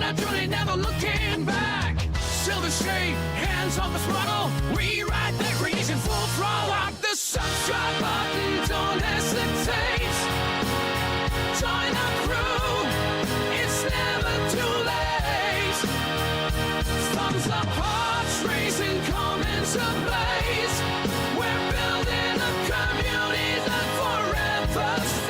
that journey, never looking back. Silver shade, hands on the throttle, rewrite the creation full throttle. Rock the subscribe button, don't hesitate. Join our crew, it's never too late. Thumbs up, hearts racing, comments ablaze. We're building a community that forever stays.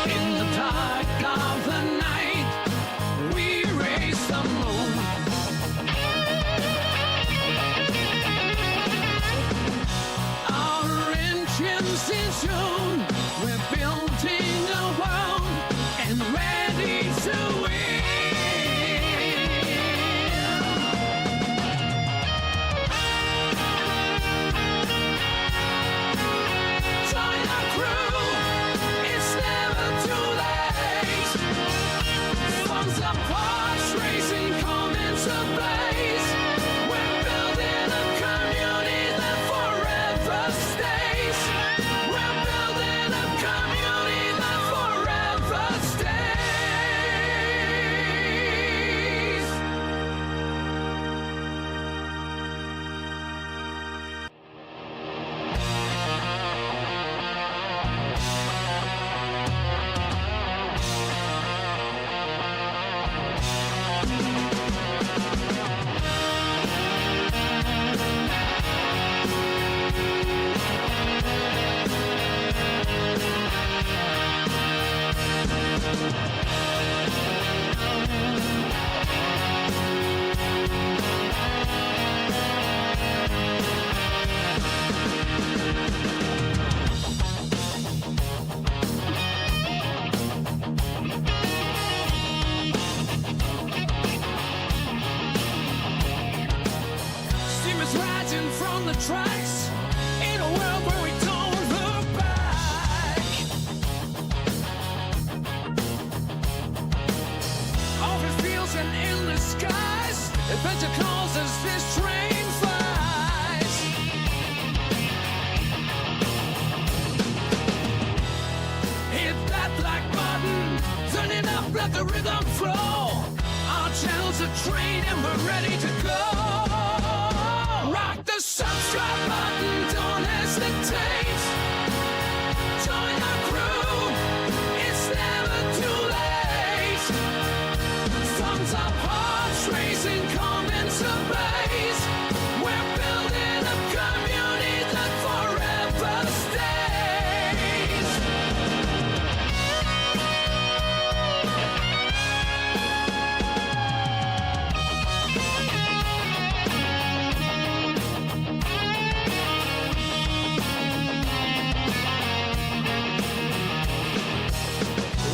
In the dark of the night, we race the moon. Our engines in tune, we're building a world and ready to win. Join our crew, it's never too late. Thumbs up, hearts racing, comments ablaze. We're building a community that forever stays. We're building a community that forever stays. Steamers rising from the tracks in a world where we don't look back. Open fields and endless skies, adventure calls as this train flies. Hit that like button, turn it up, let the rhythm flow. Our channel's a train and we're ready to go. Rock the subscribe button, don't hesitate. Join our crew, it's never too late. Thumbs up, hearts racing, comments ablaze. We're building a community that forever stays.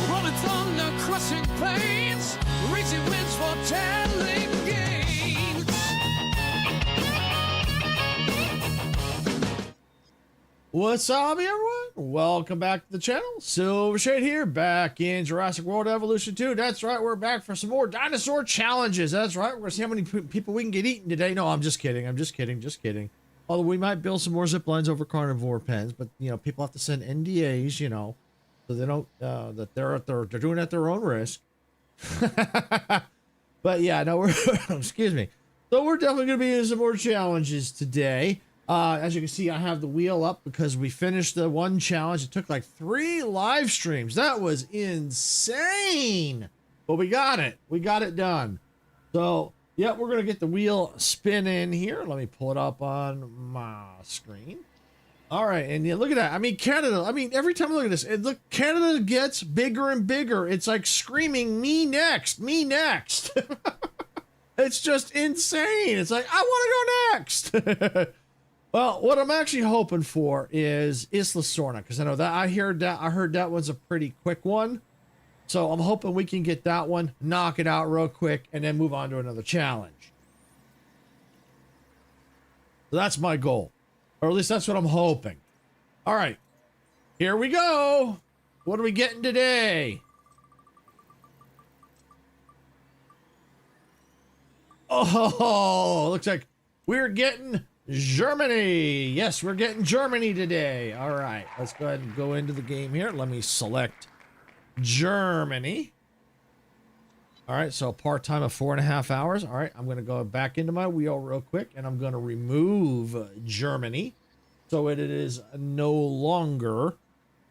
Rolling thunder, crushing plains, reaching winds for telling gains. What's up, everyone? Welcome back to the channel. Silver Shade here, back in Jurassic World Evolution 2. That's right, we're back for some more dinosaur challenges. That's right, we're gonna see how many people we can get eaten today. No, I'm just kidding. I'm just kidding. Although we might build some more zip lines over carnivore pens, but you know, people have to send NDAs, you know, so they don't that they're doing it at their own risk. But yeah, no, we're excuse me. So we're definitely gonna be doing some more challenges today. As you can see, I have the wheel up because we finished the one challenge. It took like 3 live streams. That was insane. But we got it. We got it done. So, yeah, we're going to get the wheel spinning here. Let me pull it up on my screen. All right. And yeah, look at that. I mean, Canada. I mean, every time I look at this, look, Canada gets bigger and bigger. It's like screaming, me next, me next. It's just insane. It's like, I want to go next. Well, what I'm actually hoping for is Isla Sorna, because I know that I heard that one's a pretty quick one. So I'm hoping we can get that one, knock it out real quick, and then move on to another challenge. So that's my goal. Or at least that's what I'm hoping. All right. Here we go. What are we getting today? Oh, looks like we're getting Germany. Yes, we're getting Germany today. All right, let's go ahead and go into the game here. Let me select Germany. All right, so part-time of 4.5 hours. All right, I'm going to go back into my wheel real quick, and I'm going to remove Germany. So it is no longer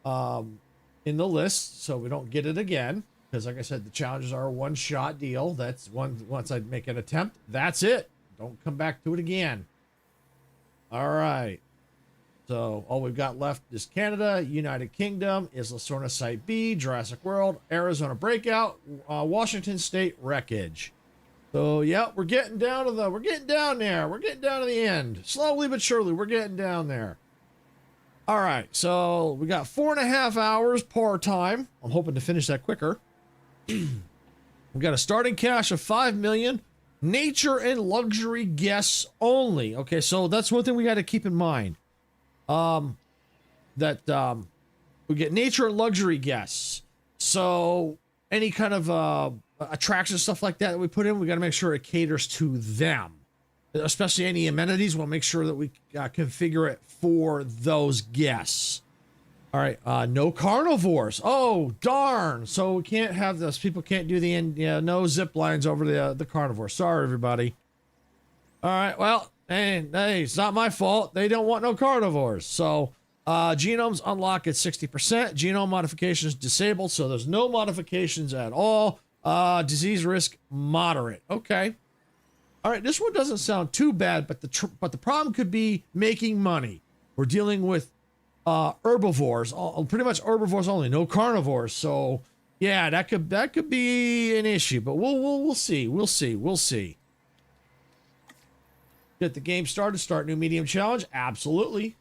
in the list, so we don't get it again. Because like I said, the challenges are a one-shot deal. That's once I make an attempt, that's it. Don't come back to it again. All right. So all we've got left is Canada, United Kingdom, Isla Sorna Site B, Jurassic World, Arizona Breakout, Washington State Wreckage. So yeah, we're getting down to the, we're getting down there. We're getting down to the end. Slowly but surely, we're getting down there. All right, so we got 4.5 hours part-time. I'm hoping to finish that quicker. We got a starting cash of 5 million. Nature and luxury guests only. Okay, so that's one thing we got to keep in mind. We get nature and luxury guests. So any kind of attraction stuff like that we put in, we got to make sure it caters to them. Especially any amenities, we'll make sure that we configure it for those guests. All right, no carnivores. Oh, darn. So we can't have this. People can't do no zip lines over the carnivore. Sorry, everybody. All right, well, hey, it's not my fault. They don't want no carnivores. So genomes unlock at 60%. Genome modifications disabled, so there's no modifications at all. Disease risk moderate. Okay. All right, this one doesn't sound too bad, but the problem could be making money. We're dealing with herbivores, pretty much herbivores only, no carnivores. So yeah, that could be an issue, but we'll see. We'll see. Get the game started. Start new medium challenge. Absolutely.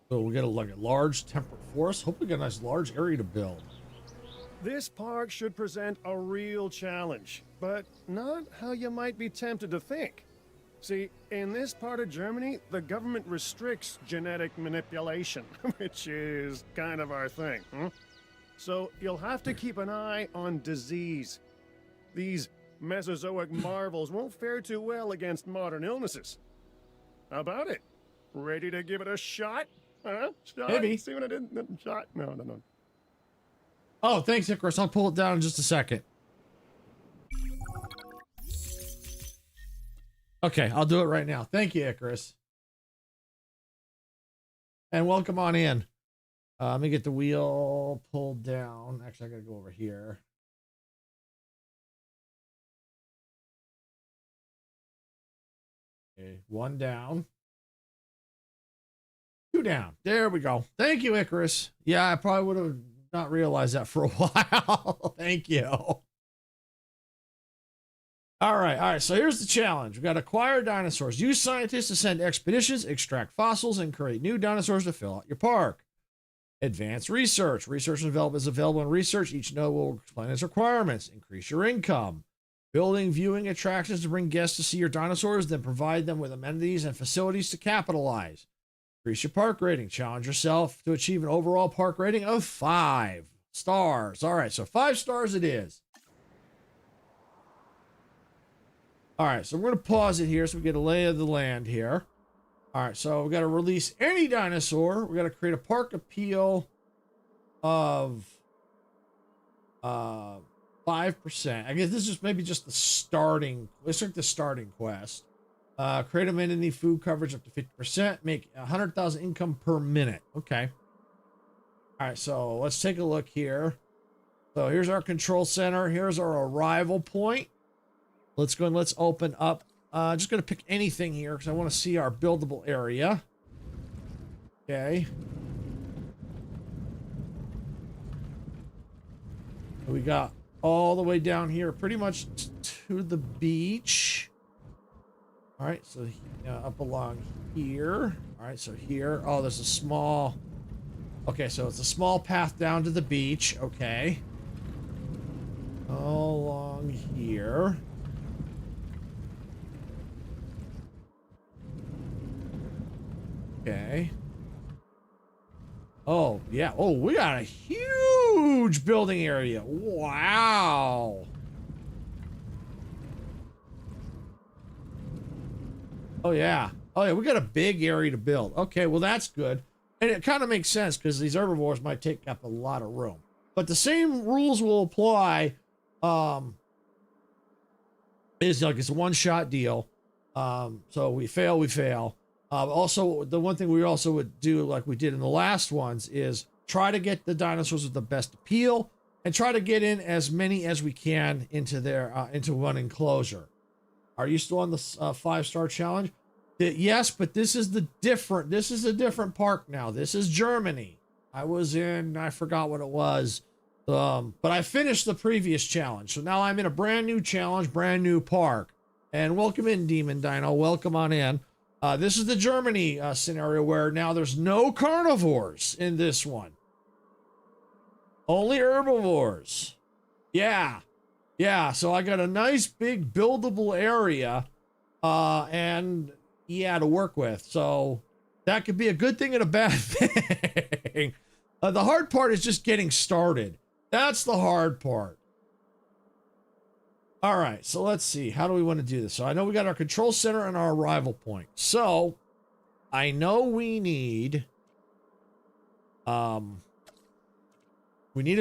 So we got a large temperate forest. Hope we got a nice large area to build. This park should present a real challenge, but not how you might be tempted to think. See, in this part of Germany, the government restricts genetic manipulation, which is kind of our thing. So you'll have to keep an eye on disease. These Mesozoic marvels won't fare too well against modern illnesses. How about it? Ready to give it a shot? Huh? Shot? Maybe. See what I did? Shot? No. Oh, thanks, Icarus. I'll pull it down in just a second. Okay, I'll do it right now. Thank you, Icarus. And welcome on in. Let me get the wheel pulled down. Actually, I gotta go over here. Okay, one down. Two down. There we go. Thank you, Icarus. Yeah, I probably would have not realized that for a while. Thank you. All right. So here's the challenge. We've got acquire dinosaurs. Use scientists to send expeditions, extract fossils, and create new dinosaurs to fill out your park. Advanced research. Research and development is available in research. Each node will explain its requirements. Increase your income. Building viewing attractions to bring guests to see your dinosaurs, then provide them with amenities and facilities to capitalize. Increase your park rating. Challenge yourself to achieve an overall park rating of 5 stars. All right, so 5 stars it is. All right, so we're going to pause it here so we get a lay of the land here. All right, so we got to release any dinosaur. We got to create a park appeal of 5%. I guess this is maybe just the starting. Let's take the starting quest. Create amenity food coverage up to 50%. Make 100,000 income per minute. Okay. All right, so let's take a look here. So here's our control center. Here's our arrival point. Let's go and let's open up. Just going to pick anything here because I want to see our buildable area. Okay. We got all the way down here, pretty much to the beach. All right, so up along here. All right, so here. Oh, there's a small... Okay, so it's a small path down to the beach. Okay. All along here. Okay. Oh, yeah. Oh, we got a huge building area. Wow. Oh, yeah. Oh, yeah, we got a big area to build. Okay, well, that's good. And it kind of makes sense because these herbivores might take up a lot of room. But the same rules will apply. It's like it's a one-shot deal. So we fail, we fail. Also, the one thing we also would do, like we did in the last ones, is try to get the dinosaurs with the best appeal and try to get in as many as we can into their into one enclosure. Are you still on the 5-star challenge? Yes, but this is a different park now. This is Germany. I was in, I forgot what it was. But I finished the previous challenge. So now I'm in a brand new challenge, brand new park. And welcome in, Demon Dino. Welcome on in. This is the Germany scenario where now there's no carnivores in this one. Only herbivores. Yeah. Yeah, so I got a nice big buildable area and yeah, to work with. So that could be a good thing and a bad thing. The hard part is just getting started. That's the hard part. All right, so let's see. How do we want to do this? So I know we got our control center and our arrival point. So I know we need a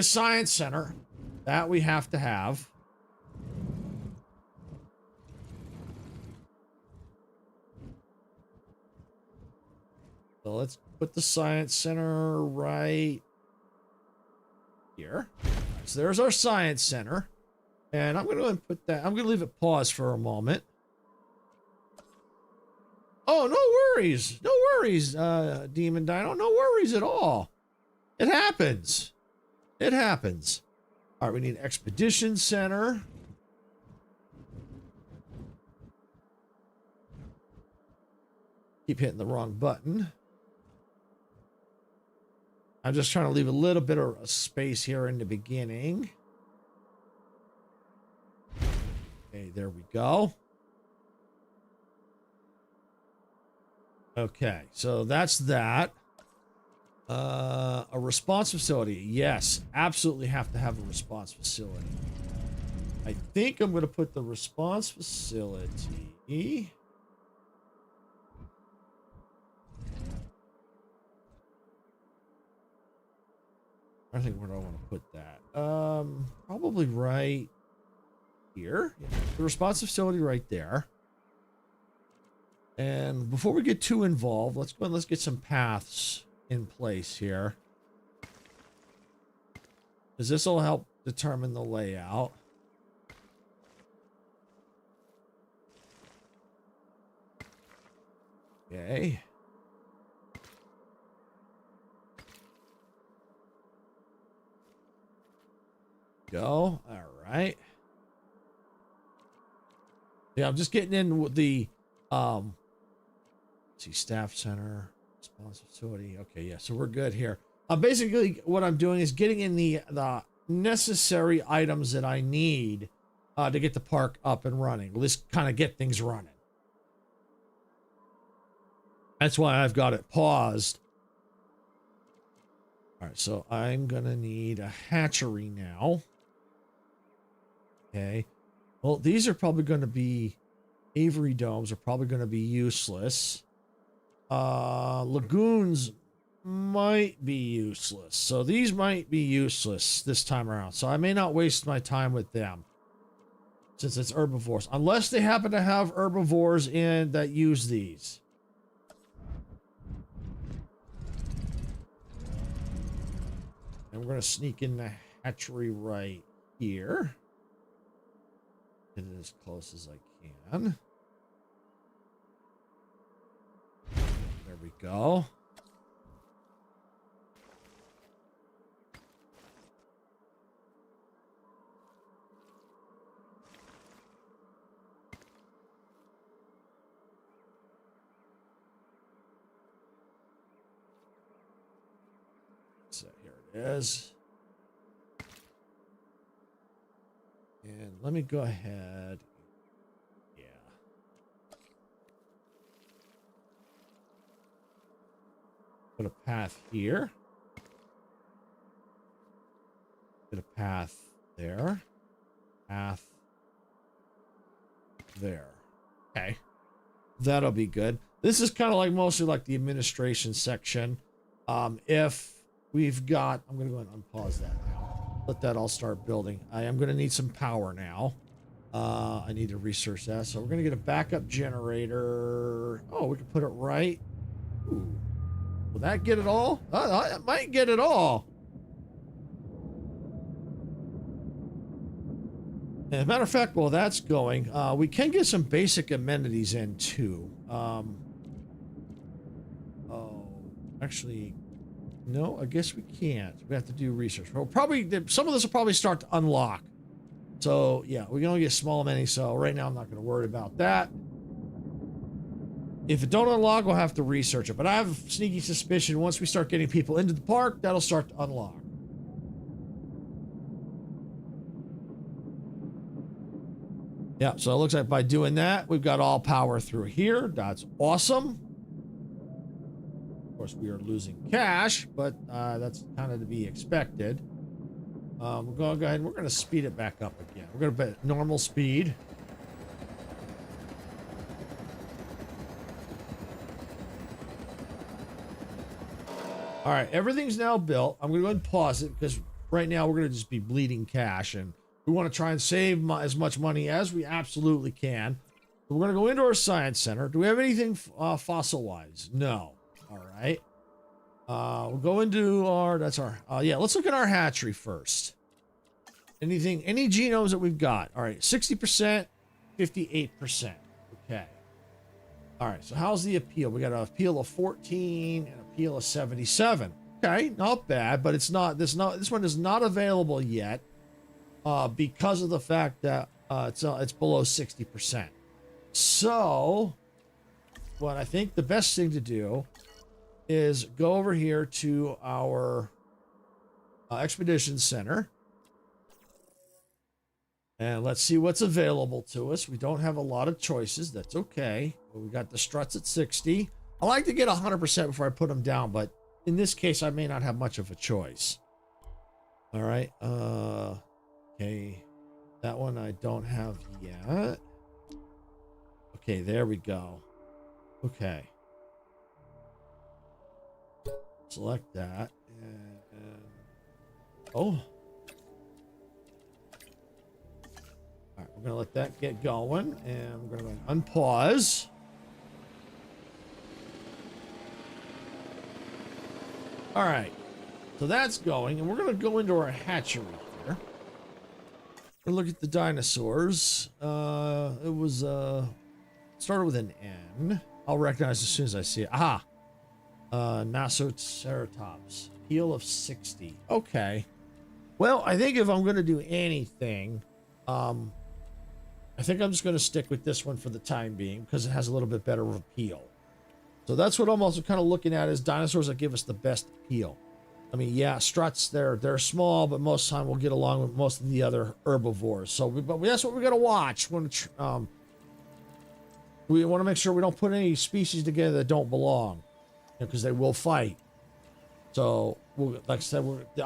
science center. That we have to have. So let's put the science center right here. So there's our science center. And I'm going to put that, I'm going to leave it paused for a moment. Oh, no worries. No worries, Demon Dino. No worries at all. It happens. It happens. All right, we need expedition center. Keep hitting the wrong button. I'm just trying to leave a little bit of space here in the beginning. Okay, there we go. Okay, so that's that. A response facility. Yes, absolutely have to have a response facility. I think I'm going to put the response facility... I think where do I want to put that? Probably right here. Yeah, the response facility right there. And before we get too involved, let's go and let's get some paths in place here. Because this will help determine the layout. Okay. Go. All right. Yeah, I'm just getting in with the let's see, staff center, response facility. Okay, yeah, so we're good here. Basically what I'm doing is getting in the necessary items that I need to get the park up and running. At least kind of get things running. That's why I've got it paused. All right, so I'm gonna need a hatchery now. Okay. Well, these are probably going to be aviary domes are probably going to be useless. Lagoons might be useless. So these might be useless this time around. So I may not waste my time with them since it's herbivores, unless they happen to have herbivores in that use these. And we're going to sneak in the hatchery right here. Get it as close as I can. There we go. it is. And let me go ahead. Yeah. Put a path here. Put a path there. Path there. Okay. That'll be good. This is kind of like mostly like the administration section. If we've got, I'm going to go ahead and unpause that now. Let that all start building. I am going to need some power now. I need to research that. So we're going to get a backup generator. Oh, we can put it right. Ooh. Will that get it all? That might get it all. As a matter of fact, while that's going, we can get some basic amenities in too. Oh, actually, no, I guess we can't. We have to do research. Well, probably some of this will probably start to unlock. So yeah, we can only get small amenities. So right now, I'm not going to worry about that. If it don't unlock, we'll have to research it. But I have a sneaky suspicion once we start getting people into the park, that'll start to unlock. Yeah, so it looks like by doing that, we've got all power through here. That's awesome. Of course, we are losing cash, but that's kind of to be expected. We're going to go ahead and we're going to speed it back up again. We're going to put normal speed. All right, everything's now built. I'm going to go ahead and pause it because right now we're going to just be bleeding cash, and we want to try and save as much money as we absolutely can. So we're going to go into our science center. Do we have anything fossil-wise? No. All right. We'll go into our, yeah, let's look at our hatchery first. Any genomes that we've got? All right, 60%, 58%. Okay. All right, so how's the appeal? We got an appeal of 14 and an appeal of 77. Okay, not bad, but it's not, this one is not available yet because of the fact that it's below 60%. So what I think the best thing to do is go over here to our expedition center and let's see what's available to us. We don't have a lot of choices. That's okay. We got the struts at 60. I like to get 100% before I put them down, but in this case, I may not have much of a choice. All right. Okay. That one I don't have yet. Okay, there we go. Okay. Select that. And oh. All right, we're going to let that get going, and we're going to unpause. All right, so that's going, and we're going to go into our hatchery here. We're look at the dinosaurs. It was started with an N. I'll recognize as soon as I see it. Aha, Nasoceratops. Appeal of 60. Okay. Well, I think if I'm going to do anything, I think I'm just going to stick with this one for the time being because it has a little bit better appeal. So that's what I'm also kind of looking at is dinosaurs that give us the best appeal. I mean, yeah, struts, they're small, but most of the time we'll get along with most of the other herbivores. So, but that's what we got to watch when we want to make sure we don't put any species together that don't belong, because they will fight. So, like I said, the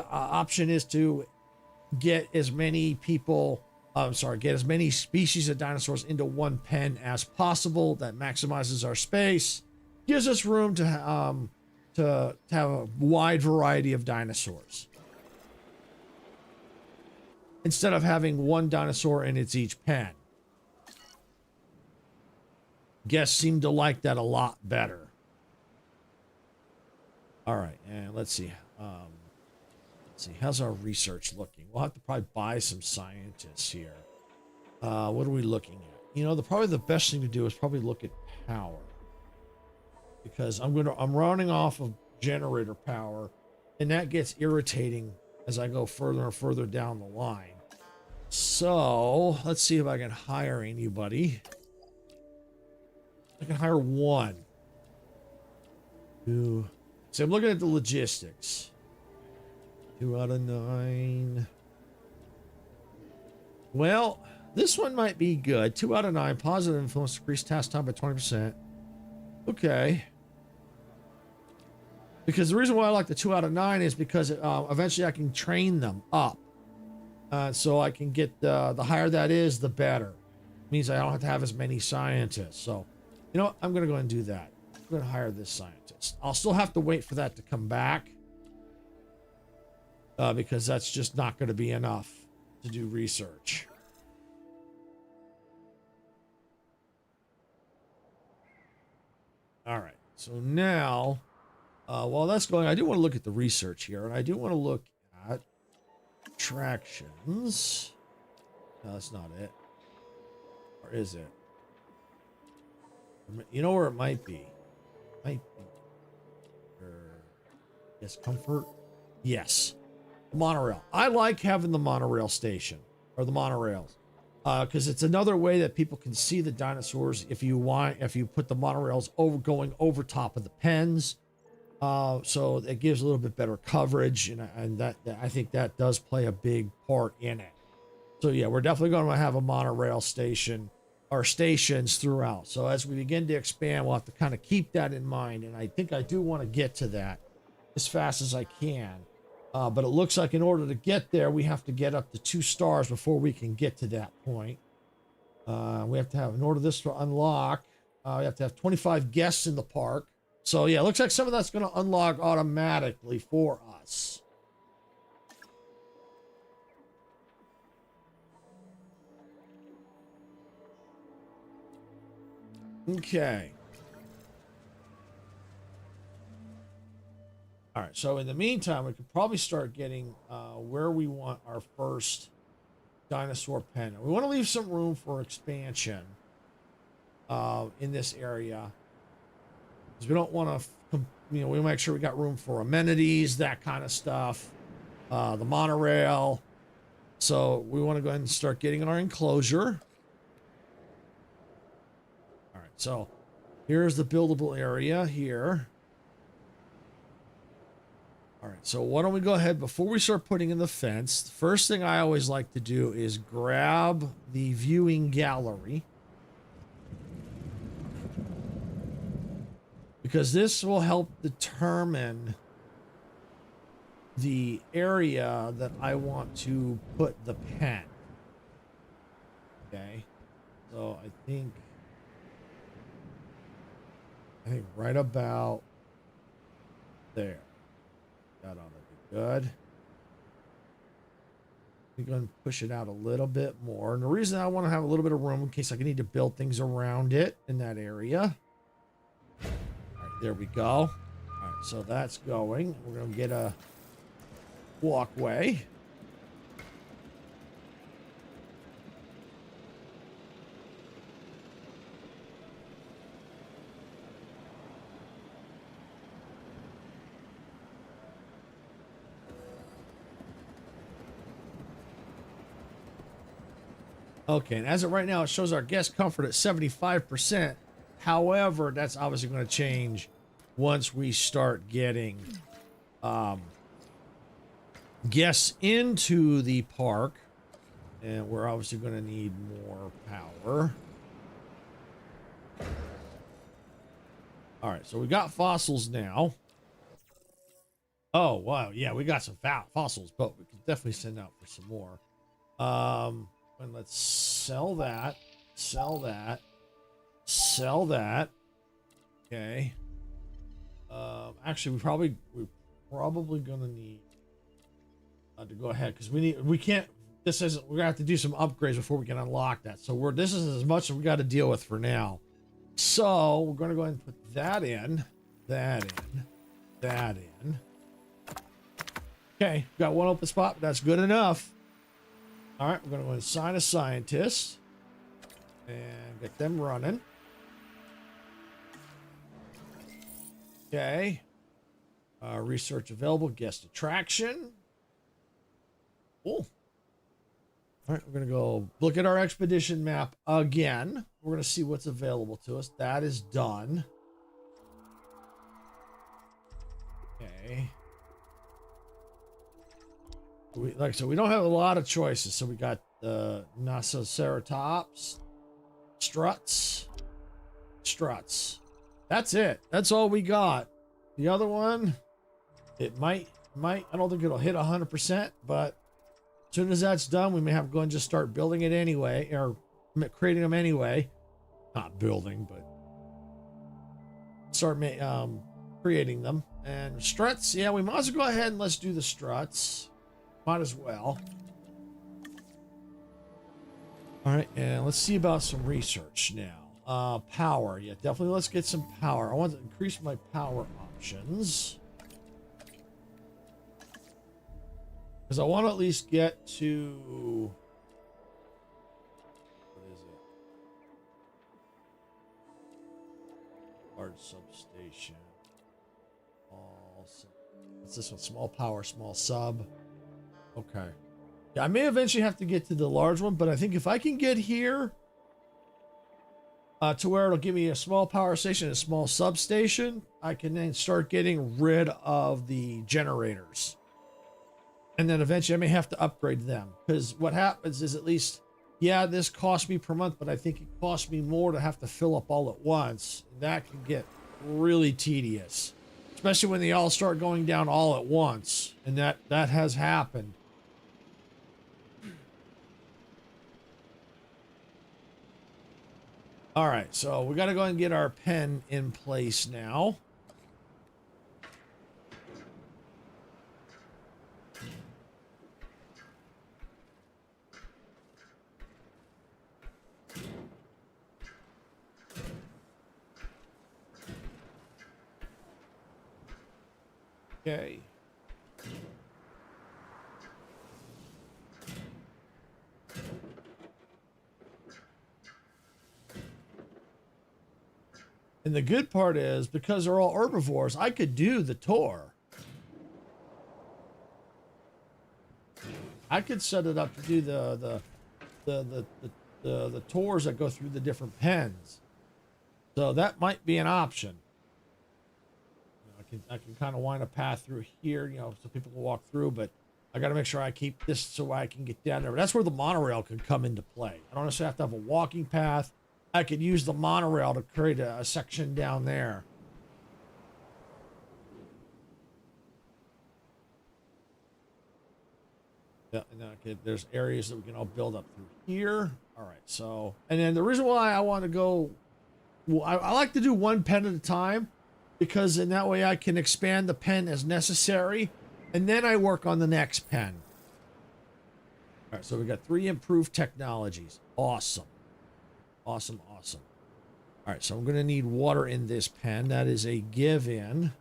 option is to get as many people. Get as many species of dinosaurs into one pen as possible. That maximizes our space, gives us room to have a wide variety of dinosaurs. Instead of having one dinosaur in each pen. Guests seem to like that a lot better. All right, and let's see. How's our research looking? We'll have to probably buy some scientists here. What are we looking at? You know, probably the best thing to do is probably look at power, because I'm running off of generator power, and that gets irritating as I go further and further down the line. So let's see if I can hire anybody. I can hire one. Two. So I'm looking at the logistics. 2 out of 9. Well, this one might be good. 2 out of 9. Positive influence. Increase task time by 20%. Okay. Because the reason why I like the 2 out of 9 is because eventually I can train them up. So I can get the higher that is, the better. Means I don't have to have as many scientists. So, you know what? I'm going to go and do that. I'm going to hire this scientist. I'll still have to wait for that to come back. Because that's just not going to be enough to do research. All right. So now, while that's going, I do want to look at the research here. And I do want to look at attractions. No, that's not it. Or is it? You know where it might be? Might be. Yes, comfort. Yes. The monorail. I like having the monorail station. Or the monorails. Because it's another way that people can see the dinosaurs if you put the monorails going over top of the pens. So it gives a little bit better coverage, and that I think that does play a big part in it. So yeah, we're definitely going to have a monorail station or stations throughout. So as we begin to expand, we'll have to kind of keep that in mind, and I think I do want to get to that as fast as I can. But it looks like in order to get there, we have to get up to 2 stars before we can get to that point. We have to have, in order this to unlock, we have to have 25 guests in the park. So yeah, it looks like some of that's going to unlock automatically for us. Okay. All right, so in the meantime, we could probably start getting where we want our first dinosaur pen. We want to leave some room for expansion in this area. Because we don't want to, we make sure we got room for amenities, that kind of stuff. The monorail. So we want to go ahead and start getting in our enclosure. All right, so here's the buildable area here. All right, so why don't we go ahead, before we start putting in the fence, the first thing I always like to do is grab the viewing gallery. Because this will help determine the area that I want to put the pen. Okay, so I think right about there. That ought to be good. We're going to push it out a little bit more. And the reason I want to have a little bit of room in case I need to build things around it in that area. All right, there we go. All right, so that's going. We're going to get a walkway. Okay, and as of right now, it shows our guest comfort at 75%. However, that's obviously going to change once we start getting guests into the park. And we're obviously going to need more power. All right, so we got fossils now. Oh, wow. Yeah, we got some fossils, but we can definitely send out for some more. And let's sell that, sell that, sell that. Okay. Actually, we're probably gonna need to go ahead because we can't. We're gonna have to do some upgrades before we can unlock that. So this is as much as we got to deal with for now. So we're gonna go ahead and put that in, that in, that in. Okay, got one open spot, but that's good enough. All right, we're going to go and assign a scientist and get them running. Okay. Research available, guest attraction. Cool. All right, we're going to go look at our expedition map again. We're going to see what's available to us. That is done. Okay. Like I said, we don't have a lot of choices. So we got the Nociceratops, struts. That's it. That's all we got. The other one, it might. I don't think it'll hit 100%, but as soon as that's done, we may have to go and just start building it anyway, or creating them anyway. Not building, but start creating them. And struts, yeah, we might as well go ahead and let's do the struts. Might as well. All right, and let's see about some research now. Power, yeah, definitely let's get some power. I want to increase my power options. Because I want to at least get to... What is it? Large substation. What's this one? Small power, small sub. Okay. Yeah, I may eventually have to get to the large one, but I think if I can get here to where it'll give me a small power station and a small substation, I can then start getting rid of the generators. And then eventually I may have to upgrade them. Because what happens is, at least, yeah, this costs me per month, but I think it costs me more to have to fill up all at once. And that can get really tedious. Especially when they all start going down all at once. And that has happened. All right, so we got to go and get our pen in place now. Okay. And the good part is, because they're all herbivores, I could do the tour. I could set it up to do the tours that go through the different pens. So that might be an option. I can kind of wind a path through here, you know, so people can walk through, but I got to make sure I keep this so I can get down there. But that's where the monorail can come into play. I don't necessarily have to have a walking path. I could use the monorail to create a section down there. Yeah, and there's areas that we can all build up through here. All right, so, and then the reason why I want to go, well, I like to do one pen at a time, because in that way I can expand the pen as necessary, and then I work on the next pen. All right, so we got 3 improved technologies. Awesome. Awesome, awesome. All right, so I'm going to need water in this pen. That is a give-in.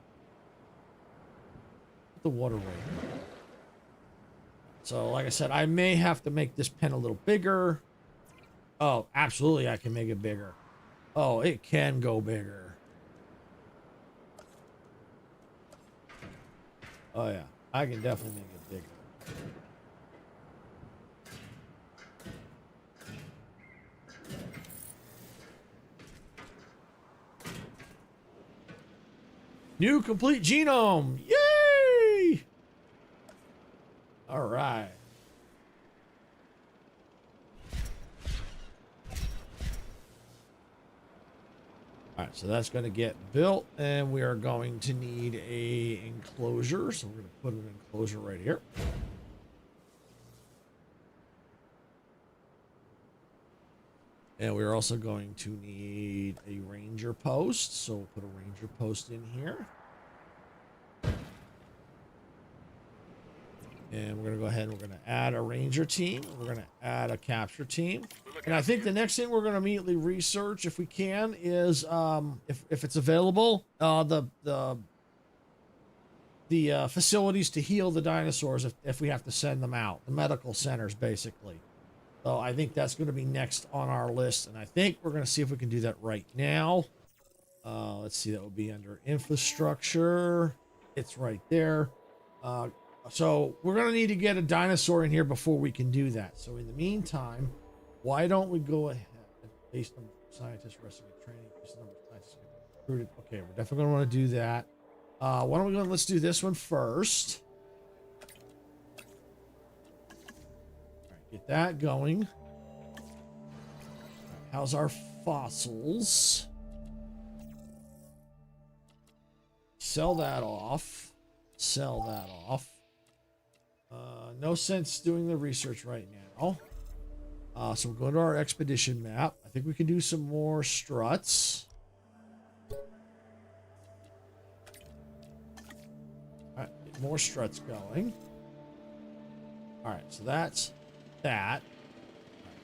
Put the water right here. So, like I said, I may have to make this pen a little bigger. Oh, absolutely, I can make it bigger. Oh, it can go bigger. Oh, yeah, I can definitely make it bigger. New complete genome. Yay! All right. All right, so that's going to get built, and we are going to need a enclosure. So we're going to put an enclosure right here. And we're also going to need a ranger post. So we'll put a ranger post in here. And we're going to go ahead and we're going to add a ranger team. We're going to add a capture team. And I think the next thing we're going to immediately research, if we can, is if it's available, the facilities to heal the dinosaurs if we have to send them out. The medical centers, basically. So I think that's going to be next on our list. And I think we're going to see if we can do that right now. Let's see, that would be under infrastructure. It's right there. So we're going to need to get a dinosaur in here before we can do that. So in the meantime, why don't we go ahead, based on scientists resting and training, based on number of scientists recruited. Okay, we're definitely going to want to do that. Why don't we go and let's do this one first. Get that going. How's our fossils? Sell that off. Sell that off. No sense doing the research right now. So we'll go to our expedition map. I think we can do some more struts. All right, get more struts going. All right, so that's that.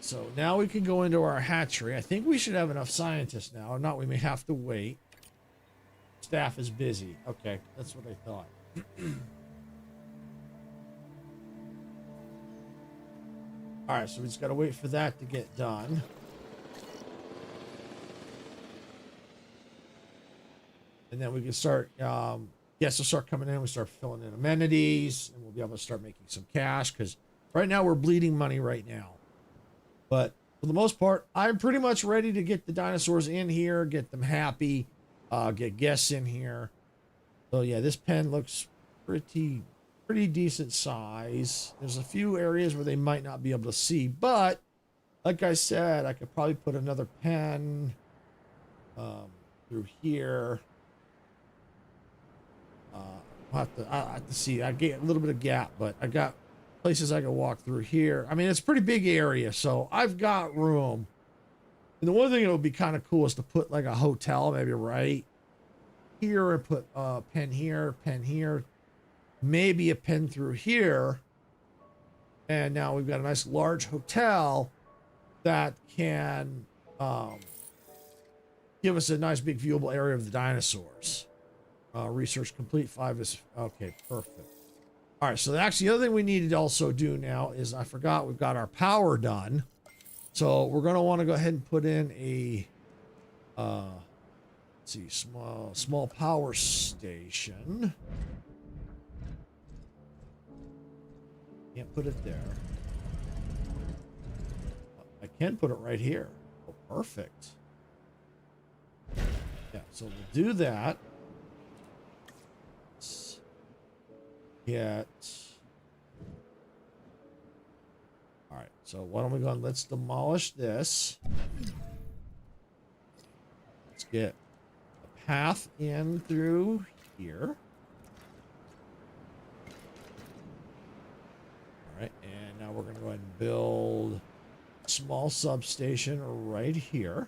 So now we can go into our hatchery. I think we should have enough scientists now. If not, we may have to wait. Staff is busy. Okay, that's what I thought. All right, so we just got to wait for that to get done. And then we can start, guests will start coming in. We start filling in amenities, and we'll be able to start making some cash because right now we're bleeding money right now. But for the most part, I'm pretty much ready to get the dinosaurs in here, get them happy, get guests in here. So yeah, this pen looks pretty decent size. There's a few areas where they might not be able to see, but like I said, I could probably put another pen through here. I have to see. I get a little bit of gap, but I got places I can walk through here. I mean, it's a pretty big area, so I've got room. And the one thing that would be kind of cool is to put like a hotel, maybe right here, and put a pen here, maybe a pen through here. And now we've got a nice large hotel that can give us a nice big viewable area of the dinosaurs. Research complete. 5 is okay. Perfect. All right, so actually the other thing we need to also do now is, I forgot, we've got our power done. So we're going to want to go ahead and put in a, let's see, small power station. Can't put it there. I can put it right here. Oh, perfect. Yeah, so we'll do that. Get. All right, so why don't we go and let's demolish this. Let's get a path in through here. All right, and now we're going to go ahead and build a small substation right here.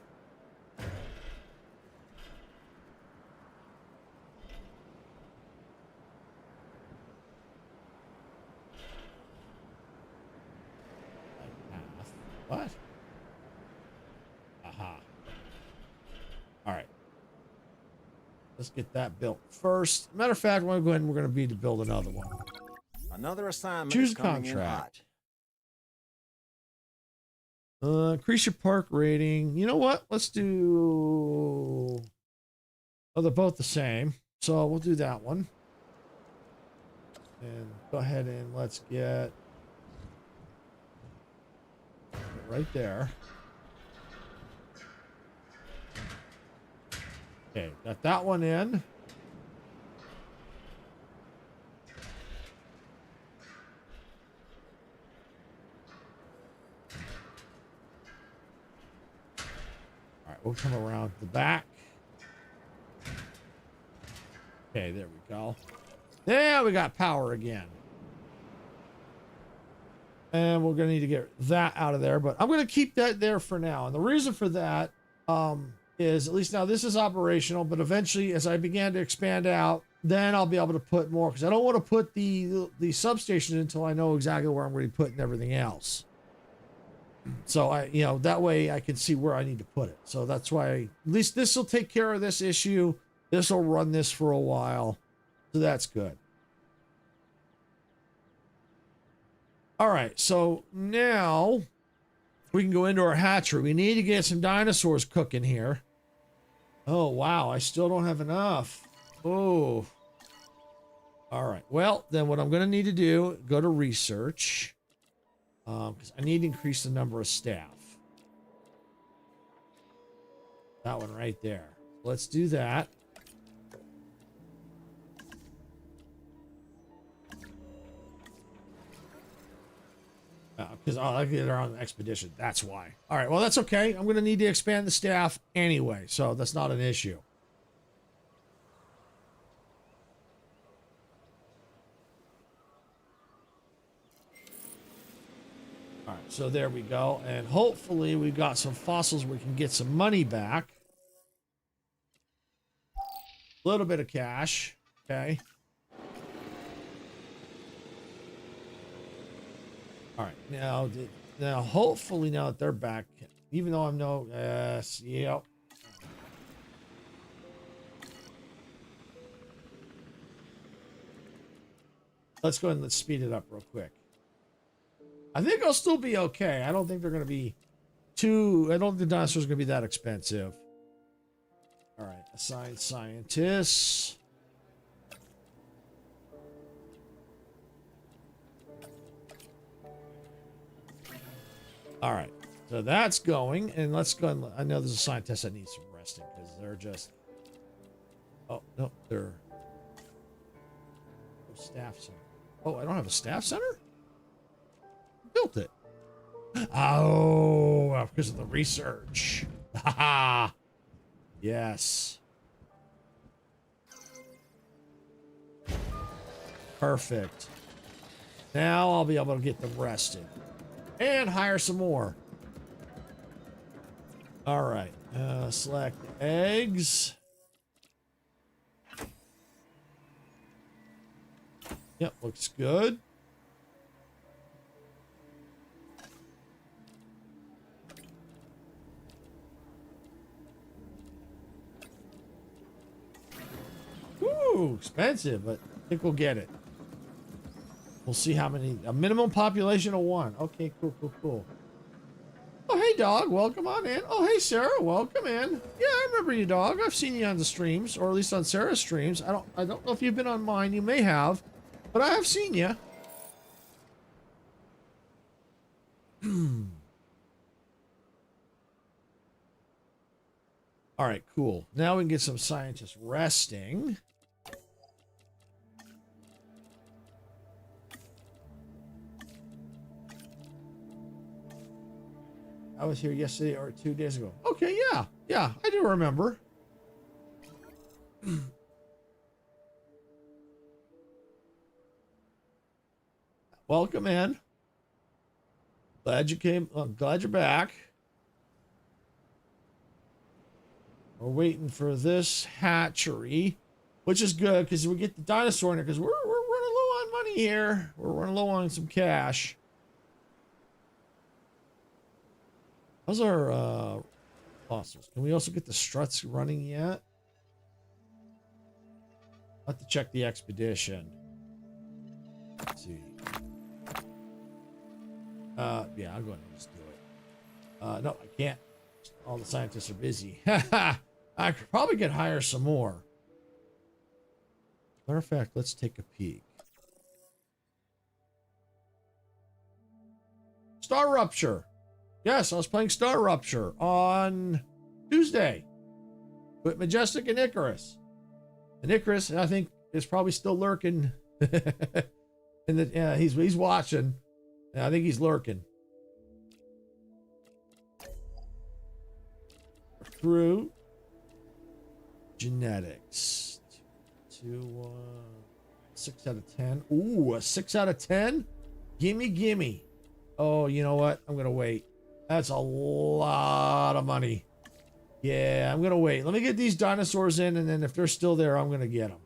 What? Aha. All right. Let's get that built first. Matter of fact, we're going to go ahead and we're going to be to build another one. Another assignment. Choose is coming in contract. hot. Increase your park rating. You know what? Let's do. Oh, they're both the same. So we'll do that one. And go ahead and let's get right there. Okay, got that one in. All right, we'll come around the back. Okay, there we go. There we got power again. And we're going to need to get that out of there, but I'm going to keep that there for now. And the reason for that is, at least now this is operational, but eventually as I began to expand out, then I'll be able to put more, because I don't want to put the substation until I know exactly where I'm going to be putting everything else. So that way I can see where I need to put it. So that's why at least this will take care of this issue. This will run this for a while. So that's good. All right, so now we can go into our hatchery. We need to get some dinosaurs cooking here. Oh, wow, I still don't have enough. Oh. All right, well, then what I'm going to need to do, go to research, because I need to increase the number of staff. That one right there. Let's do that. Because they're on the expedition. That's why. All right. Well, that's okay. I'm going to need to expand the staff anyway, so that's not an issue. All right. So there we go. And hopefully we've got some fossils we can get some money back. A little bit of cash. Okay. All right, now hopefully now that they're back, even though I'm yep. Let's go ahead and let's speed it up real quick. I think I'll still be okay. I don't think they're going to be I don't think the dinosaurs are going to be that expensive. All right, assign scientists. All right, so that's going, and let's go. And I know there's a scientist that needs some resting because they're just. Oh no, they're. Oh, staff center. Oh, I don't have a staff center. Built it. Oh, because of the research. Haha. Yes. Perfect. Now I'll be able to get them rested. And hire some more. All right. Select eggs. Yep, looks good. Ooh, expensive, but I think we'll get it. We'll see how many. A minimum population of 1. Okay, cool. Oh, hey, dog. Welcome on in. Oh, hey, Sarah. Welcome in. Yeah, I remember you, dog. I've seen you on the streams, or at least on Sarah's streams. I don't know if you've been on mine. You may have, but I have seen you. All right, cool. Now we can get some scientists resting. I was here yesterday or 2 days ago. Okay, yeah, I do remember. Welcome in. Glad you came. I'm glad you're back. We're waiting for this hatchery, which is good because we get the dinosaur in there because we're running low on money here. We're running low on some cash. How's our fossils? Can we also get the struts running yet? I'll have to check the expedition. Let's see. Yeah, I'll go ahead and just do it. No, I can't. All the scientists are busy. I could probably could hire some more. Matter of fact, let's take a peek. Star Rupture. Yes, I was playing Star Rupture on Tuesday with Majestic and Icarus. And Icarus, I think, is probably still lurking. He's watching. I think he's lurking. Through genetics. 6 out of 10. Ooh, a 6 out of 10? Gimme. Oh, you know what? I'm going to wait. That's a lot of money. Yeah, I'm going to wait. Let me get these dinosaurs in, and then if they're still there, I'm going to get them.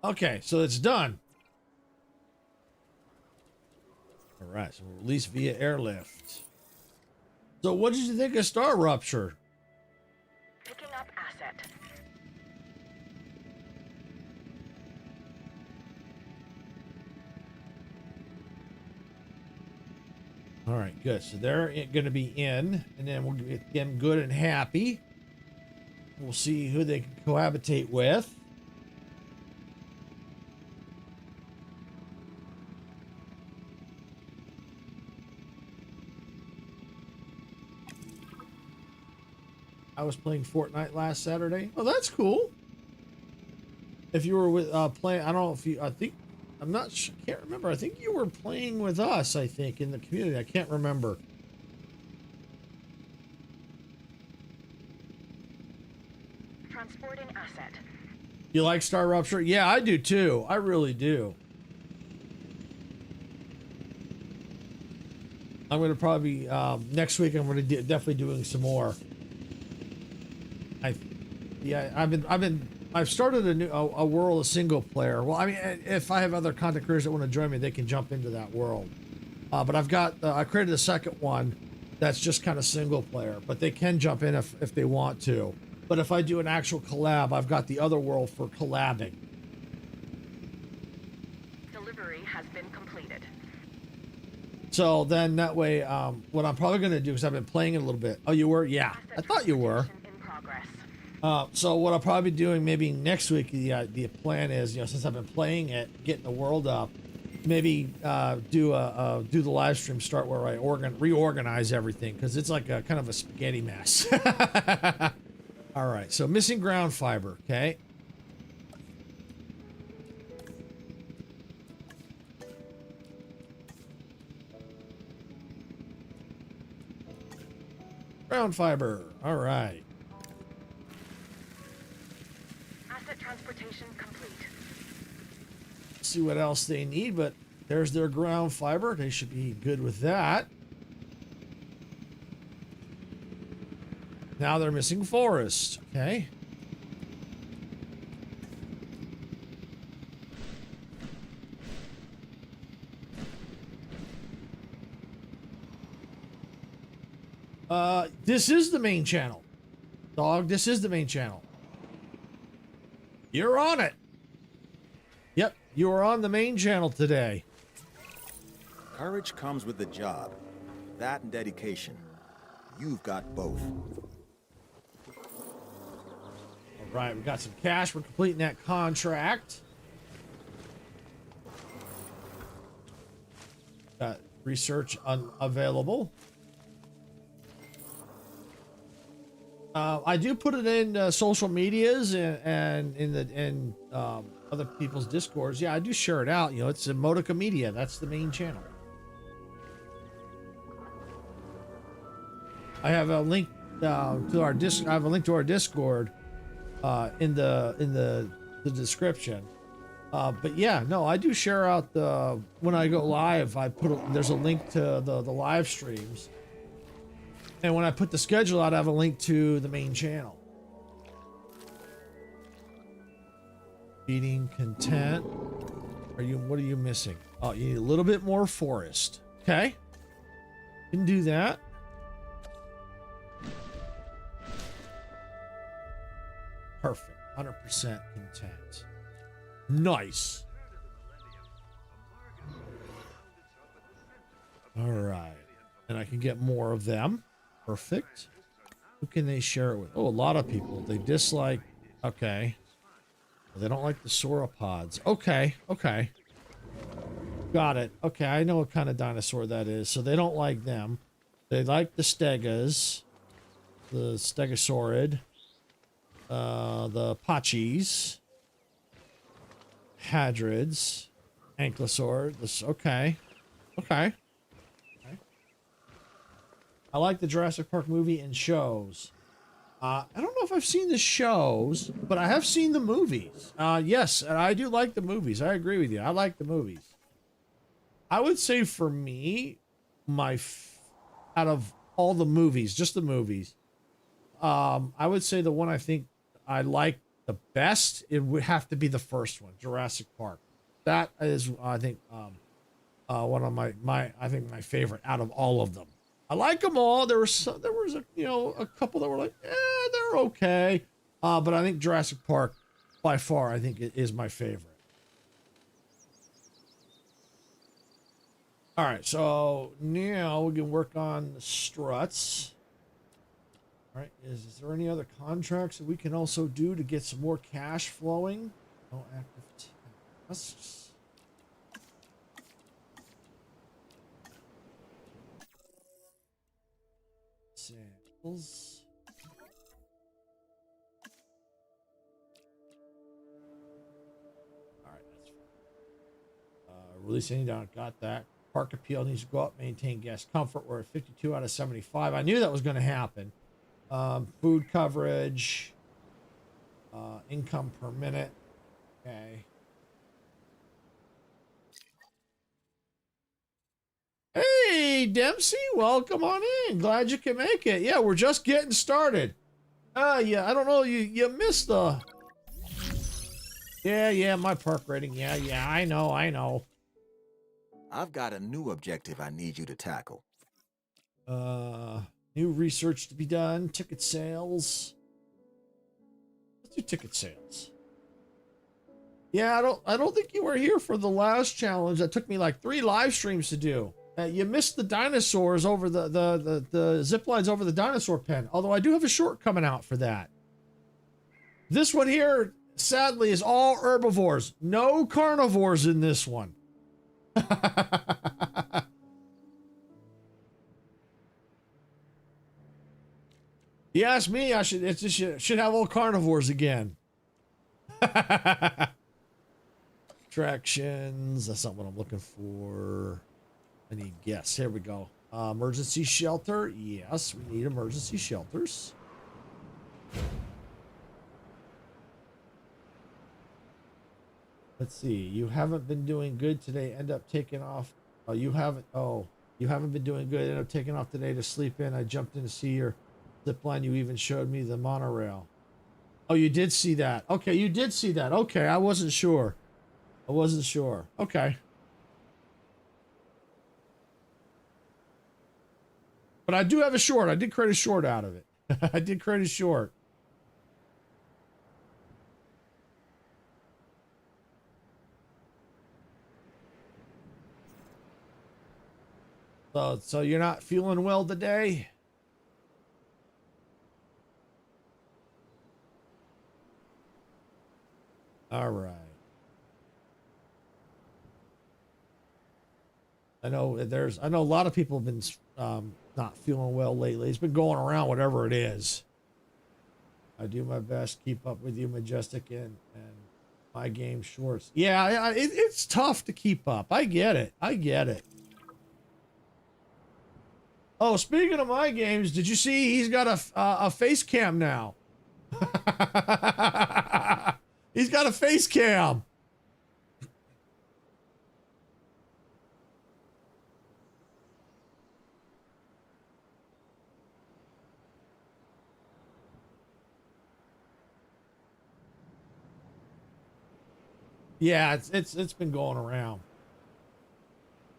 Okay, so it's done. All right, so we'll release via airlift. So what did you think of Star Rupture? Picking up asset. All right, good. So they're going to be in, and then we'll get them good and happy. We'll see who they can cohabitate with. I was playing Fortnite last Saturday. Oh, that's cool. If you were with playing, I don't know if you. I think I'm not. Can't remember. I think you were playing with us. I think in the community. I can't remember. Transporting asset. You like Star Rupture? Yeah, I do too. I really do. I'm gonna probably next week. I'm gonna definitely doing some more. I've started a world of single player. Well, I mean, if I have other content creators that want to join me, they can jump into that world. But I've got I created a second one that's just kind of single player, but they can jump in if they want to. But if I do an actual collab, I've got the other world for collabing. Delivery has been completed. So then that way, what I'm probably going to do, because I've been playing it a little bit. Oh, you were? Yeah, I thought you were. In progress. So what I'll probably be doing maybe next week, the plan is, since I've been playing it, getting the world up, maybe do the live stream start where I reorganize everything, because it's like a kind of a spaghetti mess. All right, so missing ground fiber, okay. Ground fiber, all right. Asset transportation complete. See what else they need, but there's their ground fiber. They should be good with that. Now they're missing forest, okay. This is the main channel. Dog, this is the main channel. You're on it. Yep, you are on the main channel today. Courage comes with the job. That and dedication. You've got both. All right, we got some cash. We're completing that contract. Got research unavailable. I do put it in social medias and in other people's discords. Yeah, I do share it out. It's a Modica Media. That's the main channel. I have a link to our I have a link to our Discord in the description. But yeah, no, I do share out when I go live. There's a link to the live streams. And when I put the schedule out, I have a link to the main channel. Feeding content. What are you missing? Oh, you need a little bit more forest. Okay. Can do that. Perfect. 100% content. Nice. All right. And I can get more of them. Perfect. Who can they share it with? Oh, a lot of people. They dislike. Okay. They don't like the sauropods. Okay. Okay. Got it. Okay. I know what kind of dinosaur that is. So they don't like them. They like the stegas. The stegosaurid. The pachys. Hadrids. Ankylosaur. This. Okay. Okay. I like the Jurassic Park movie and shows. I don't know if I've seen the shows, but I have seen the movies. Yes, and I do like the movies. I agree with you. I like the movies. I would say for me, out of all the movies, just the movies, I would say the one I think I like the best, it would have to be the first one, Jurassic Park. That is, I think, one of my favorite out of all of them. I like them all. There was a couple that were like, they're okay. But I think Jurassic Park, by far, I think it is my favorite. All right, so now we can work on the struts. All right, is there any other contracts that we can also do to get some more cash flowing? No active tasks. Samples. Release any down. Got that. Park appeal needs to go up. Maintain guest comfort. We're at 52 out of 75. I knew that was going to happen. Food coverage. Income per minute. Okay. Hey, Dempsey, welcome on in. Glad you can make it. Yeah, we're just getting started. Yeah, I don't know. You missed the... Yeah, my park rating. Yeah, I know. I've got a new objective I need you to tackle. New research to be done. Ticket sales. Let's do ticket sales. Yeah, I don't think you were here for the last challenge. That took me like 3 live streams to do. You missed the dinosaurs over the zip lines over the dinosaur pen. Although I do have a short coming out for that. This one here, sadly, is all herbivores. No carnivores in this one. You ask me, should have all carnivores again. Attractions. That's not what I'm looking for. I need guests. Here we go. Emergency shelter. Yes, we need emergency shelters. Let's see. You haven't been doing good today. End up taking off. Oh, you haven't. Oh, you haven't been doing good. End up taking off today to sleep in. I jumped in to see your zip line. You even showed me the monorail. Oh, you did see that. Okay, you did see that. Okay, I wasn't sure. Okay. But I do have a short. I did create a short out of it. I did create a short. So you're not feeling well today? All right. I know a lot of people have been not feeling well lately. It's been going around, whatever it is. I do my best, keep up with you, Majestic, and my game shorts. Yeah, it's tough to keep up. I get it. Oh, speaking of my games, did you see he's got a face cam now? He's got a face cam. Yeah, it's been going around.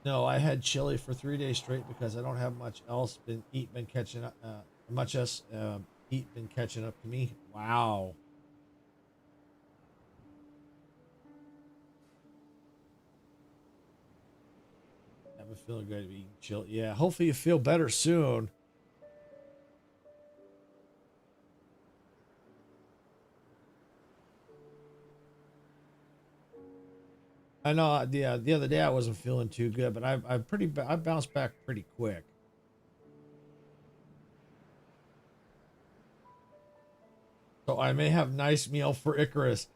No, I had chili for 3 days straight because I don't have much else been catching up. Been catching up to me. Wow. I've been feeling good to be eating chili. Yeah, hopefully you feel better soon. I know. Yeah, the other day I wasn't feeling too good, but I bounced back pretty quick. So I may have nice meal for Icarus.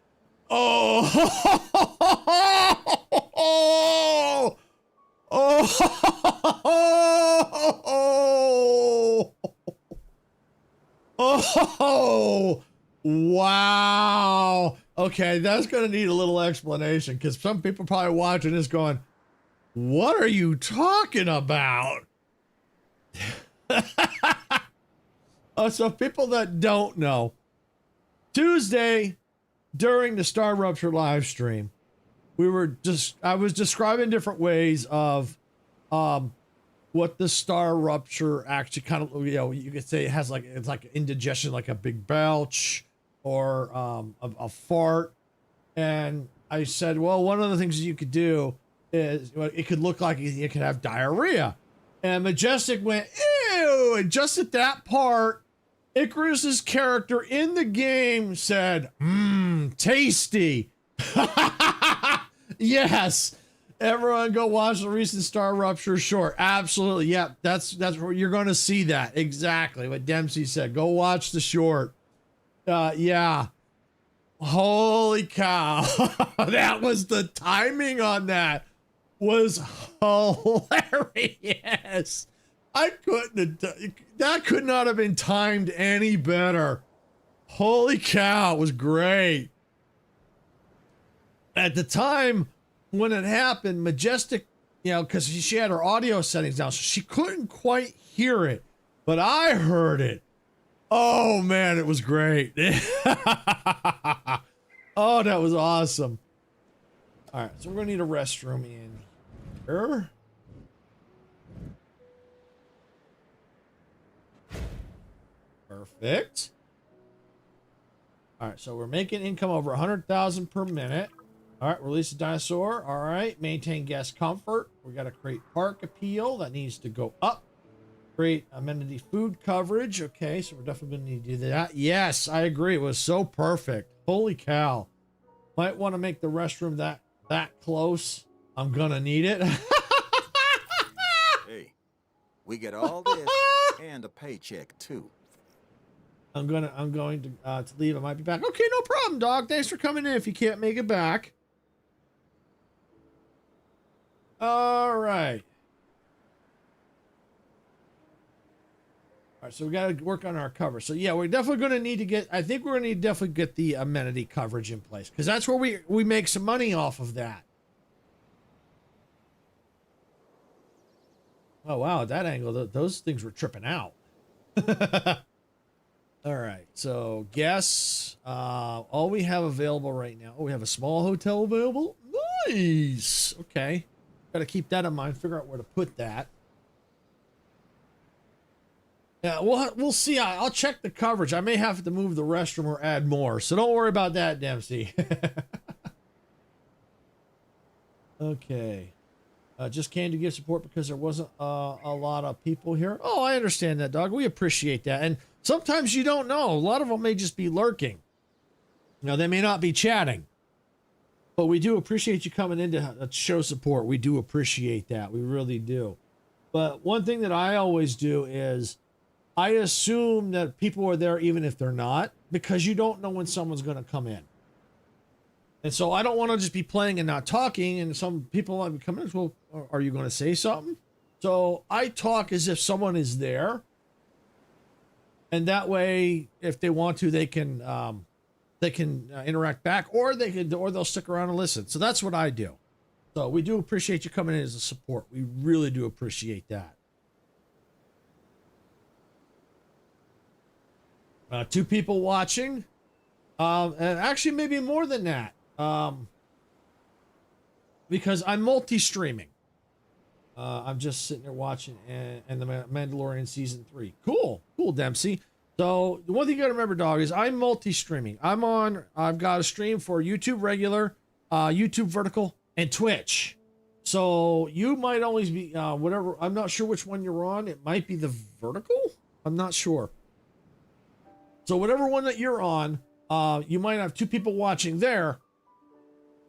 Oh, oh, wow. Okay, that's going to need a little explanation because some people probably watching this going, what are you talking about? Oh, so people that don't know, Tuesday during the Star Rupture live stream, I was describing different ways of what the Star Rupture actually kind of, you could say it's like indigestion, like a big belch or a fart. And I said, well, one of the things you could do is it could look like you could have diarrhea. And Majestic went, ew. And just at that part, Icarus's character in the game said, tasty. Yes. Everyone go watch the recent Star Rupture short. Absolutely. Yep. That's where you're going to see that. Exactly what Dempsey said. Go watch the short. Yeah. Holy cow. That was the timing on that. was hilarious. That could not have been timed any better. Holy cow, it was great. At the time when it happened, Majestic, because she had her audio settings down, so she couldn't quite hear it, but I heard it. Oh man, it was great. Oh, that was awesome. All right, so we're gonna need a restroom in here. Perfect. All right, so we're making income over 100,000 per minute. All right, release a dinosaur. All right, maintain guest comfort. We got to create park appeal. That needs to go up. Create amenity food coverage. Okay, so we're definitely going to need to do that. Yes, I agree. It was so perfect. Holy cow. Might want to make the restroom that close. I'm going to need it. Hey, we get all this and a paycheck too. I'm going to leave. I might be back. Okay, no problem, dog. Thanks for coming in if you can't make it back. All right. All right, so we got to work on our cover. So yeah, we're definitely going to need to get, I think we're going to need to definitely get the amenity coverage in place, because that's where we make some money off of that. Oh, wow, at that angle, those things were tripping out. All right, so guess all we have available right now. Oh, we have a small hotel available. Nice. Okay, got to keep that in mind. Figure out where to put that. Yeah, we'll see. I'll check the coverage. I may have to move the restroom or add more, so don't worry about that, Dempsey. Okay. Just came to give support because there wasn't a lot of people here. Oh, I understand that, dog. We appreciate that. And sometimes you don't know. A lot of them may just be lurking. They may not be chatting. But we do appreciate you coming in to show support. We do appreciate that. We really do. But one thing that I always do is I assume that people are there even if they're not, because you don't know when someone's going to come in. And so I don't want to just be playing and not talking, and some people might be coming in. Well, are you going to say something? So I talk as if someone is there, and that way, if they want to, they can interact back, or they'll stick around and listen. So that's what I do. So we do appreciate you coming in as a support. We really do appreciate that. 2 people watching, and actually maybe more than that. Because I'm multi-streaming. I'm just sitting there watching and the Mandalorian season 3. Cool, Dempsey. So the one thing you gotta remember, dog, is I'm multi-streaming. I've got a stream for YouTube regular, YouTube vertical, and Twitch. So you might always be whatever. I'm not sure which one you're on. It might be the vertical. I'm not sure. So whatever one that you're on, you might have 2 people watching there.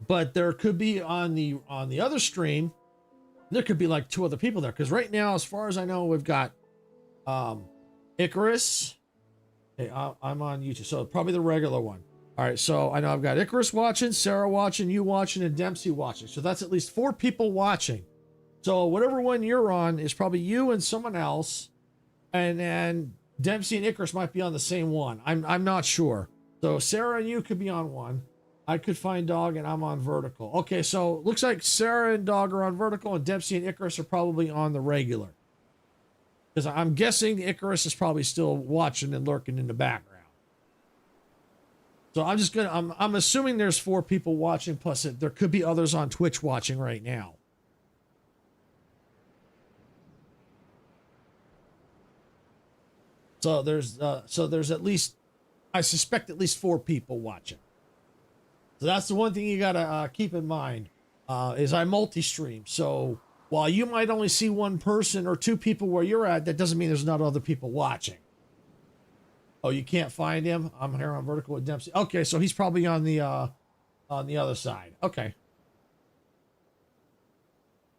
But there could be on the other stream, there could be like 2 other people there. Because right now, as far as I know, we've got Icarus. Hey, I'm on YouTube, so probably the regular one. All right, so I know I've got Icarus watching, Sarah watching, you watching, and Dempsey watching. So that's at least 4 people watching. So whatever one you're on is probably you and someone else, and then Dempsey and Icarus might be on the same one. I'm not sure. So Sarah and you could be on one. I could find Dog and I'm on vertical. Okay, so looks like Sarah and Dog are on vertical and Dempsey and Icarus are probably on the regular. Because I'm guessing Icarus is probably still watching and lurking in the background. So I'm assuming there's 4 people watching, plus there could be others on Twitch watching right now. So there's at least, I suspect at least 4 people watching. So that's the one thing you gotta keep in mind, is I multi-stream. So while you might only see 1 person or 2 people where you're at, that doesn't mean there's not other people watching. Oh, you can't find him? I'm here on vertical with Dempsey. Okay, so he's probably on the other side. Okay.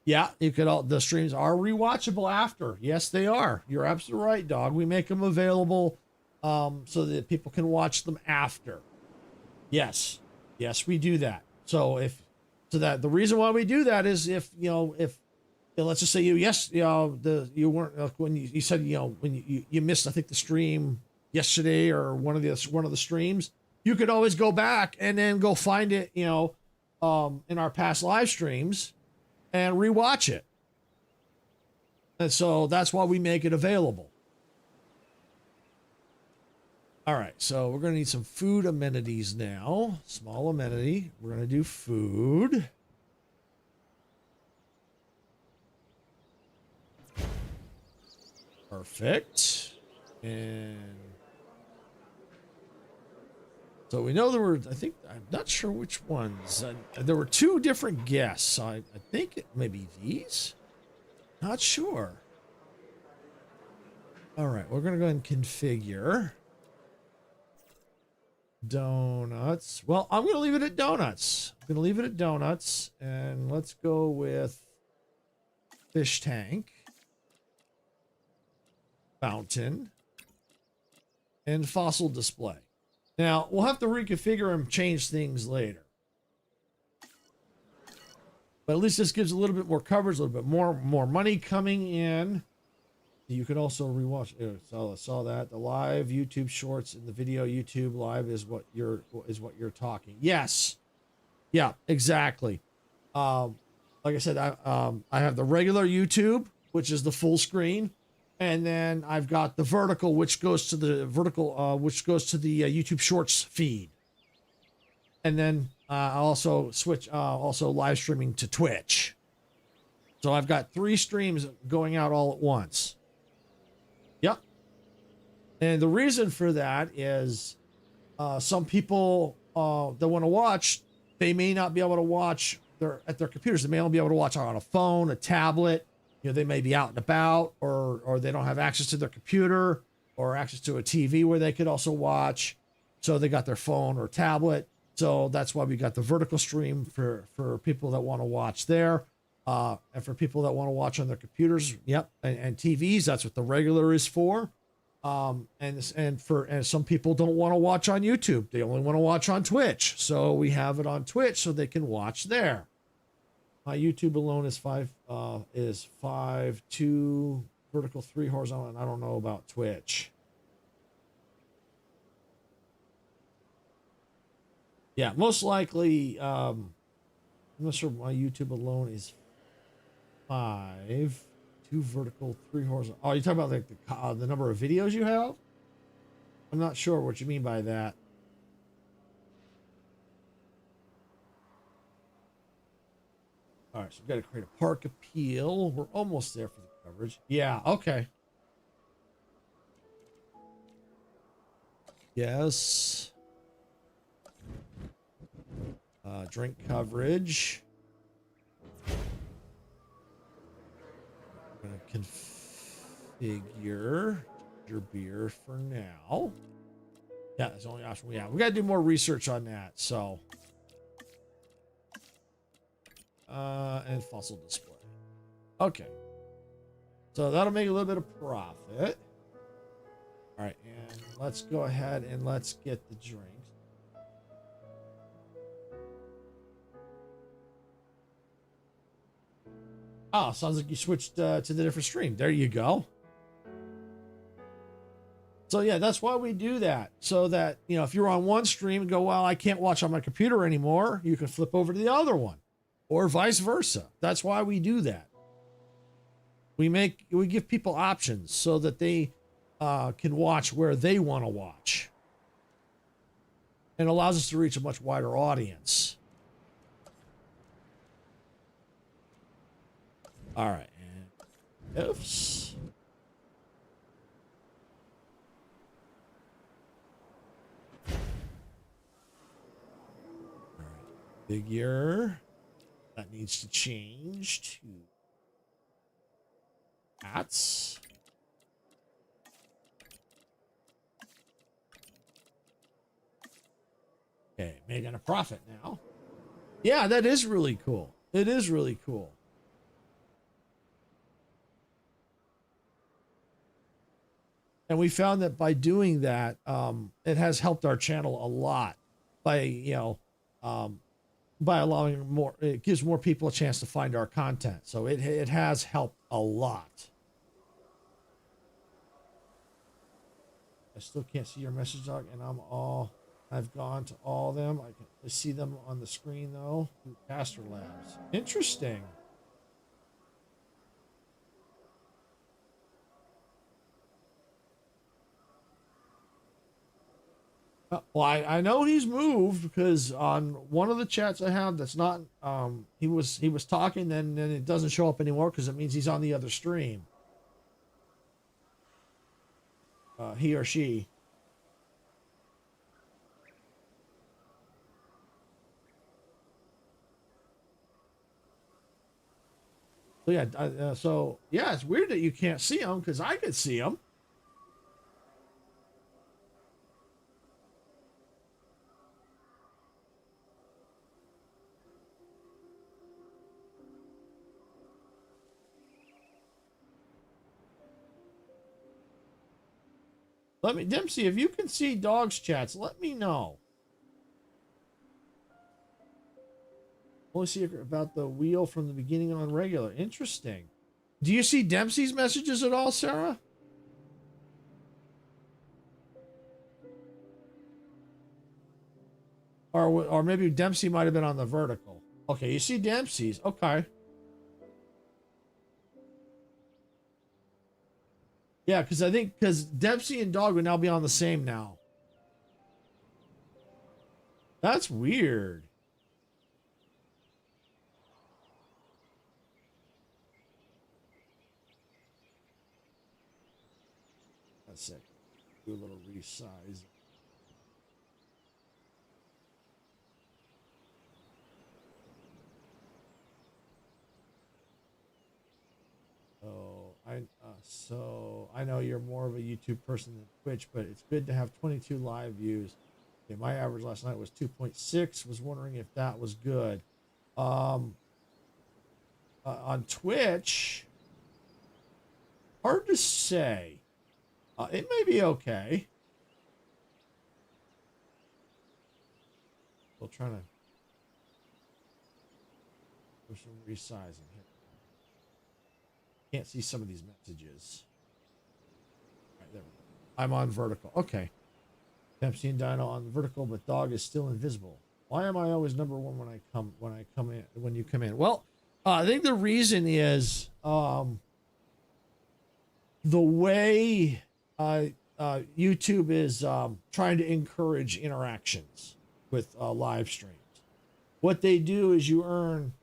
Yeah, the streams are rewatchable after. Yes, they are. You're absolutely right, dog. We make them available so that people can watch them after. Yes, we do that. So So that the reason why we do that is if let's just say you weren't when you said when you missed, I think, the stream yesterday or one of the streams, you could always go back and then go find it in our past live streams and rewatch it. And so that's why we make it available. All right, so we're going to need some food amenities now. Small amenity. We're going to do food. Perfect. And so we know there were, I'm not sure which ones. There were 2 different guests. I think it may be these. Not sure. All right, we're going to go ahead and configure. Donuts. Well, I'm going to leave it at donuts. And let's go with fish tank, fountain, and fossil display. Now, we'll have to reconfigure and change things later. But at least this gives a little bit more coverage, a little bit more money coming in. You can also rewatch. Saw that the live YouTube shorts and the video YouTube live is what you're talking. Yes, yeah, exactly. Like I said, I have the regular YouTube, which is the full screen, and then I've got the vertical, which goes to the YouTube Shorts feed, and then I also switch also live streaming to Twitch. So I've got 3 streams going out all at once. Yep. And the reason for that is some people that want to watch, they may not be able to watch at their computers. They may only be able to watch on a phone, a tablet. They may be out and about, or they don't have access to their computer or access to a TV where they could also watch. So they got their phone or tablet. So that's why we got the vertical stream for people that want to watch there. And for people that want to watch on their computers, yep, and TVs, that's what the regular is for. And some people don't want to watch on YouTube; they only want to watch on Twitch. So we have it on Twitch so they can watch there. My YouTube alone is 5.2 vertical, 3 horizontal, and I don't know about Twitch. Yeah, most likely. I'm not sure my YouTube alone is 5, 2 vertical, 3 horizontal. Oh, you're talking about like the number of videos you have? I'm not sure what you mean by that. All right, so we've got to create a park appeal. We're almost there for the coverage. Yeah, okay. Yes. Drink coverage. I'm going to configure your beer for now. Yeah, that's the only option we have. We got to do more research on that. So, and fossil display. Okay. So that'll make a little bit of profit. All right, and let's go ahead and let's get the drinks. Oh, sounds like you switched to the different stream. There you go. So yeah, that's why we do that. So that, if you're on one stream and go, well, I can't watch on my computer anymore, you can flip over to the other one, or vice versa. That's why we do that. We give people options so that they can watch where they want to watch. And allows us to reach a much wider audience. All right, and ifs. All right, figure that needs to change to hats. Okay, making a profit now. Yeah, that is really cool. It is really cool. And we found that by doing that, it has helped our channel a lot by, by allowing more, it gives more people a chance to find our content. So it has helped a lot. I still can't see your message, dog, and I've gone to all of them. I see them on the screen though through Caster Labs. Interesting. Well, I know he's moved because on one of the chats I have that's not he was talking, then it doesn't show up anymore because it means he's on the other stream. He or she. So yeah, it's weird that you can't see him because I could see him. Let me, Dempsey, if you can see dogs chats, let me know. Only see about the wheel from the beginning on regular. Interesting. Do you see Dempsey's messages at all, Sarah? Or maybe Dempsey might have been on the vertical. Okay, you see Dempsey's. Okay. Yeah, because Dempsey and Dog would now be on the same now. That's weird. That's it. Do a little resize. So I know you're more of a YouTube person than Twitch, but it's good to have 22 live views. Okay, my average last night was 2.6. Was wondering if that was good. On Twitch, hard to say. It may be okay. We'll try to do some resizing here. Can't see some of these messages. All right, there we go. I'm on vertical. Okay. Dempsey and Dino on vertical, but Dog is still invisible. Why am I always number one when you come in? Well, I think the reason is the way YouTube is trying to encourage interactions with live streams. What they do is you earn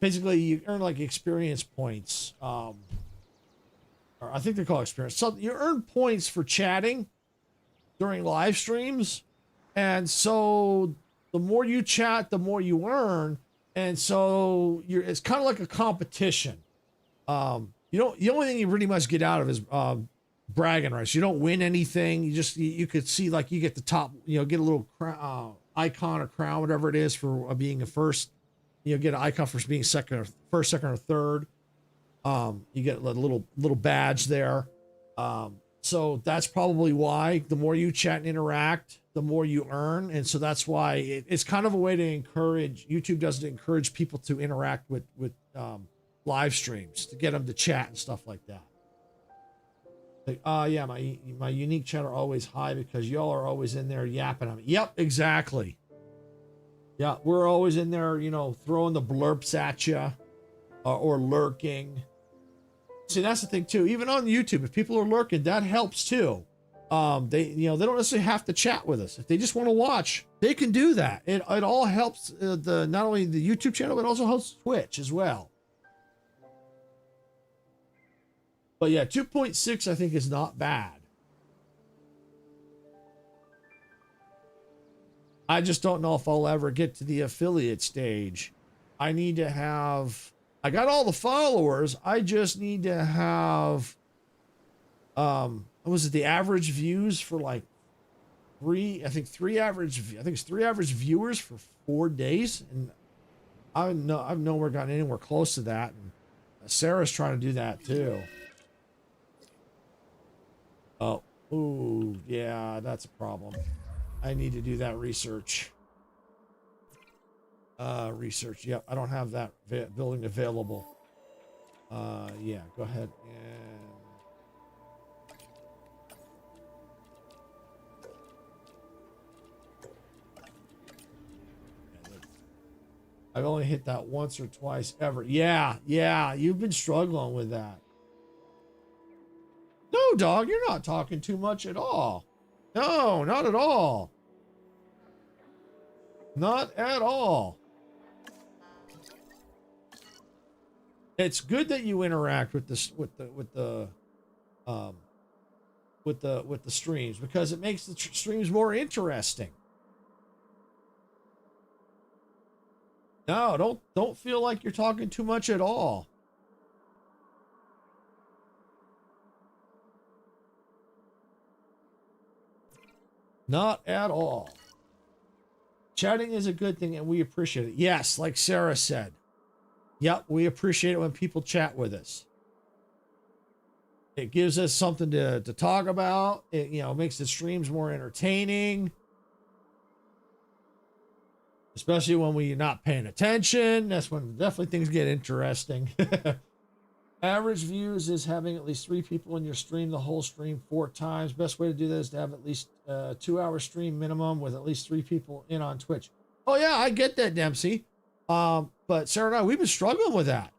basically you earn like experience points, or I think they're called experience. So you earn points for chatting during live streams, and so the more you chat, the more you earn, and so it's kind of like a competition. The only thing you pretty much get out of is bragging rights. You don't win anything. You could see like you get the top, get a little icon or crown, whatever it is, for being a first. Get an icon for being second, or third. You get a little badge there. So that's probably why the more you chat and interact, the more you earn. And so that's why it's kind of a way to encourage, YouTube does to encourage people to interact with live streams, to get them to chat and stuff like that. Like, yeah, my unique chat are always high because y'all are always in there yapping at me. Yep, exactly. Yeah, we're always in there, throwing the blurps at you, or lurking. See, that's the thing too. Even on YouTube, if people are lurking, that helps too. They don't necessarily have to chat with us. If they just want to watch, they can do that. It all helps not only the YouTube channel, but also helps Twitch as well. But yeah, 2.6 I think is not bad. I just don't know if I'll ever get to the affiliate stage. I need to have, I got all the followers. I just need to have, what was it, the average views for like it's three average viewers for 4 days. And I've nowhere gotten anywhere close to that. And Sarah's trying to do that too. Oh, Ooh, yeah, that's a problem. I need to do that research. Research. Yep, I don't have that building available. Yeah, go ahead and... I've only hit that once or twice ever. Yeah, you've been struggling with that. No, dog, you're not talking too much at all. No, not at all. Not at all. It's good that you interact with this with the streams, because it makes the streams more interesting. No, don't feel like you're talking too much at all. Not at all. Chatting is a good thing, and we appreciate it. Yes, like Sarah said. Yep, we appreciate it when people chat with us. It gives us something to talk about. It, you know, makes the streams more entertaining. Especially when we're not paying attention. That's when definitely things get interesting. Average views is having at least 3 people in your stream the whole stream 4 times. Best way to do that is to have at least 2-hour stream minimum with at least 3 people in on Twitch. Oh yeah, I get that, Dempsey. But Sarah and I, we've been struggling with that.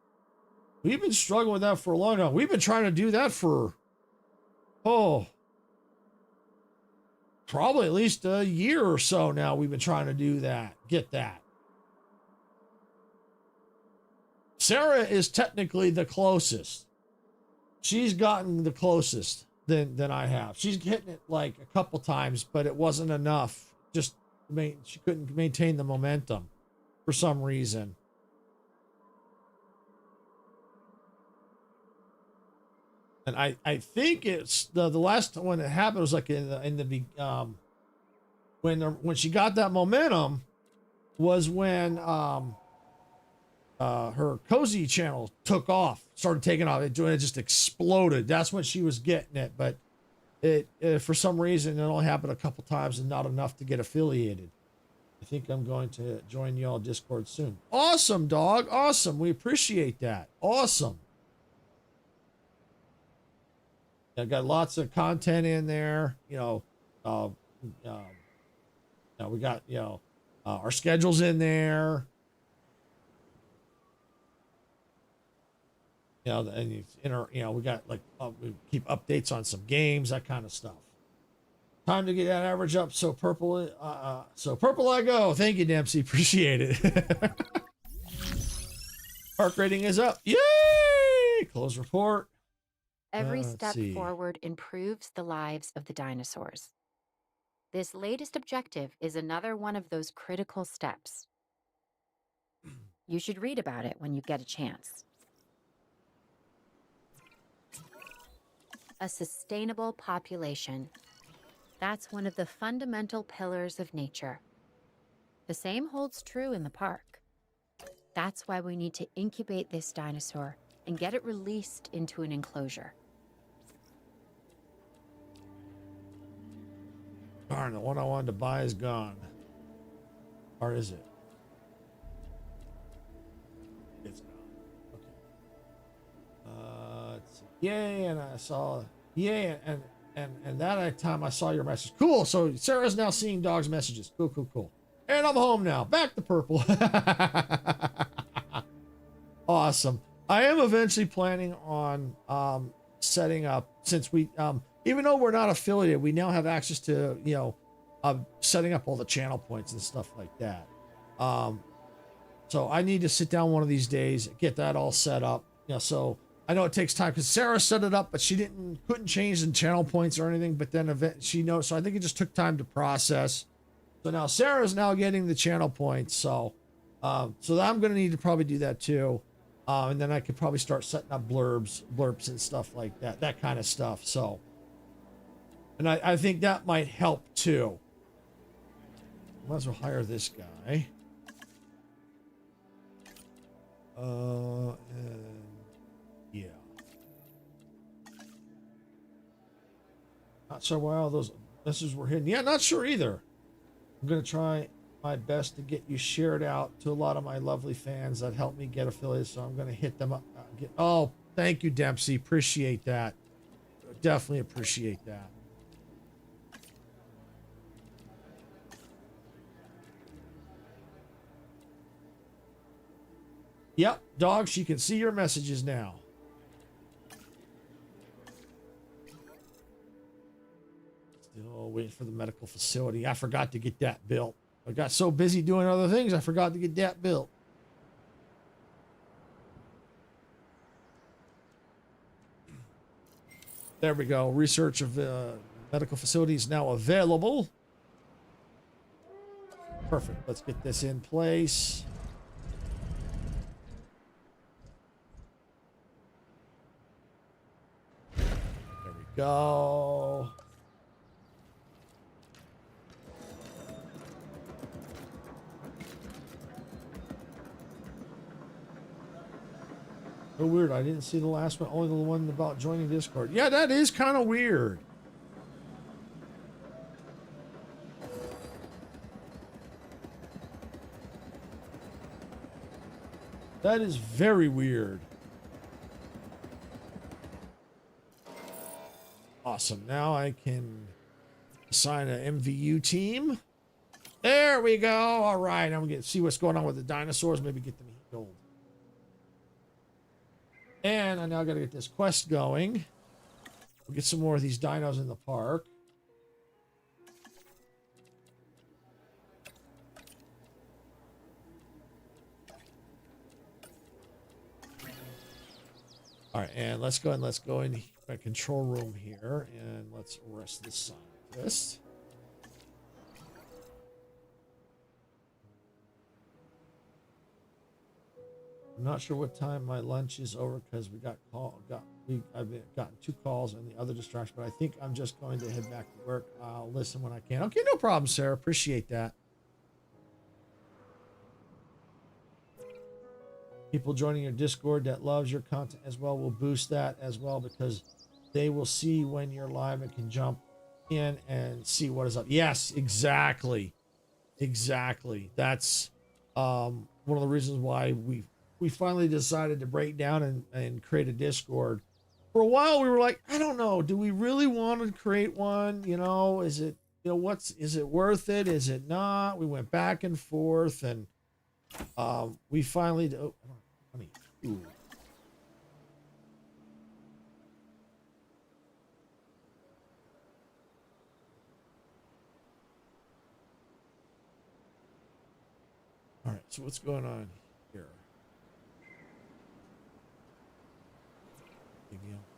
We've been struggling with that for a long time. We've been trying to do that for, probably at least a year or so now. We've been trying to do that. Get that. Sarah is technically the closest. She's gotten the closest than I have. She's hitting it like a couple times, but it wasn't enough. Just she couldn't maintain the momentum for some reason. And I think it's the last one that happened was like when she got that momentum was when her cozy channel took off, started taking off. It just exploded. That's when she was getting it, but it for some reason it only happened a couple times and not enough to get affiliated. I think I'm going to join y'all Discord soon. Awesome, dog. Awesome. We appreciate that. Awesome. I got lots of content in there. We got, our schedules in there. And we got like, we keep updates on some games, that kind of stuff. Time to get that average up. So purple I go. Thank you, Dempsey. Appreciate it. Park rating is up. Yay! Close report. Every step forward improves the lives of the dinosaurs. This latest objective is another one of those critical steps. You should read about it when you get a chance. A sustainable population. That's one of the fundamental pillars of nature. The same holds true in the park. That's why we need to incubate this dinosaur and get it released into an enclosure. Darn, the one I wanted to buy is gone. Or is it? It's gone. Okay. Let's see. Yay, and I saw. Yay, and that time I saw your message. Cool. So Sarah's now seeing dog's messages. Cool. And I'm home now. Back to purple. Awesome. I am eventually planning on setting up, since we even though we're not affiliated, we now have access to setting up all the channel points and stuff like that. So I need to sit down one of these days, get that all set up. So I know it takes time because Sarah set it up, but she couldn't change the channel points or anything. But then she knows, so I think it just took time to process. So now Sarah's now getting the channel points. So I'm going to need to probably do that too. And then I could probably start setting up blurps and stuff like that kind of stuff. So, and I think that might help too. Might as well hire this guy. And yeah. Not sure why all those messages were hidden. Yeah, not sure either. I'm going to try my best to get you shared out to a lot of my lovely fans that help me get affiliates. So I'm going to hit them up. Oh, thank you, Dempsey. Appreciate that. Definitely appreciate that. Yep, dog, she can see your messages now. Still waiting for the medical facility. I forgot to get that built. I got so busy doing other things, I forgot to get that built. There we go. Research of medical facilities now available. Perfect. Let's get this in place. There we go. So weird. I didn't see the last one. Only the one about joining Discord. Yeah, that is kind of weird. That is very weird. Awesome. Now I can assign an MVU team. There we go. All right. I'm going to see what's going on with the dinosaurs. Maybe get them healed. And I now got to get this quest going. We'll get some more of these dinos in the park. All right, and let's go in my control room here, and let's arrest this scientist. I'm not sure what time my lunch is over because I've gotten 2 calls and the other distraction, but I think I'm just going to head back to work. I'll listen when I can. Okay, no problem, Sarah. Appreciate that. People joining your Discord that loves your content as well will boost that as well because they will see when you're live and can jump in and see what is up. Yes, exactly. Exactly. That's one of the reasons why we finally decided to break down and create a Discord. For a while we were like, I don't know, do we really want to create one? You know, is it, you know, is it worth it? Is it not? We went back and forth and we finally, oh, honey, ooh. All right, so what's going on here?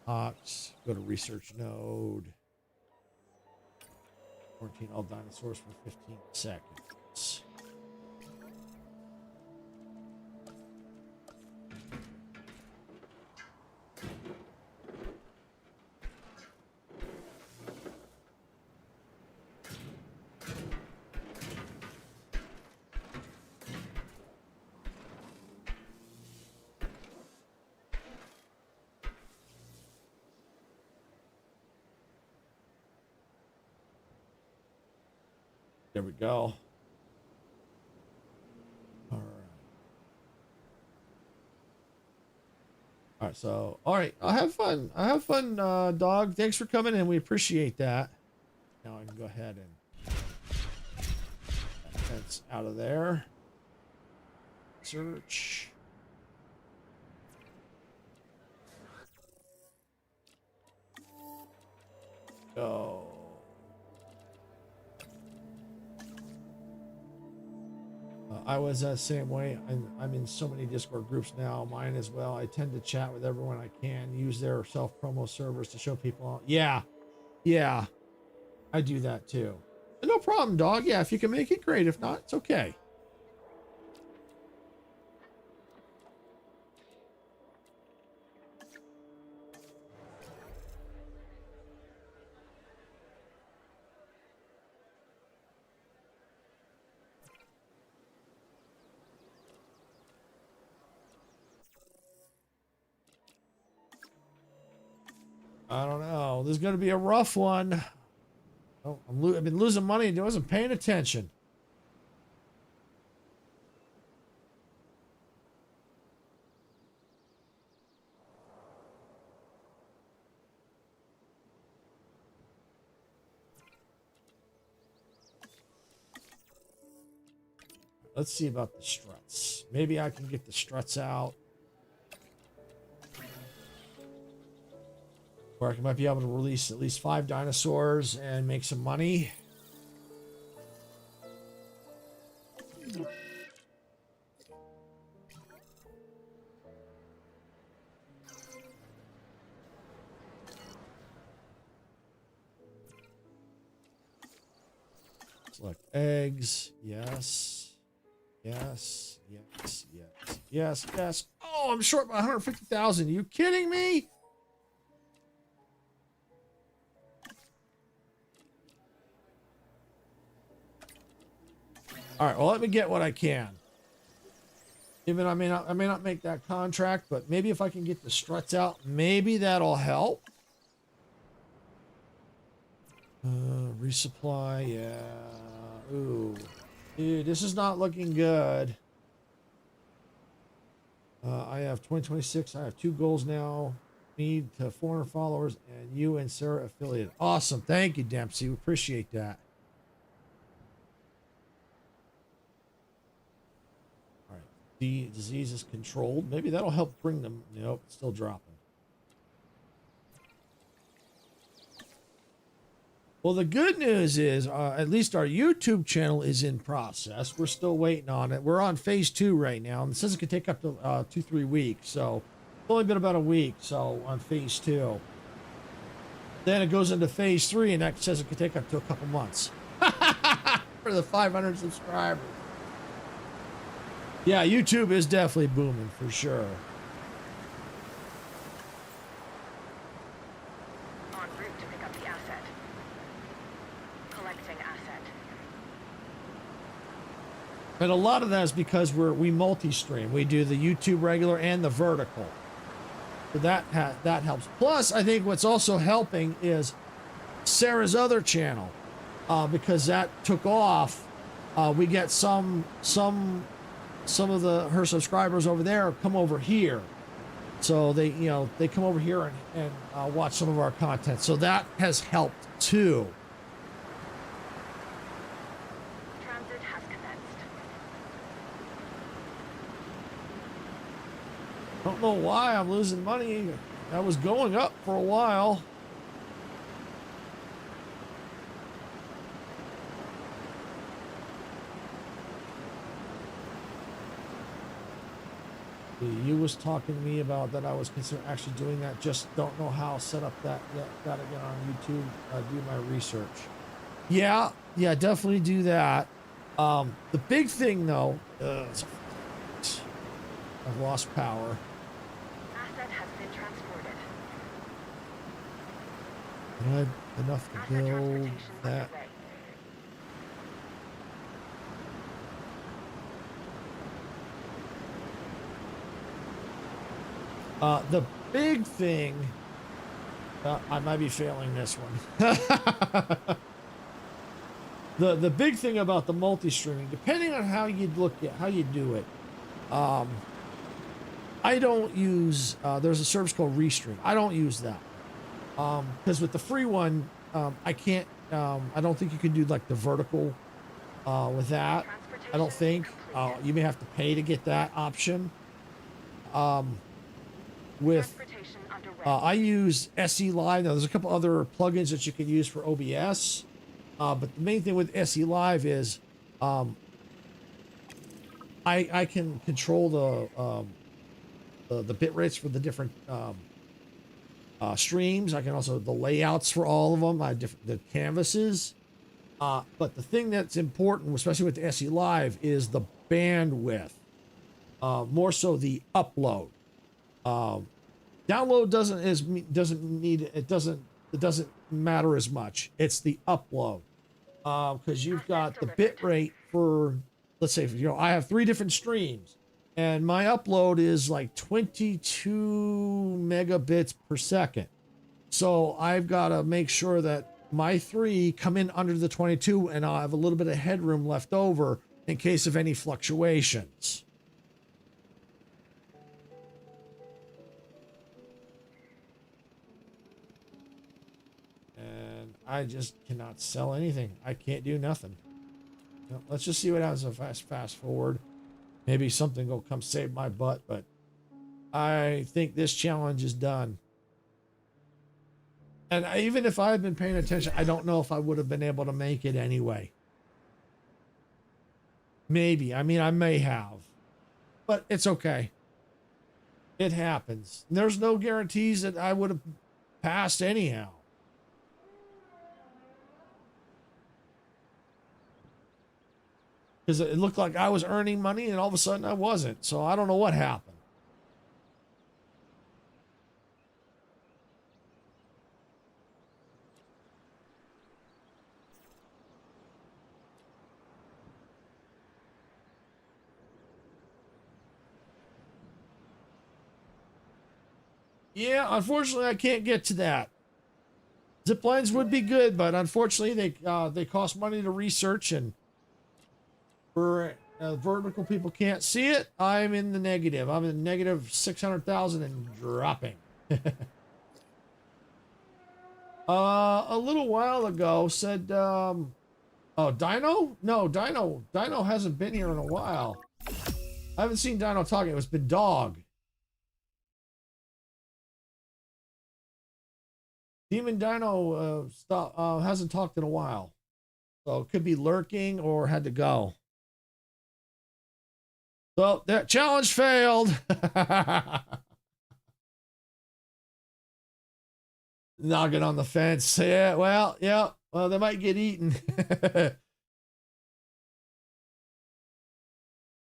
Ox, go to research node. Quarantine all dinosaurs for 15 seconds. There we go. All right. All right. So, all right. I'll have fun. I have fun, dog. Thanks for coming in. We appreciate that. Now I can go ahead and that's out of there. Search. Go. I was that same way. I'm in so many Discord groups now, mine as well. I tend to chat with everyone I can, use their self-promo servers to show people. Yeah, I do that too. No problem, dog. Yeah, if you can make it, great. If not, it's okay. I don't know. This is going to be a rough one. Oh, I've been losing money and I wasn't paying attention. Let's see about the struts. Maybe I can get the struts out. Or I might be able to release at least 5 dinosaurs and make some money. Select eggs. Yes. Yes, yes, yes, yes, yes. Oh, I'm short by 150,000. Are you kidding me? All right, well, let me get what I can. Even I may not make that contract, but maybe if I can get the struts out, maybe that'll help. Resupply, yeah. Ooh. Dude, this is not looking good. I have 2026. I have 2 goals now. Need to 400 followers and you and Sarah affiliate. Awesome. Thank you, Dempsey. We appreciate that. All right. The disease is controlled. Maybe that'll help bring them. Nope, still dropping. Well, the good news is at least our YouTube channel is in process. We're still waiting on it. We're on phase 2 right now, and it says it could take up to 2-3 weeks. So it's only been about a week. So on phase 2, then it goes into phase 3, and that says it could take up to a couple months for the 500 subscribers. Yeah, YouTube is definitely booming for sure. And a lot of that is because we multi-stream. We do the YouTube regular and the vertical. So that helps. Plus, I think what's also helping is Sarah's other channel, because that took off. We get some of her subscribers over there come over here, so they come over here and watch some of our content. So that has helped too. Don't know why I'm losing money. I was going up for a while. You was talking to me about that. I was considering actually doing that. Just don't know how to set up that again on YouTube. Do my research. Yeah, definitely do that. The big thing though, I've lost power. Has been transported. I had enough to build that. The big thing, I might be failing this one. The big thing about the multi-streaming, depending on how you do it, I don't use, there's a service called Restream. I don't use that. Because with the free one, I can't, I don't think you can do like the vertical with that. I don't think. You may have to pay to get that option. I use SE Live. Now there's a couple other plugins that you can use for OBS. But the main thing with SE Live is, I can control the bit rates for the different streams. I can also the layouts for all of them. The canvases. But the thing that's important, especially with the SE Live, is the bandwidth. More so the upload. Download doesn't matter as much. It's the upload. Because you've got the bit rate for, let's say, I have 3 different streams. And my upload is like 22 megabits per second. So I've got to make sure that my 3 come in under the 22, and I'll have a little bit of headroom left over in case of any fluctuations. And I just cannot sell anything. I can't do nothing. Well, let's just see what happens if I fast forward. Maybe something will come save my butt, but I think this challenge is done. And even if I had been paying attention, I don't know if I would have been able to make it anyway. Maybe. I mean, I may have. But it's okay. It happens. There's no guarantees that I would have passed anyhow. Because it looked like I was earning money and all of a sudden I wasn't. So I don't know what happened. Yeah, unfortunately, I can't get to that. Zip lines would be good, but unfortunately, they cost money to research, and for vertical people can't see it. I'm in the negative. I'm in negative 600,000 and dropping. A little while ago said, oh, Dino? No, Dino hasn't been here in a while. I haven't seen Dino talking. It's been Dog. Demon Dino hasn't talked in a while. So it could be lurking or had to go. So that challenge failed. Noggin on the fence. Yeah, well, they might get eaten.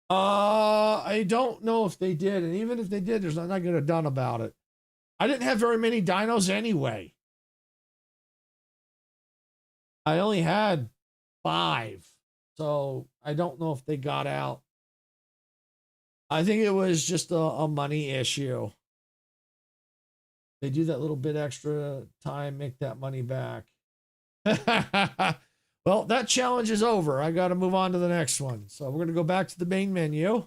I don't know if they did. And even if they did, there's nothing I could have done about it. I didn't have very many dinos anyway. I only had 5, so I don't know if they got out. I think it was just a money issue. They do that little bit extra time, make that money back. Well, that challenge is over. I got to move on to the next one. So we're going to go back to the main menu.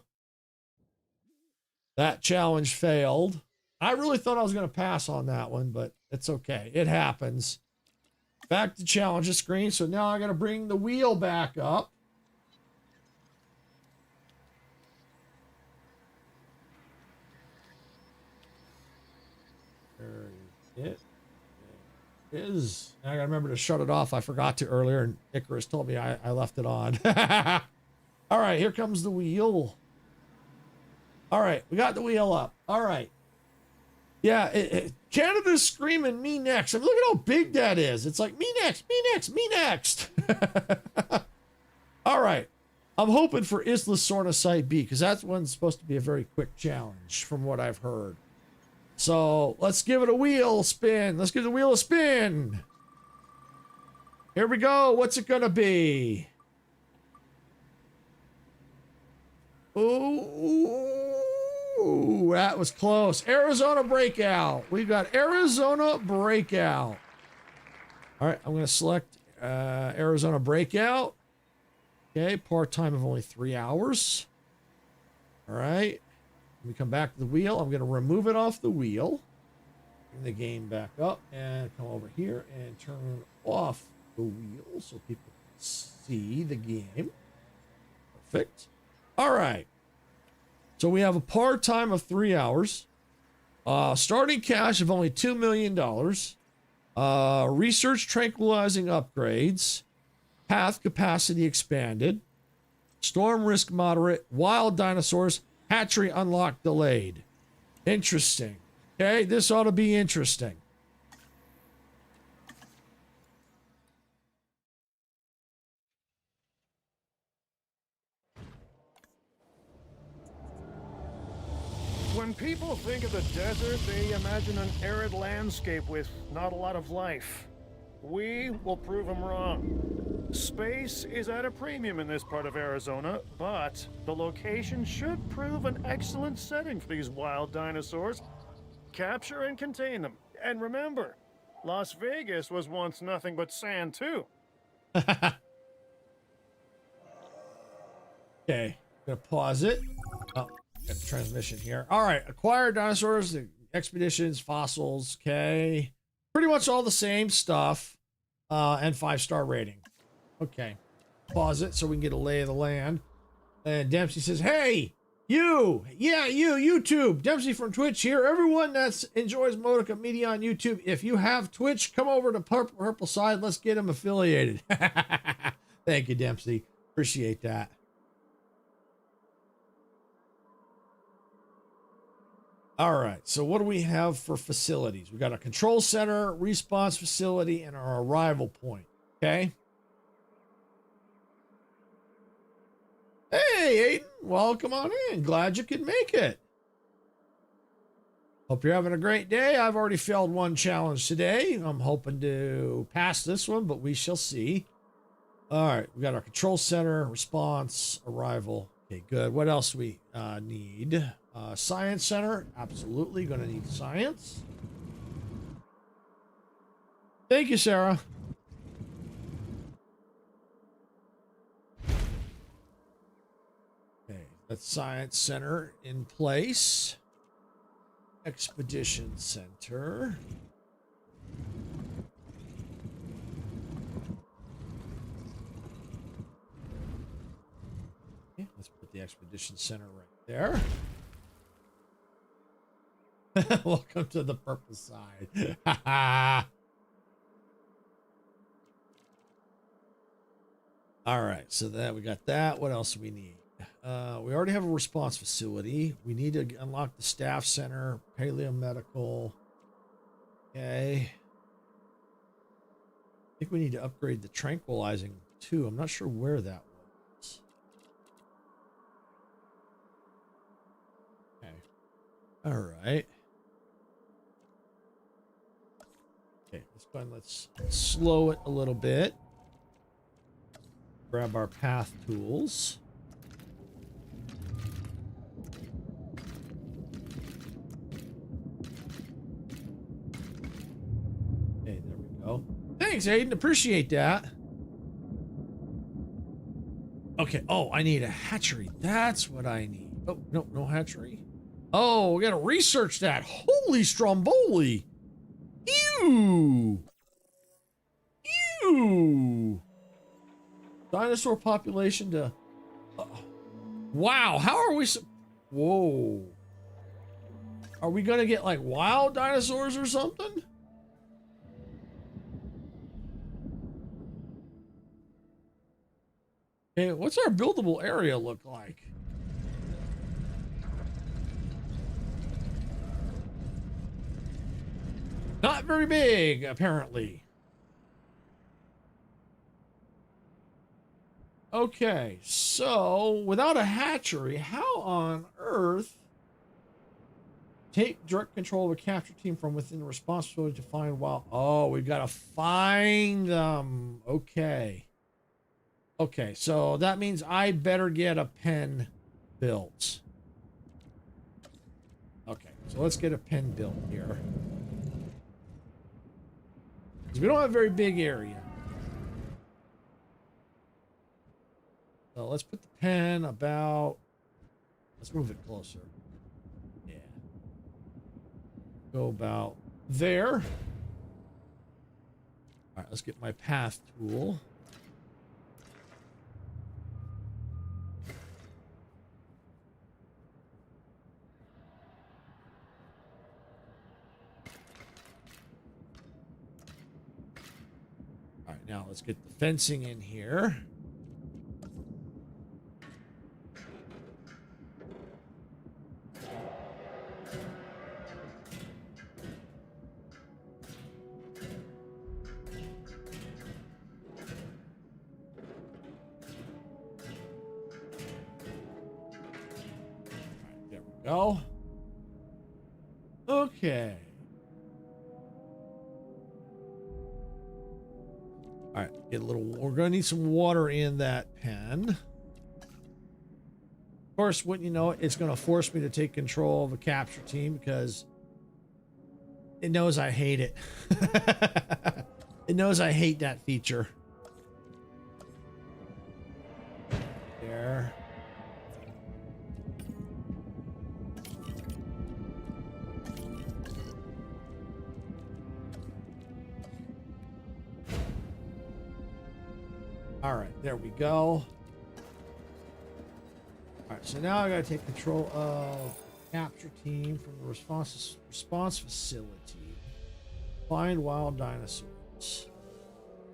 That challenge failed. I really thought I was going to pass on that one, but it's okay. It happens. Back to challenges screen. So now I got to bring the wheel back up. There it is. I got to remember to shut it off. I forgot to earlier, and Icarus told me I left it on. All right, here comes the wheel. All right, we got the wheel up. All right. Yeah, Canada's screaming me next. I mean, look at how big that is. It's like me next, me next, me next. All right. I'm hoping for Isla Sorna Site B, because that one's supposed to be a very quick challenge from what I've heard. So let's give it a wheel spin. Let's give the wheel a spin. Here we go. What's it going to be? Ooh, that was close. Arizona Breakout. We've got Arizona Breakout. All right, I'm going to select Arizona Breakout. Okay, part-time of only 3 hours. All right. When we come back to the wheel, I'm going to remove it off the wheel. Bring the game back up and come over here and turn off the wheel so people can see the game. Perfect. All right. So we have a part-time of 3 hours. Starting cash of only $2 million. Research tranquilizing upgrades. Path capacity expanded. Storm risk moderate. Wild dinosaurs. Hatchery unlock delayed. Interesting. Okay, this ought to be interesting. When people think of the desert, they imagine an arid landscape with not a lot of life. We will prove them wrong. Space is at a premium in this part of Arizona, but the location should prove an excellent setting for these wild dinosaurs. Capture and contain them. And remember, Las Vegas was once nothing but sand, too. Okay, gonna pause it. Oh, got a transmission here. All right, acquire dinosaurs, the expeditions, fossils. Okay, pretty much all the same stuff, and 5-star rating. Okay, pause it so we can get a lay of the land. And Dempsey says, "Hey, you, yeah, you, YouTube, Dempsey from Twitch here. Everyone that enjoys Modica Media on YouTube, if you have Twitch, come over to Purple Side. Let's get them affiliated." Thank you, Dempsey. Appreciate that. All right, so what do we have for facilities? We got a control center, response facility, and our arrival point. Okay. Hey, Aiden, welcome on in. Glad you could make it. Hope you're having a great day. I've already failed one challenge today. I'm hoping to pass this one, but we shall see. All right, we got our control center, response, arrival. Okay, good. What else we need? Science center. Absolutely going to need science. Thank you, Sarah. Okay, that's science center in place. Expedition center. Okay, let's put the expedition center right there. Welcome to the purple side. All right, so that we got that. What else do we need? We already have a response facility. We need to unlock the staff center, paleomedical. Okay. I think we need to upgrade the tranquilizing too. I'm not sure where that was. Okay. All right. Okay, let's go and let's slow it a little bit. Grab our path tools. Okay, there we go. Thanks, Aiden. Appreciate that. Okay. Oh, I need a hatchery. That's what I need. Oh, no, no hatchery. Oh, we gotta research that. Holy Stromboli. Ew. Ew. Dinosaur population to... wow, how are we... whoa. Are we gonna get, like, wild dinosaurs or something? Okay, what's our buildable area look like? Not very big, apparently. Okay, so without a hatchery, how on earth take direct control of a capture team from within the responsibility to find wild? Oh, we've got to find them. Okay. Okay, so that means I better get a pen built. Okay, so let's get a pen built here. Because we don't have a very big area. So let's put the pen about... let's move it closer. Yeah. Go about there. All right, let's get my path tool. All right, now let's get the fencing in here. Go. Okay. All right, get a little. We're going to need some water in that pen. Of course, wouldn't you know it, it's going to force me to take control of a capture team because It knows I hate it. It knows I hate that feature. There. All right, there we go. All right, so now I gotta take control of the capture team from the response facility. Find wild dinosaurs.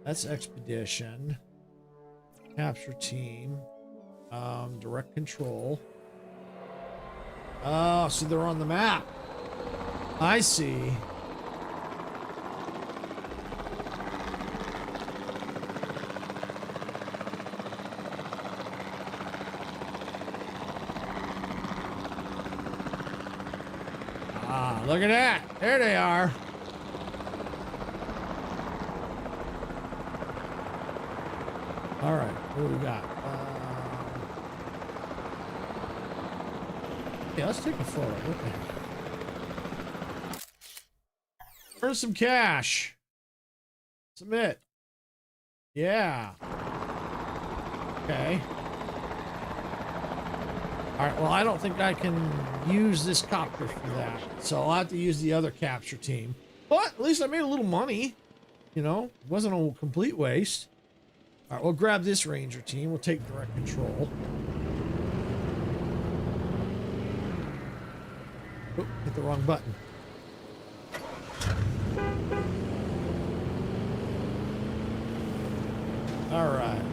That's expedition. Capture team. Direct control. Oh, so they're on the map. I see. Ah, look at that. There they are. All right, what do we got? Yeah, let's take a photo. What the heck? Earn some cash. Submit. Yeah. Okay. All right, well, I don't think I can use this copter for that, so I'll have to use the other capture team. But at least I made a little money. You know, it wasn't a complete waste. All right, we'll grab this ranger team. We'll take direct control. Oh, hit the wrong button. All right.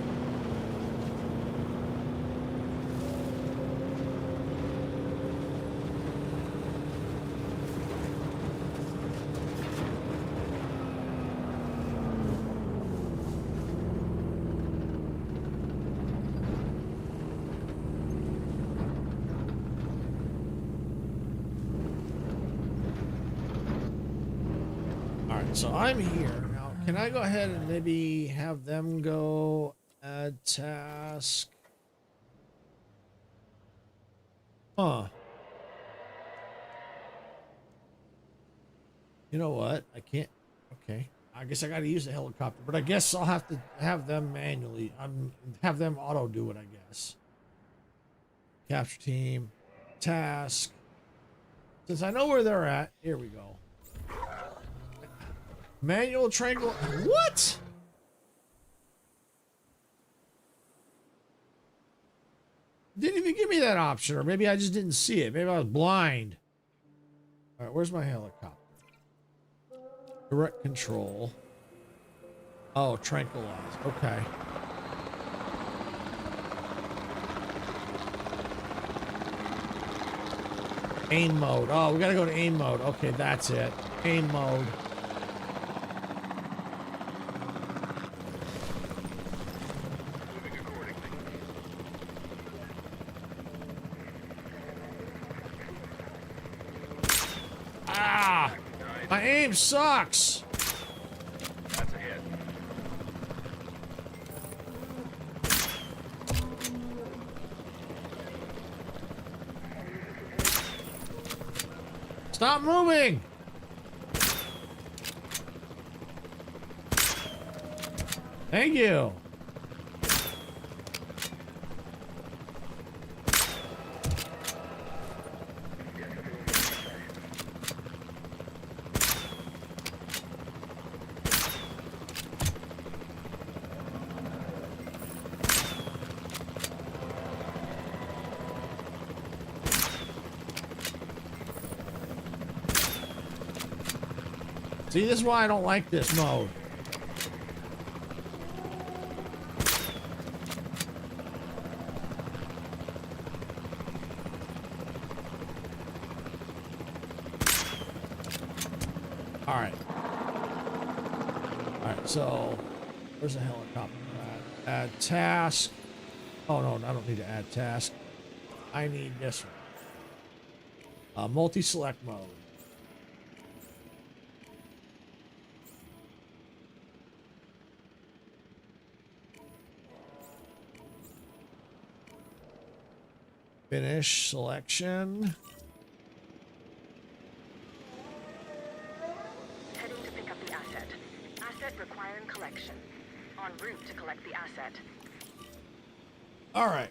So I'm here. Now, can I go ahead and maybe have them go add task? Huh. You know what? I can't. Okay. I guess I got to use the helicopter, but I guess I'll have to have them manually. Have them auto do it, I guess. Capture team. Task. Since I know where they're at, here we go. Manual triangle. What? Didn't even give me that option, or maybe I just didn't see it. Maybe I was blind. All right, where's my helicopter? Direct control. Oh, tranquilize. Okay. Aim mode. Oh, we gotta go to aim mode. Okay, that's it. Aim mode. My aim sucks. That's a hit. Stop moving. Thank you. See, this is why I don't like this mode. All right. All right, so where's the helicopter at? Add task. Oh, no, I don't need to add task. I need this one. Multi-select mode. Finish selection. collection. En route to collect the asset. All right.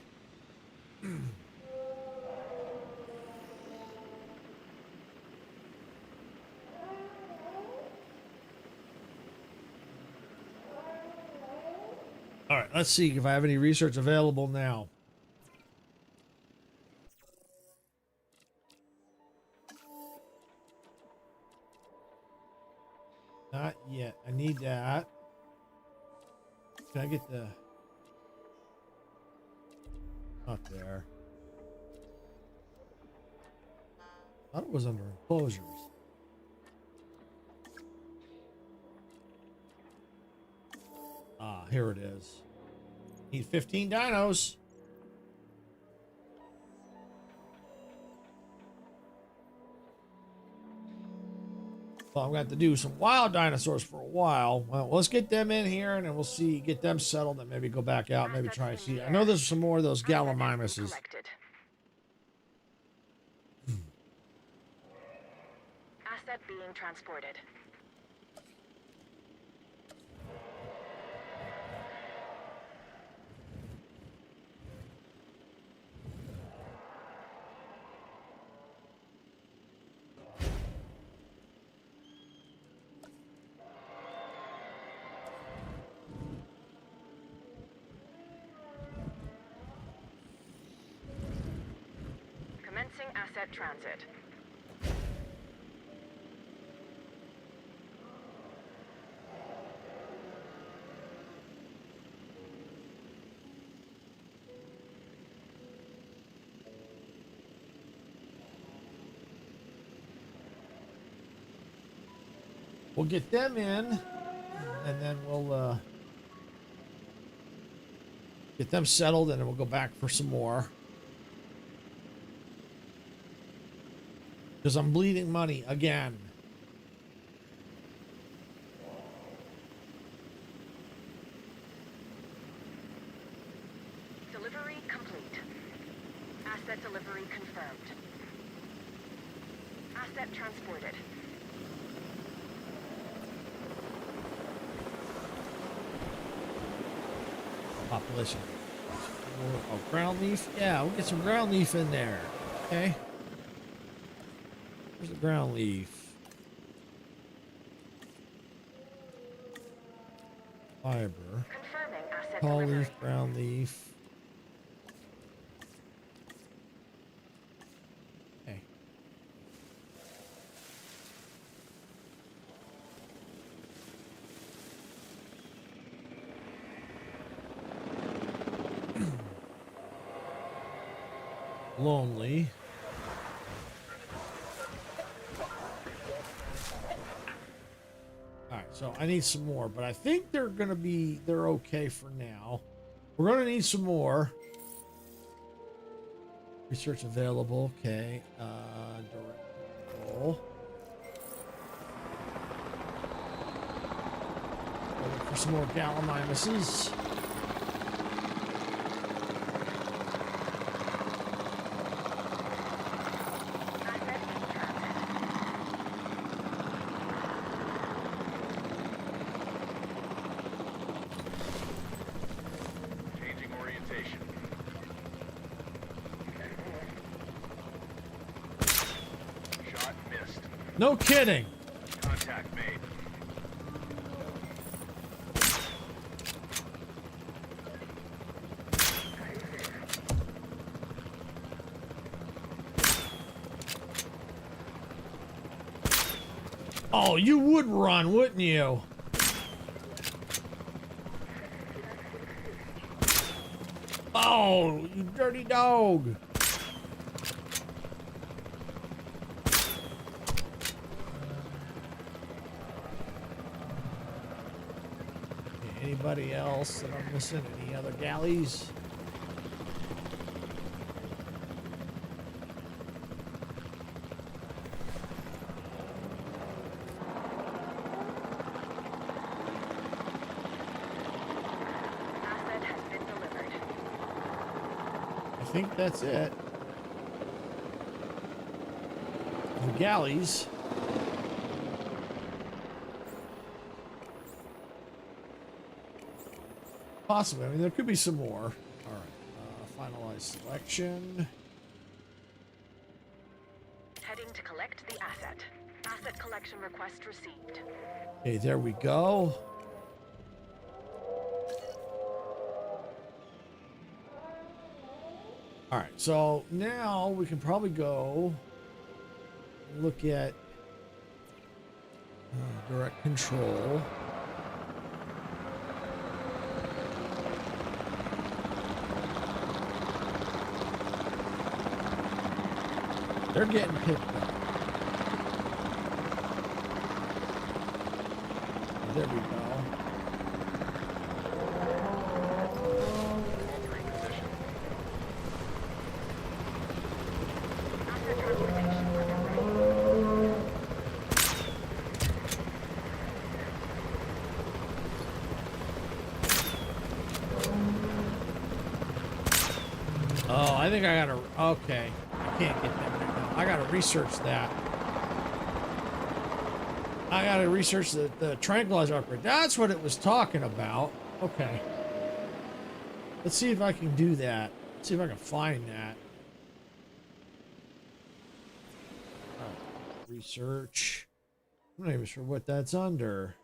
All right, let's see if I have any research available now. Not yet. I need that. Can I get the... Not there. I thought it was under enclosures. Ah, here it is. Need 15 dinos. Well, I'm going to have to do some wild dinosaurs for a while. Well, let's get them in here and then we'll see, get them settled and maybe go back out, maybe try and see. I know there's some more of those gallimimuses. Asset being transported. Commencing asset transit. We'll get them in and then we'll get them settled and then we'll go back for some more. Because I'm bleeding money again. Delivery complete. Asset delivery confirmed. Asset transported. Population. Oh, ground leaf? Yeah, we'll get some ground leaf in there. Okay. Where's the ground leaf? Fiber. Confirming asset Tall delivery. leaf, ground leaf. Okay. Lonely. All right, so I need some more, but I think they're okay for now. We're gonna need some more. Research available, okay. Direct control. Look for some more gallimimuses. Asset in transit. Changing orientation. Shot missed. No kidding. Contact made. Oh, you would run, wouldn't you? Oh, you dirty dog. Okay, anybody else that I'm missing? Any other galleys? Asset has been delivered. I think that's it. The galleys. Possibly. I mean, there could be some more. All right. Finalize selection. Heading to collect the asset. Asset collection request received. Okay, there we go. All right, so now we can probably go look at direct control. They're getting picked up. There we go. Altering position. Asset transportation underway. Oh, I think I gotta. Okay, I can't get that right now. I gotta research that. I gotta research the tranquilizer upgrade. That's what it was talking about. Okay. Let's see if I can do that. Let's see if I can find that. Research. I'm not even sure what that's under.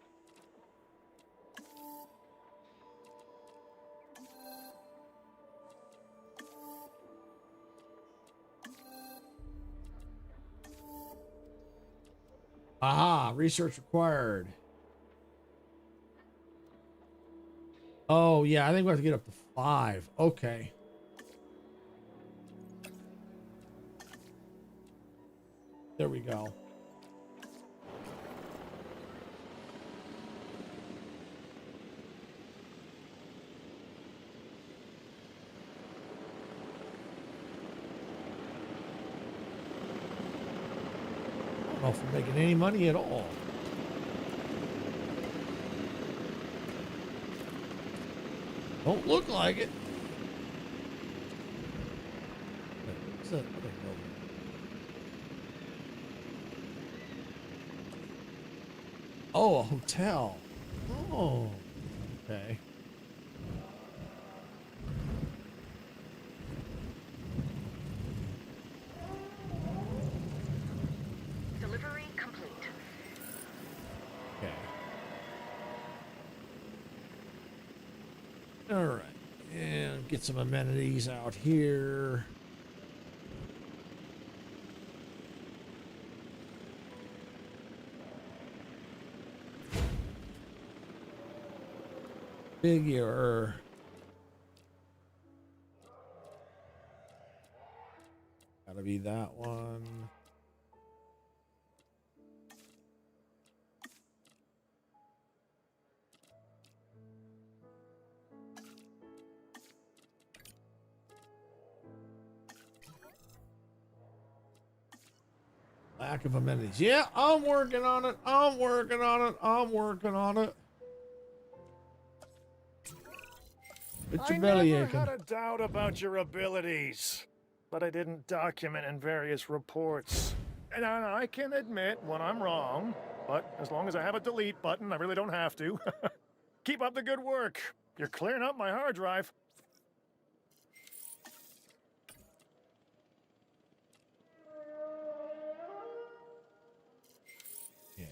Aha, research required. Oh, yeah, I think we have to get up to 5. Okay. There we go. I don't know if we're making any money at all. Don't look like it. What's that other building? Oh, a hotel. Oh, okay. Delivery complete. Okay. All right. And get some amenities out here. Figure. Gotta be that one. Lack of amenities. Yeah, I'm working on it. I'm working on it. I'm working on it. Get your I belly never aching. had a doubt about your abilities, but I didn't document in various reports. And I can admit when I'm wrong, but as long as I have a delete button, I really don't have to. Keep up the good work. You're clearing up my hard drive. Yeah.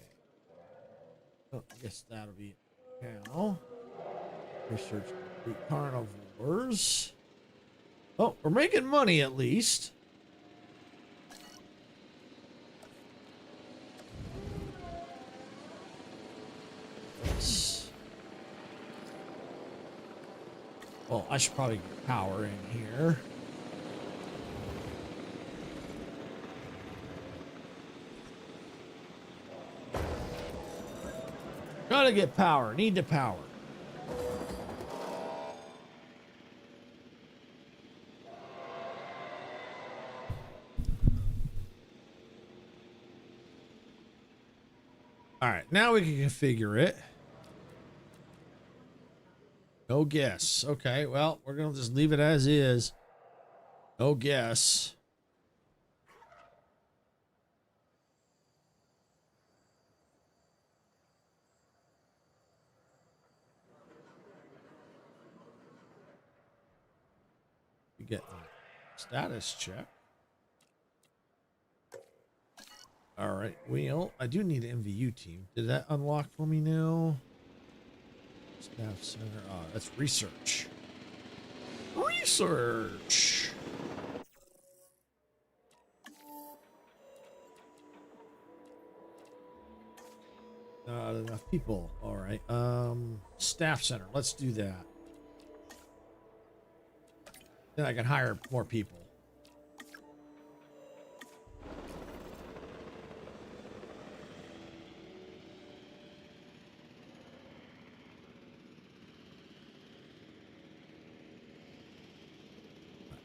Oh, I guess that'll be it now. Research the carnivores. Oh, we're making money at least. Yes. Well, I should probably get power in here. Gotta get power. Need the power. All right, now we can configure it. No guess. Okay, well, we're gonna just leave it as is. No guess. getting status check. All right, wheel. I do need an MVU team. Did that unlock for me now? Staff center. Oh, that's research. Research. Not enough people. All right. Staff center. Let's do that. Then I can hire more people.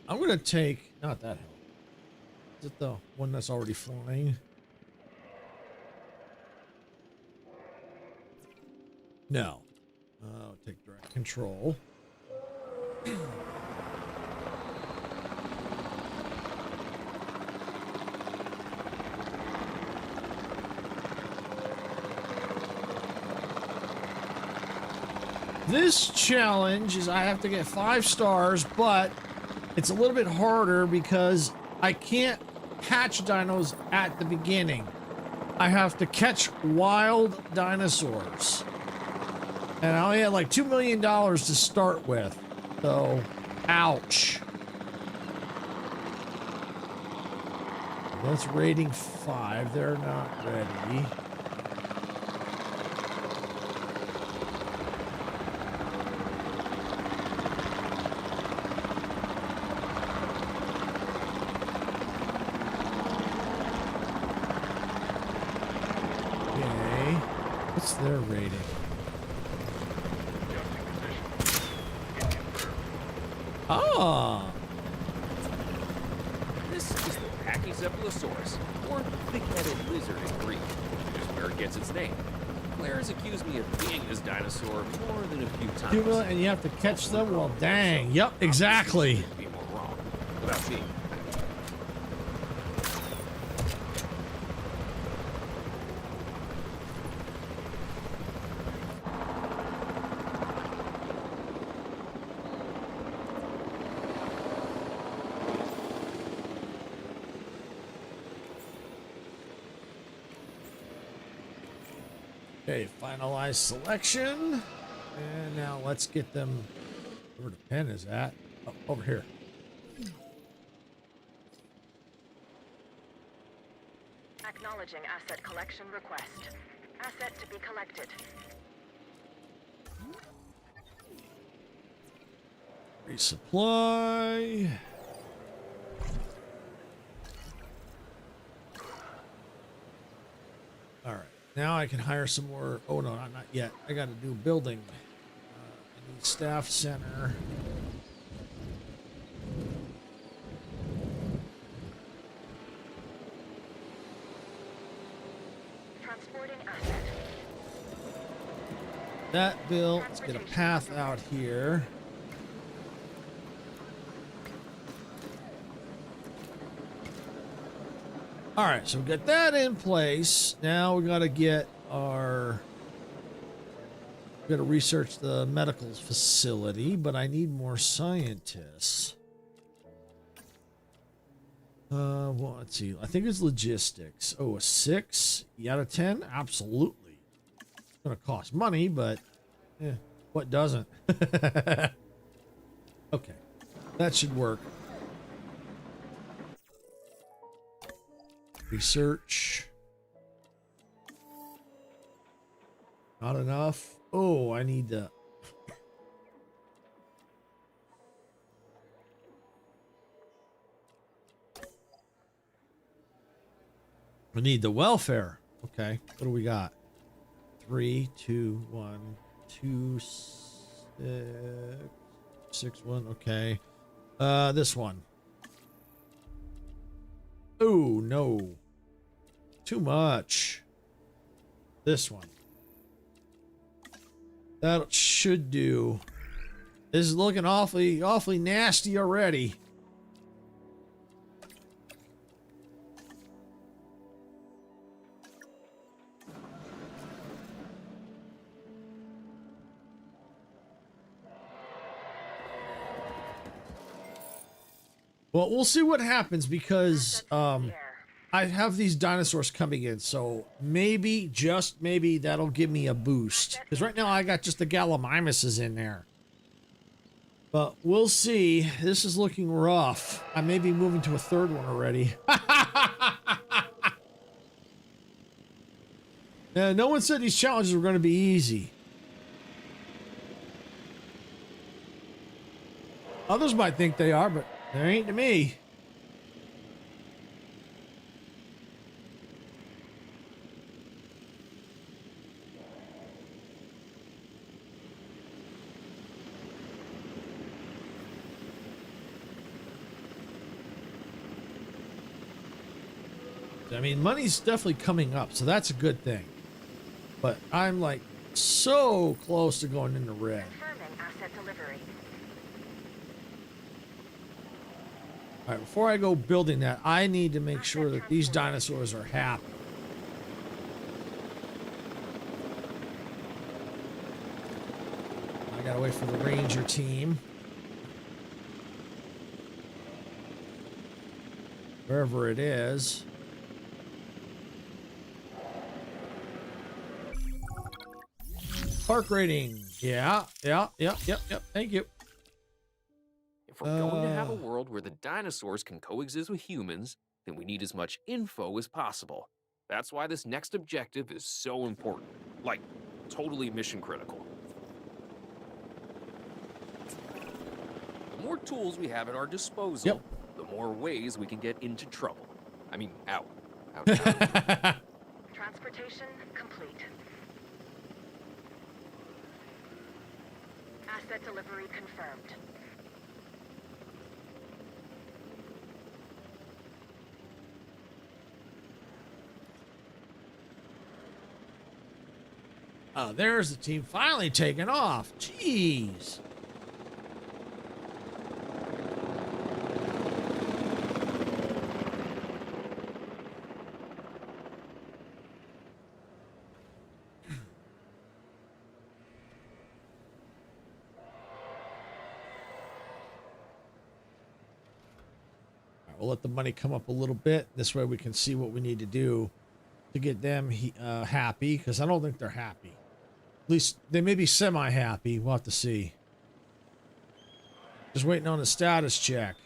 I'm gonna take not that hill. Is it the one that's already flying? No. I'll take direct control. This challenge is I have to get 5 stars, but it's a little bit harder because I can't hatch dinos at the beginning. I have to catch wild dinosaurs. And I only had like $2 million to start with. So, ouch. That's rating 5. They're not ready. Okay. What's their rating? Ah. This is the Pachycephalosaurus, or thick-headed lizard in Greek, which is where it gets its name. Claire has accused me of being this dinosaur more than a few times. And you have to catch them? Well, dang. Yep, exactly. Couldn't be more wrong. About me. Okay, finalize selection. And now let's get them where the pen is at. Oh, over here. Acknowledging asset collection request. Asset to be collected. Resupply. All right. Now I can hire some more. Oh, no, not yet. I got to do building. I need staff center. Transporting asset. That built. Let's get a path out here. All right, so we got that in place. Now we got to get our. We got to research the medical facility, but I need more scientists. Well, let's see. I think it's logistics. Oh, a 6 out of 10? Absolutely. It's gonna cost money, but what doesn't? Okay, that should work. Research. Not enough. Oh, I need to. I need the welfare. Okay, what do we got? 3, 2, 1, 2, 6, 1. Okay, this one. Oh no, too much. This one. That should do. This is looking awfully nasty already. Well, we'll see what happens because Yeah. I have these dinosaurs coming in, so maybe, just maybe, that'll give me a boost. Because right now I got just the Gallimimuses in there. But we'll see. This is looking rough. I may be moving to a third one already. Yeah, no one said these challenges were going to be easy. Others might think they are, but they ain't to me. I mean, money's definitely coming up, so that's a good thing. But I'm like so close to going into red. Confirming asset delivery. All right, before I go building that, I need to make sure that these dinosaurs are happy. I gotta wait for the ranger team. Wherever it is. Park rating. Yeah. Thank you. If we're going to have a world where the dinosaurs can coexist with humans, then we need as much info as possible. That's why this next objective is so important. Like, totally mission critical. The more tools we have at our disposal, the more ways we can get into trouble. I mean, out. Transportation complete. Asset delivery confirmed. Oh, there's the team finally taking off. Jeez. We'll let the money come up a little bit. This way we can see what we need to do to get them happy, because I don't think they're happy. At least they may be semi-happy. We'll have to see. Just waiting on the status check.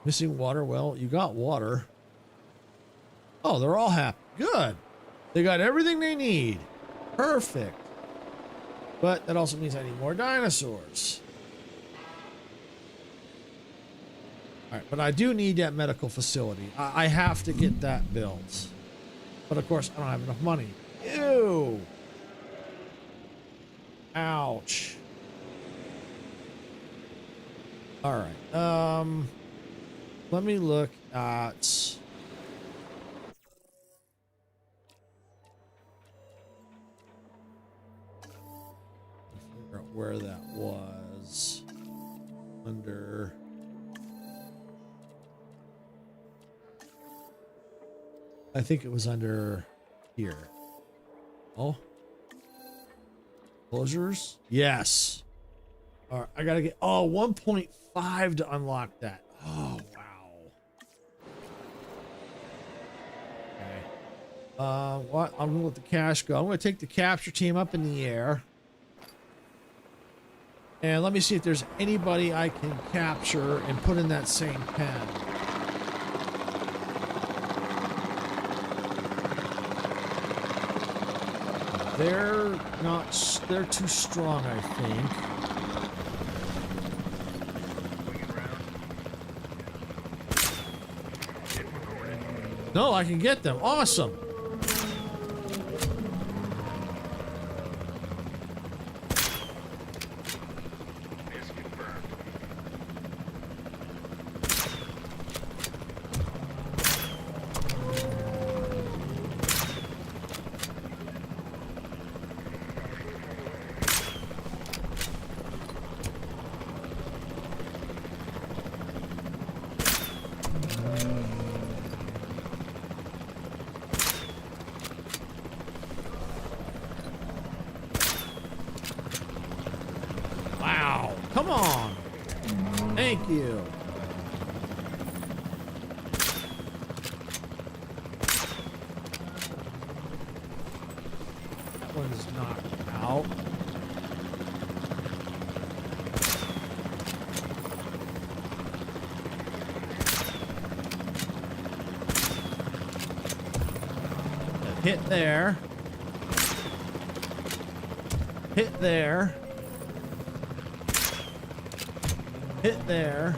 Missing water. Well, you got water. Oh, they're all happy. Good. They got everything they need. Perfect. But that also means I need more dinosaurs. All right, but I do need that medical facility. I have to get that built. But of course, I don't have enough money. Ew. Ouch. All right. Let me look at... figure out where that was. Under... I think it was under here. Oh. Closures? Yes. All right, I gotta get 1.5 to unlock that. Oh, wow. Okay. What? I'm gonna let the cash go. I'm gonna take the capture team up in the air. And let me see if there's anybody I can capture and put in that same pen. They're too strong, I think. No, I can get them. Awesome. Come on. Thank you. That one's knocked out. Hit there. Hit there. Hit there.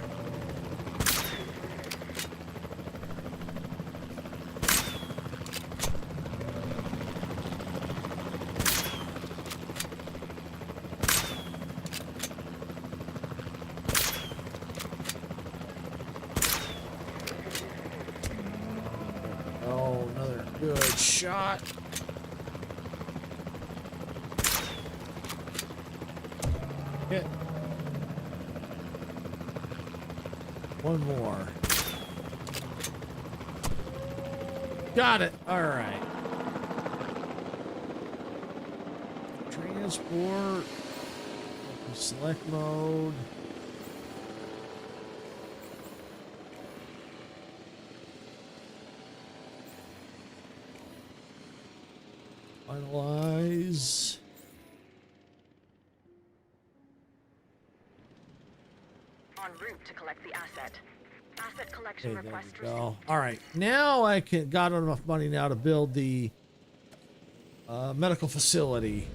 Oh, another good shot. Hit. One more. Got it. All right. Transport. Select mode. Finalize. En route to collect the asset. Asset collection Okay, there request we received. go. All right, now I got enough money now to build the medical facility.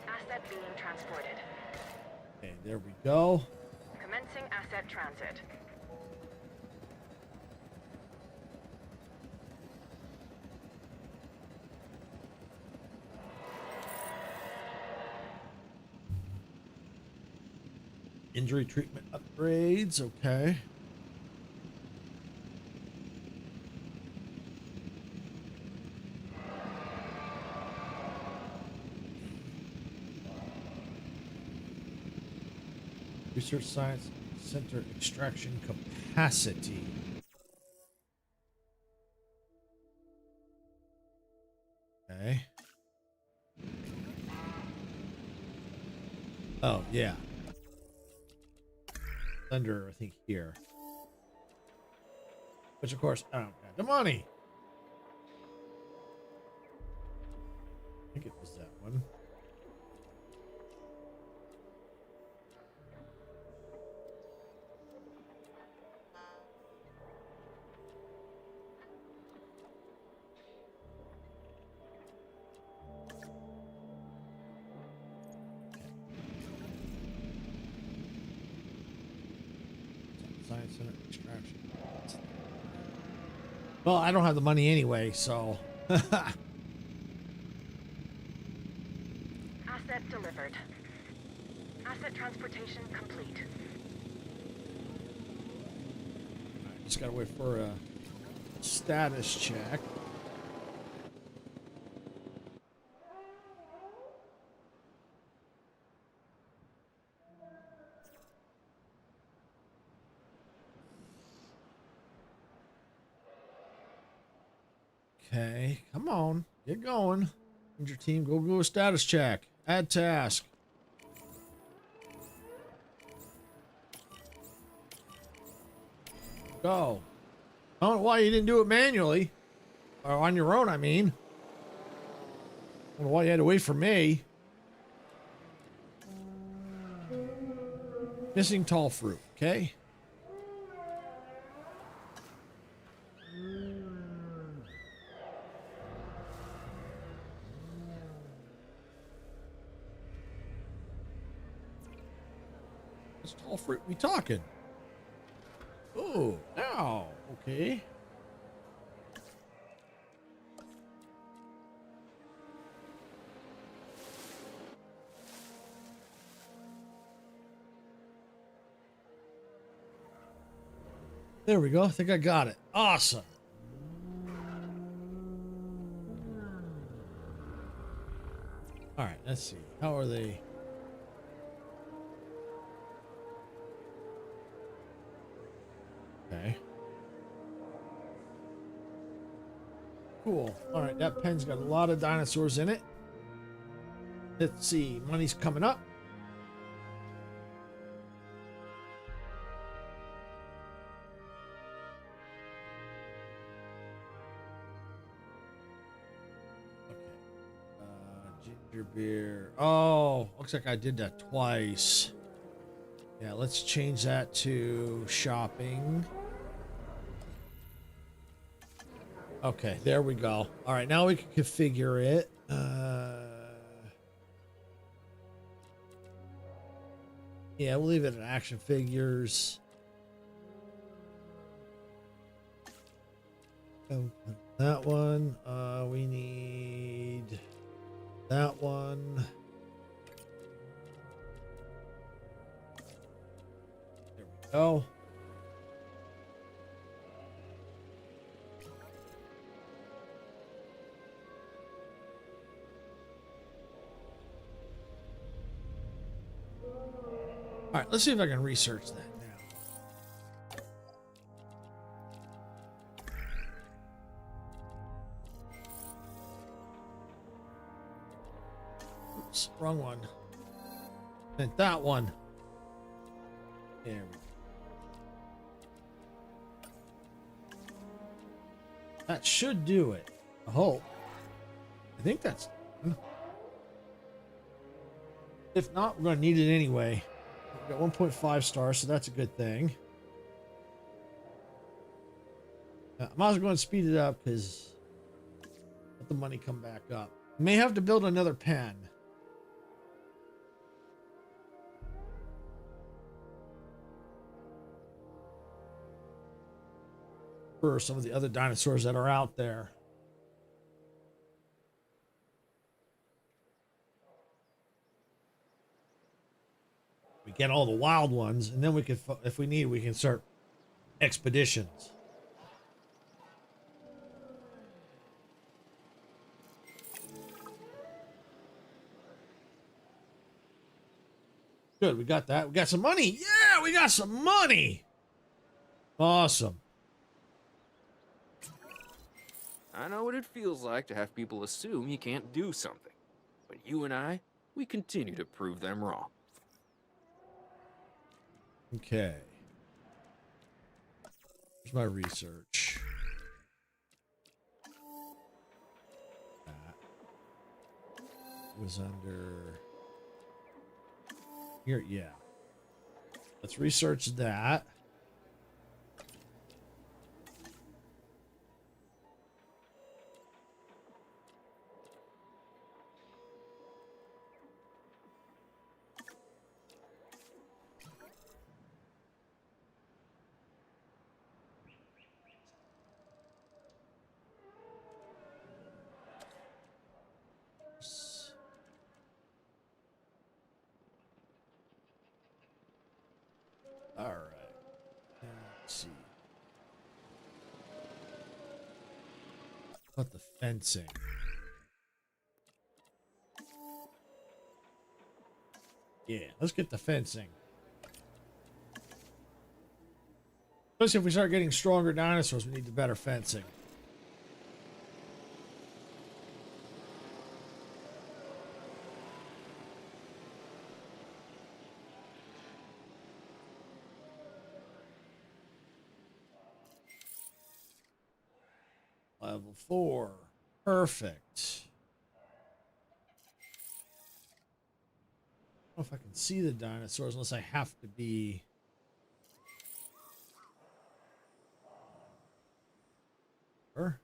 Asset being transported. Okay, there we go. Commencing asset transit. Injury treatment upgrades. Okay. Research Science Center extraction capacity. Okay. Oh, yeah. Under, I think, here. Which, of course, I don't got the money. I think it was that one. Science Center extraction. Well, I don't have the money anyway, so. Asset delivered. Asset transportation complete. Just gotta wait for a status check. Okay, come on, get going. Need your team, go do a status check. Add task. Go. I don't know why you didn't do it manually. Or on your own, I mean. I don't know why you had to wait for me. Missing tall fruit, okay? What's tall fruit we talking? Oh, now, okay. There we go. I think I got it. Awesome. All right, let's see. How are they? Okay. Cool. All right, that pen's got a lot of dinosaurs in it. Let's see. Money's coming up. Ginger beer. Oh, looks like I did that twice. Yeah, let's change that to shopping. Okay, there we go. All right, now we can configure it. Yeah, we'll leave it at action figures. Oh, that one. We need that one. There we go. All right, let's see if I can research that now. Oops, wrong one. Meant that one. There we go. That should do it. I hope. I think that's done. If not, we're going to need it anyway. We got 1.5 stars, so that's a good thing. I might as well go and speed it up because let the money come back up. May have to build another pen. For some of the other dinosaurs that are out there. We get all the wild ones, and then we can, if we need, we can start expeditions. Good, we got that. We got some money. Yeah, we got some money. Awesome. I know what it feels like to have people assume you can't do something. But you and I, we continue to prove them wrong. Okay. Here's my research. That was under here. Yeah. Let's research that. All right. Let's see. What the fencing? Yeah, let's get the fencing. Especially if we start getting stronger dinosaurs, we need the better fencing. Level 4. Perfect. I don't know if I can see the dinosaurs unless I have to be... Sure.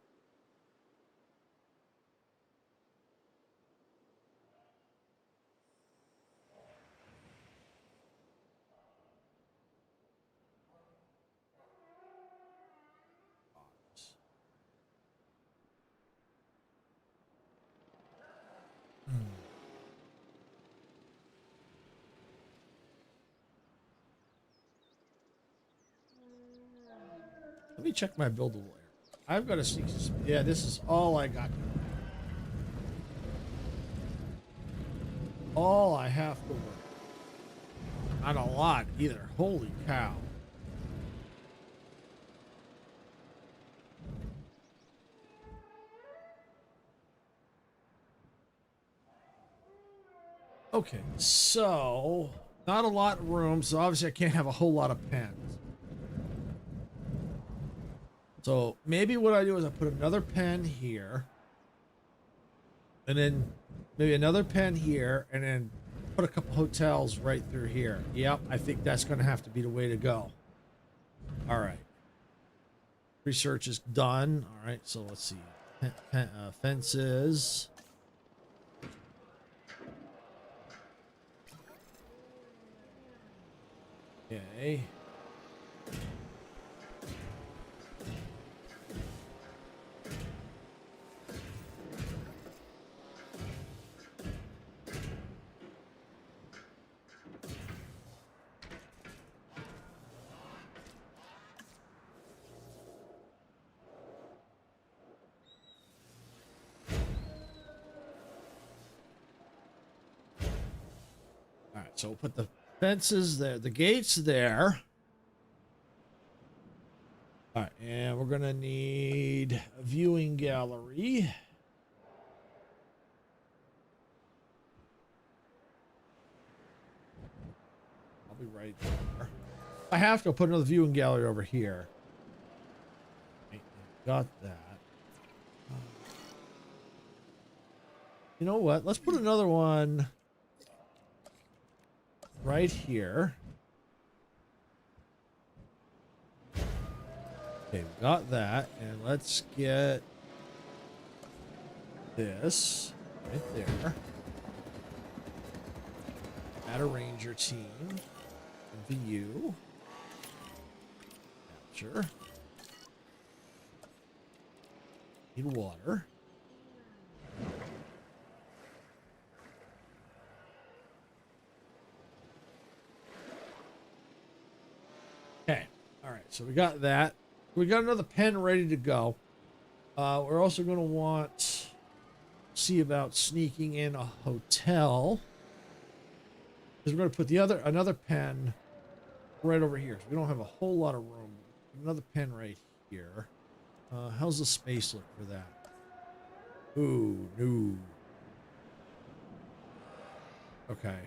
Let me check my buildable area. I've got a sneak. Yeah, this is all I got. all I have to work. Not a lot either. Holy cow. Okay, so not a lot of room, so obviously I can't have a whole lot of pens. So maybe what I do is I put another pen here, and then maybe another pen here, and then put a couple hotels right through here. Yep, I think that's going to have to be the way to go. All right. Research is done. All right, so let's see. Fences. Okay. All right, so we'll put the fences there, the gates there. All right, and we're gonna need a viewing gallery. I'll be right there. I have to put another viewing gallery over here. Got that. You know what? Let's put another one right here. Okay, we got that, and let's get this right there. Add a ranger team. View. Capture. Need water. Okay. All right. So we got that. We got another pen ready to go. We're also going to want see about sneaking in a hotel, because we're going to put another pen right over here. So we don't have a whole lot of room. Another pen right here. How's the space look for that? Ooh, no. Okay.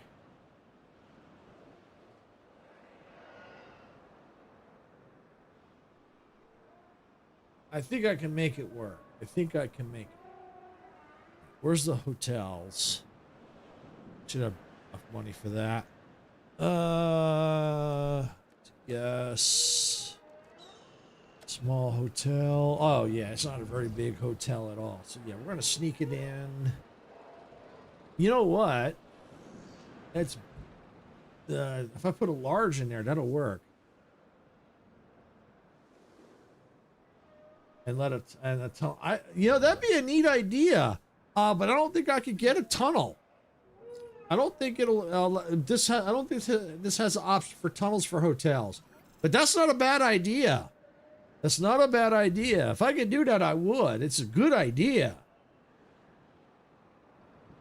I think I can make it work. I think I can make it. Where's the hotels? Should have enough money for that. Yes. Small hotel. Oh, yeah, it's not a very big hotel at all. So, yeah, we're going to sneak it in. You know what? That's if I put a large in there, that'll work. And let it, and a tunnel. You know, that'd be a neat idea. But I don't think I could get a tunnel. I don't think it'll, I don't think this has an option for tunnels for hotels. But that's not a bad idea. That's not a bad idea. If I could do that, I would. It's a good idea.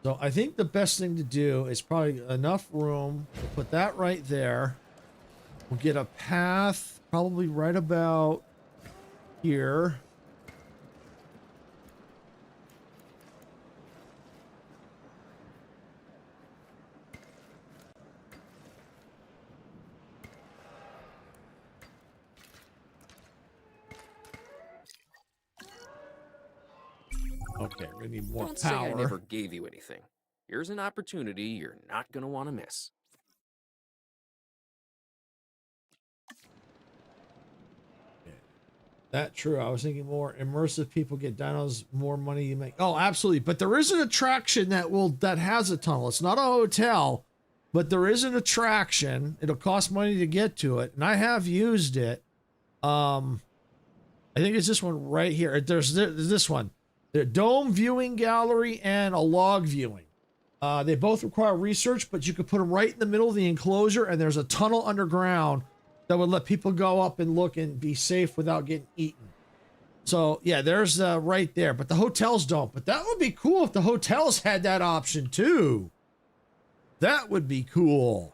So I think the best thing to do is probably enough room to put that right there. We'll get a path probably right about here. Okay, we need more Don't say I power. never gave you anything. Here's an opportunity you're not going to want to miss. That true. I was thinking more immersive people get dinos, more money you make. Oh, absolutely. But there is an attraction that has a tunnel. It's not a hotel, but there is an attraction. It'll cost money to get to it, and I have used it. I think it's this one right here. There's this one. The dome viewing gallery and a log viewing. They both require research, but you could put them right in the middle of the enclosure, and there's a tunnel underground that would let people go up and look and be safe without getting eaten. So yeah, there's right there, but the hotels don't. But that would be cool if the hotels had that option too. That would be cool.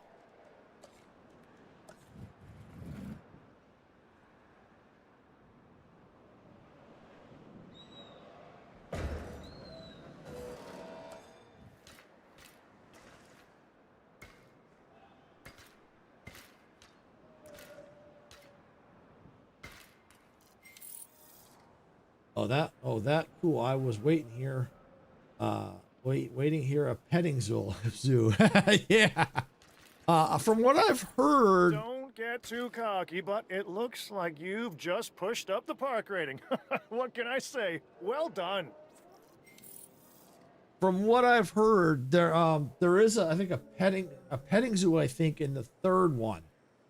Oh, that cool. I was waiting here. Waiting here a petting zoo. Yeah. From what I've heard, Don't get too cocky, but it looks like you've just pushed up the park rating. What can I say? Well done. from what I've heard, there is I think a petting zoo, I think, in the third one.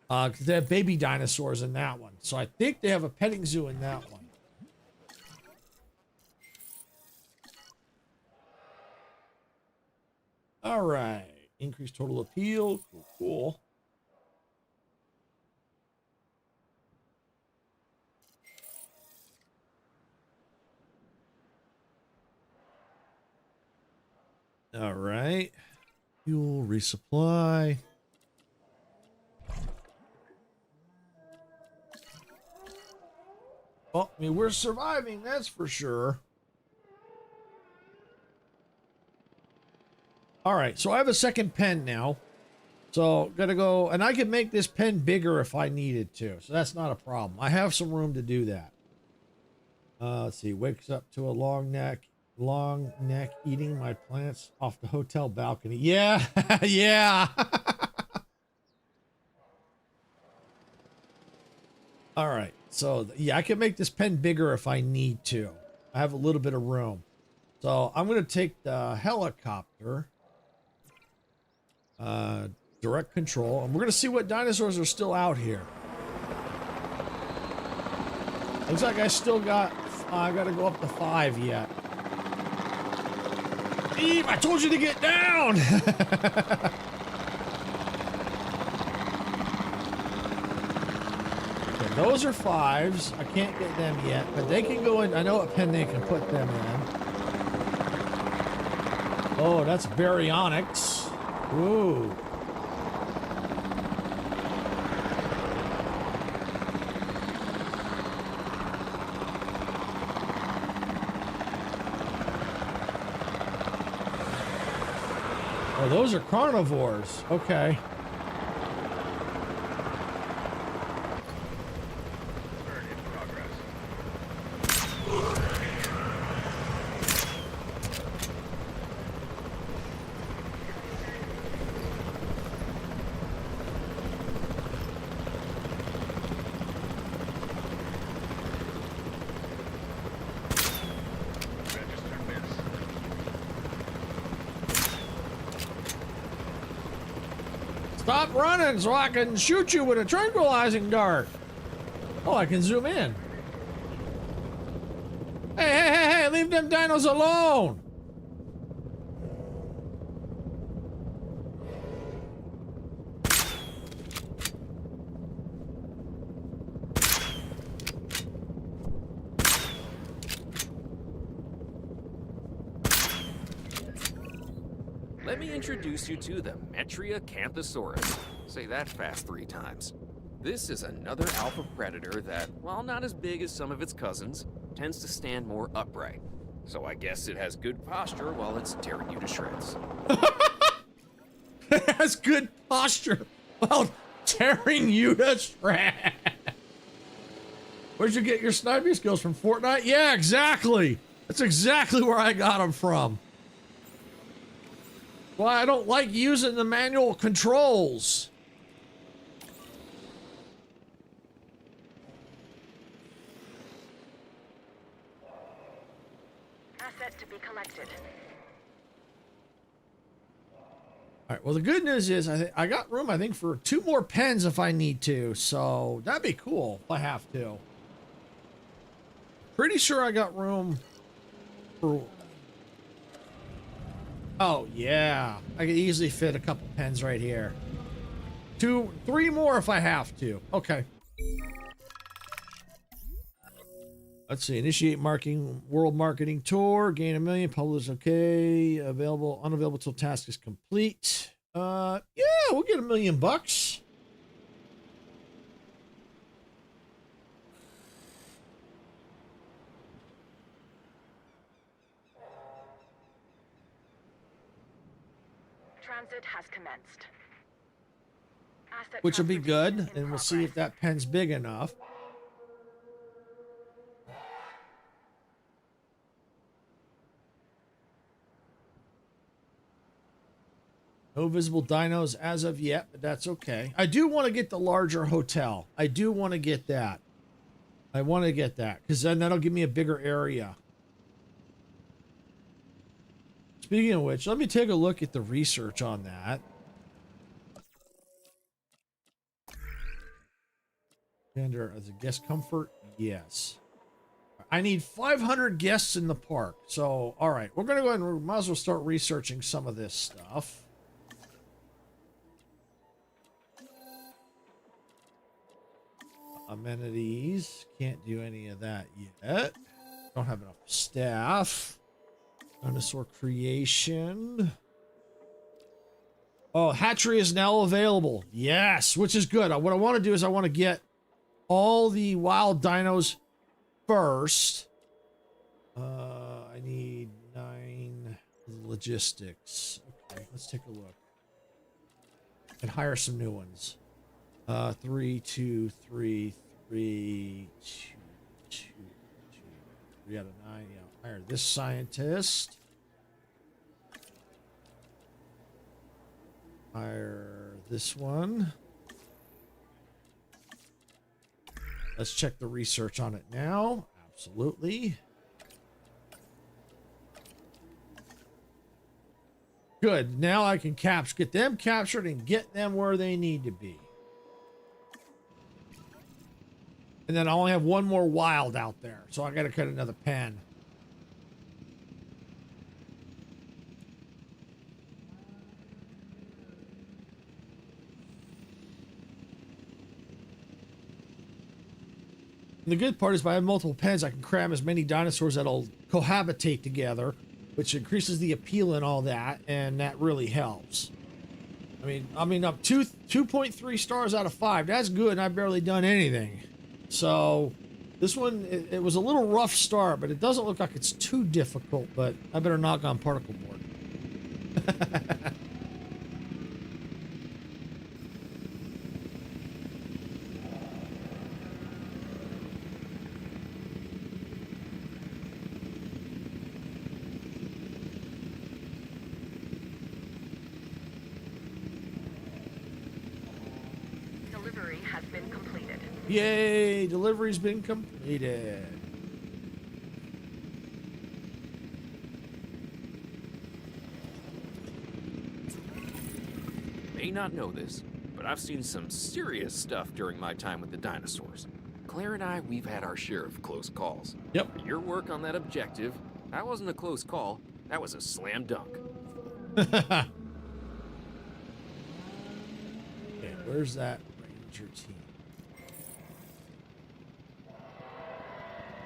'Cause they have baby dinosaurs in that one. So I think they have a petting zoo in that one. All right. Increased total appeal. Cool, cool. All right. Fuel resupply. Well, I mean, we're surviving, that's for sure. All right, so I have a second pen now. So, gotta go, and I can make this pen bigger if I needed to. So that's not a problem. I have some room to do that. Let's see, wakes up to a long neck eating my plants off the hotel balcony. Yeah, yeah. All right, so yeah, I can make this pen bigger if I need to. I have a little bit of room. So I'm gonna take the helicopter. Direct control, and we're gonna see what dinosaurs are still out here. Looks like I still got, I gotta go up to 5 yet. Eve, I told you to get down! Okay, those are 5s. I can't get them yet, but they can go in. I know what pen they can put them in. Oh, that's baryonyx. Ooh. Oh, those are carnivores. Okay. Turn in progress. Register miss. Stop running so I can shoot you with a tranquilizing dart. Oh, I can zoom in. Hey, hey, hey, hey, leave them dinos alone. Let me introduce you to the Metriacanthosaurus. Say that fast 3 times. This is another alpha predator that, while not as big as some of its cousins, tends to stand more upright. So I guess it has good posture while it's tearing you to shreds. It has good posture while tearing you to shreds. Where'd you get your sniping skills from? Fortnite? Yeah, exactly. That's exactly where I got them from. Why I don't like using the manual controls. Asset to be collected. All right, well, the good news is I got room, I think, for 2 more pens if I need to. So that'd be cool if I have to. Pretty sure I got room for... Oh, yeah. I could easily fit a couple pens right here. 2, 3 more if I have to. Okay. Let's see. Initiate marking world marketing tour. Gain 1 million. Publish okay. Available. Unavailable till task is complete. Yeah, we'll get $1 million. Transit has commenced. Asset Which will be good, transportation in and we'll see if progress. that pen's big enough. No visible dinos as of yet, but that's okay. I do want to get the larger hotel. I do want to get that. I want to get that, because then that'll give me a bigger area. Speaking of which, let me take a look at the research on that. Gender as a guest comfort, yes. I need 500 guests in the park. So, all right, we're going to go ahead and we might as well start researching some of this stuff. Amenities, can't do any of that yet. Don't have enough staff. Dinosaur creation. Oh, hatchery is now available. Yes, which is good. What I want to do is I want to get all the wild dinos first. I need 9 logistics. Okay, let's take a look. And hire some new ones. 3, 2, 3, 3, 2, 2, 2. 3 out of 9. Yeah, hire this scientist. Hire this one. Let's check the research on it now. Absolutely. Good. Now I can get them captured and get them where they need to be. And then I only have one more wild out there, so I got to cut another pen. And the good part is by having multiple pens, I can cram as many dinosaurs that'll cohabitate together, which increases the appeal and all that, and that really helps. I mean, up 2.3 stars out of 5. That's good, and I've barely done anything. So this one, it was a little rough start, but it doesn't look like it's too difficult, but I better knock on particle board. Delivery has been completed. Yay, delivery's been completed. May not know this, but I've seen some serious stuff during my time with the dinosaurs. Claire and I, we've had our share of close calls. Yep. For your work on that objective, that wasn't a close call. That was a slam dunk. Okay, where's that ranger team?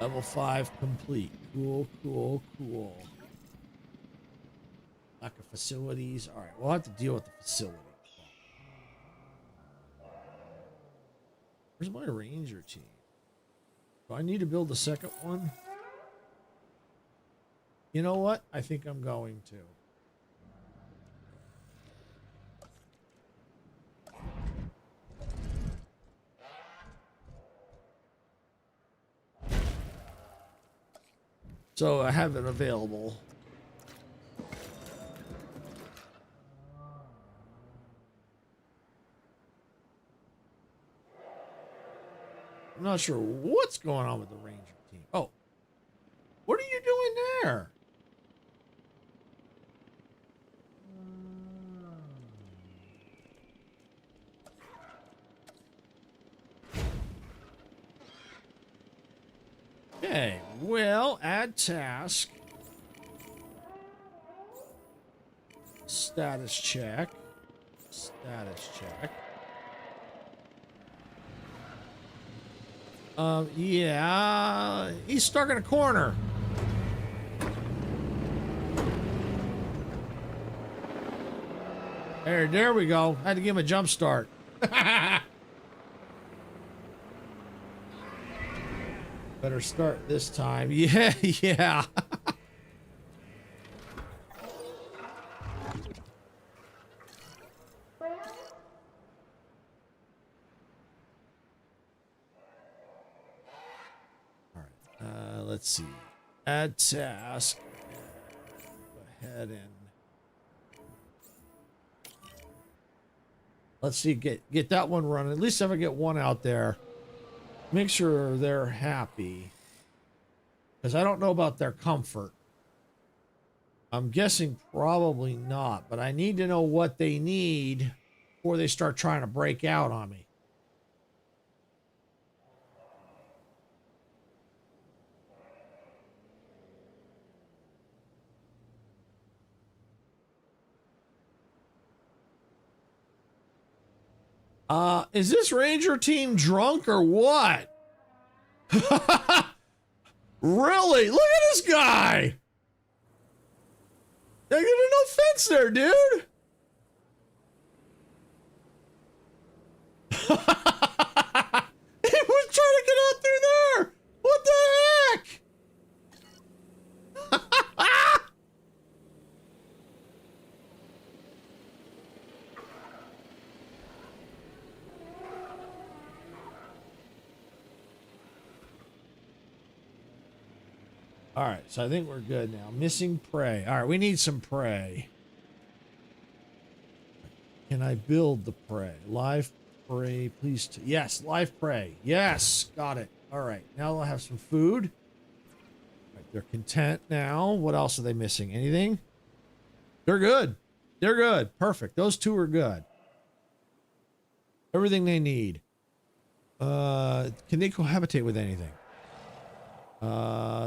Level 5 complete. Cool, cool, cool. Lack of facilities. All right, we'll have to deal with the facility. Where's my ranger team? Do I need to build a second one? You know what? I think I'm going to. So I have it available. I'm not sure what's going on with the ranger team. Oh, what are you doing there? Okay, well, add task. Status check. Status check. Yeah, he's stuck in a corner. There we go. I had to give him a jump start. Better start this time. Yeah, yeah. All right. Let's see. Add task. Go ahead and let's see. Get that one running. At least if I get one out there. Make sure they're happy. Because I don't know about their comfort. I'm guessing probably not. But I need to know what they need before they start trying to break out on me. Is this Ranger team drunk or what? Really? Look at this guy! There's no fence there, dude! He was trying to get out through there! What the heck? All right, so I think we're good now. Missing prey. All right, we need some prey. Can I build the prey? Live prey, please. Yes, live prey. Yes, got it. All right, now they'll have some food. All right, they're content now. What else are they missing? Anything? They're good. They're good. Perfect. Those two are good. Everything they need. Can they cohabitate with anything?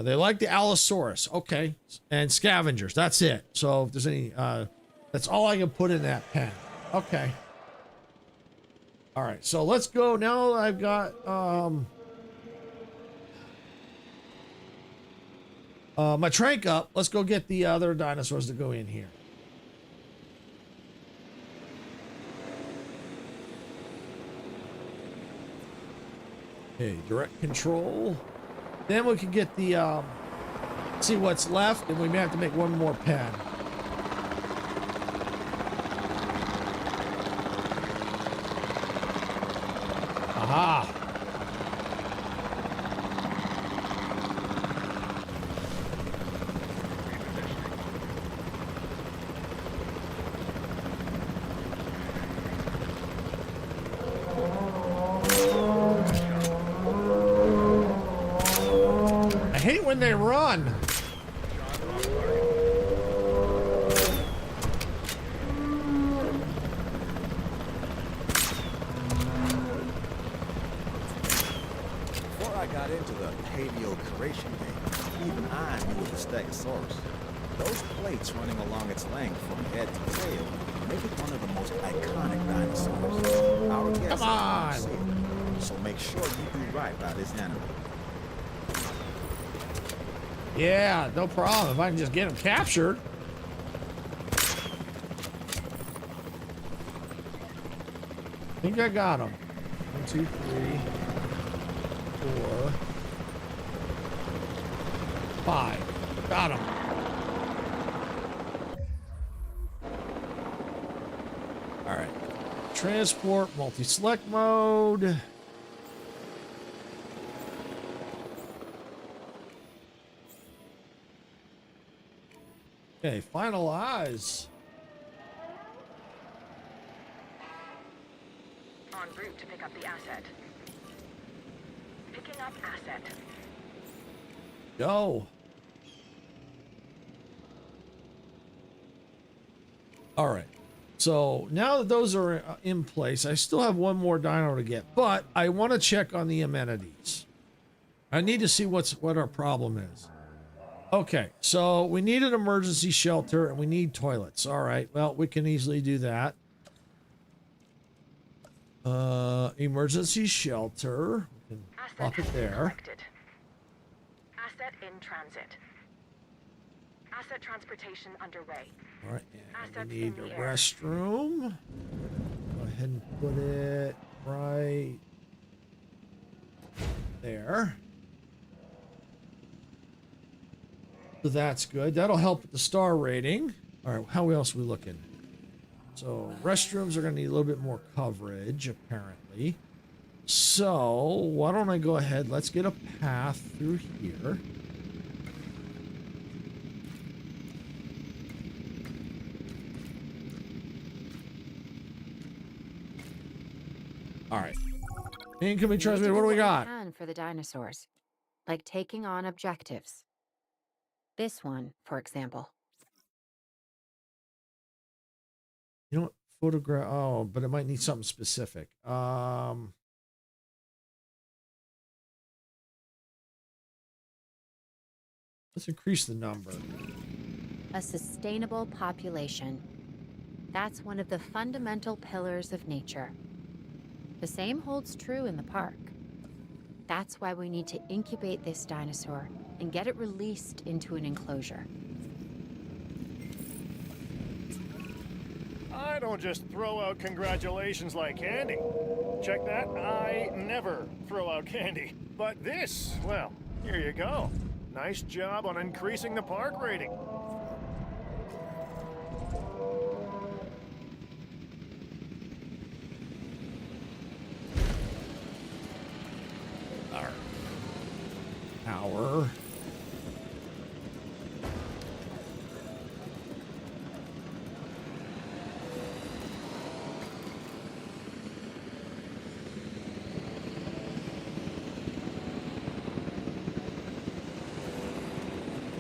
They like the Allosaurus. Okay. And scavengers. That's it. So if there's any, that's all I can put in that pen. Okay. All right. So let's go. Now I've got, my trank up. Let's go get the other dinosaurs to go in here. Okay. Direct control. Then we can get the, see what's left, and we may have to make one more pen. Aha! I hate when they run. Before I got into the paleo-curation game, even I knew of the Stegosaurus. Those plates running along its length from head to tail make it one of the most iconic dinosaurs. Our guests on. see it, so make sure you do right by this animal. Yeah, no problem. If I can just get him captured. I think I got him. 1, 2, 3, 4, 5. Got him. All right. Transport, multi-select mode. Okay, finalize. En route to pick up the asset. Picking up asset. Go. All right. So now that those are in place, I still have one more dino to get, but I want to check on the amenities. I need to see what our problem is. Okay, so we need an emergency shelter and we need toilets. All right, well, we can easily do that. Emergency shelter. We can plop it there. Collected. Asset in transit. Asset transportation underway. All right, and Assets we need in a the air. restroom. Go ahead and put it right there. So that's good. That'll help with the star rating. All right, how else are we looking? So restrooms are going to need a little bit more coverage, apparently. So why don't I go ahead? Let's get a path through here. All right. Incoming transmitter. What do we got? Can for the dinosaurs, like taking on objectives. This one, for example. You know what? Photograph. Oh, but it might need something specific. Let's increase the number. A sustainable population. That's one of the fundamental pillars of nature. The same holds true in the park. That's why we need to incubate this dinosaur and get it released into an enclosure. I don't just throw out congratulations like candy. Check that, I never throw out candy. But this, well, here you go. Nice job on increasing the park rating. Our power.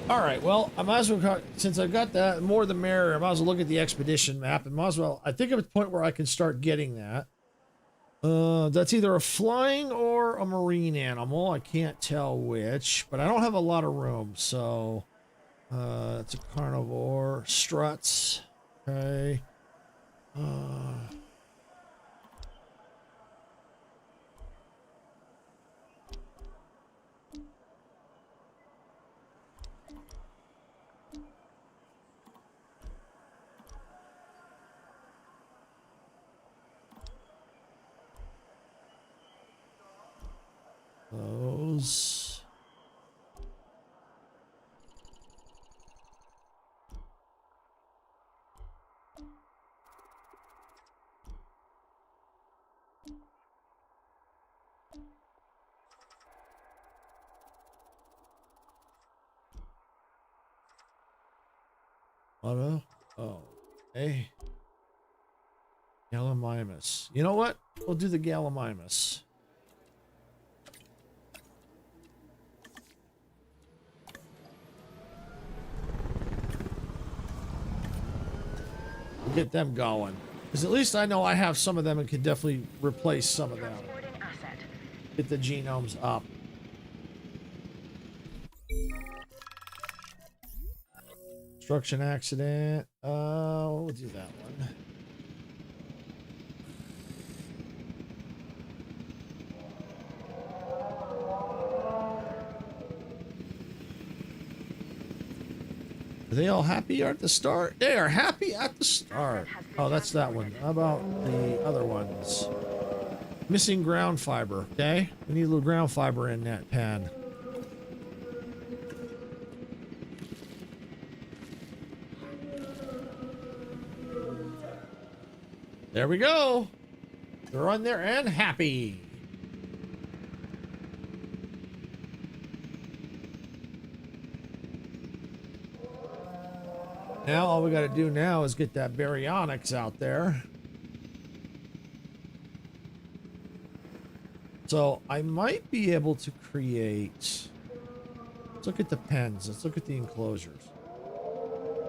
All right, well, I might as well, since I've got that, more the merrier, I might as well look at the expedition map, and might as well, I think I'm at the point where I can start getting that. That's either a flying or a marine animal. I can't tell which, but I don't have a lot of room, so it's a carnivore. Struts. Okay. Those. Auto. Oh, hey. Gallimimus. You know what? We'll do the Gallimimus. We'll get them going. Because at least I know I have some of them and can definitely replace some of them. Transporting asset. Get the genomes up. Construction accident. We'll do that one. Are they all happy at the start? They are happy at the start. Oh, that's that one. How about the other ones? Missing ground fiber. Okay. We need a little ground fiber in that pan. There we go. They're on there and happy. Now all we got to do now is get that baryonyx out there. So I might be able to create. Let's look at the pens. Let's look at the enclosures.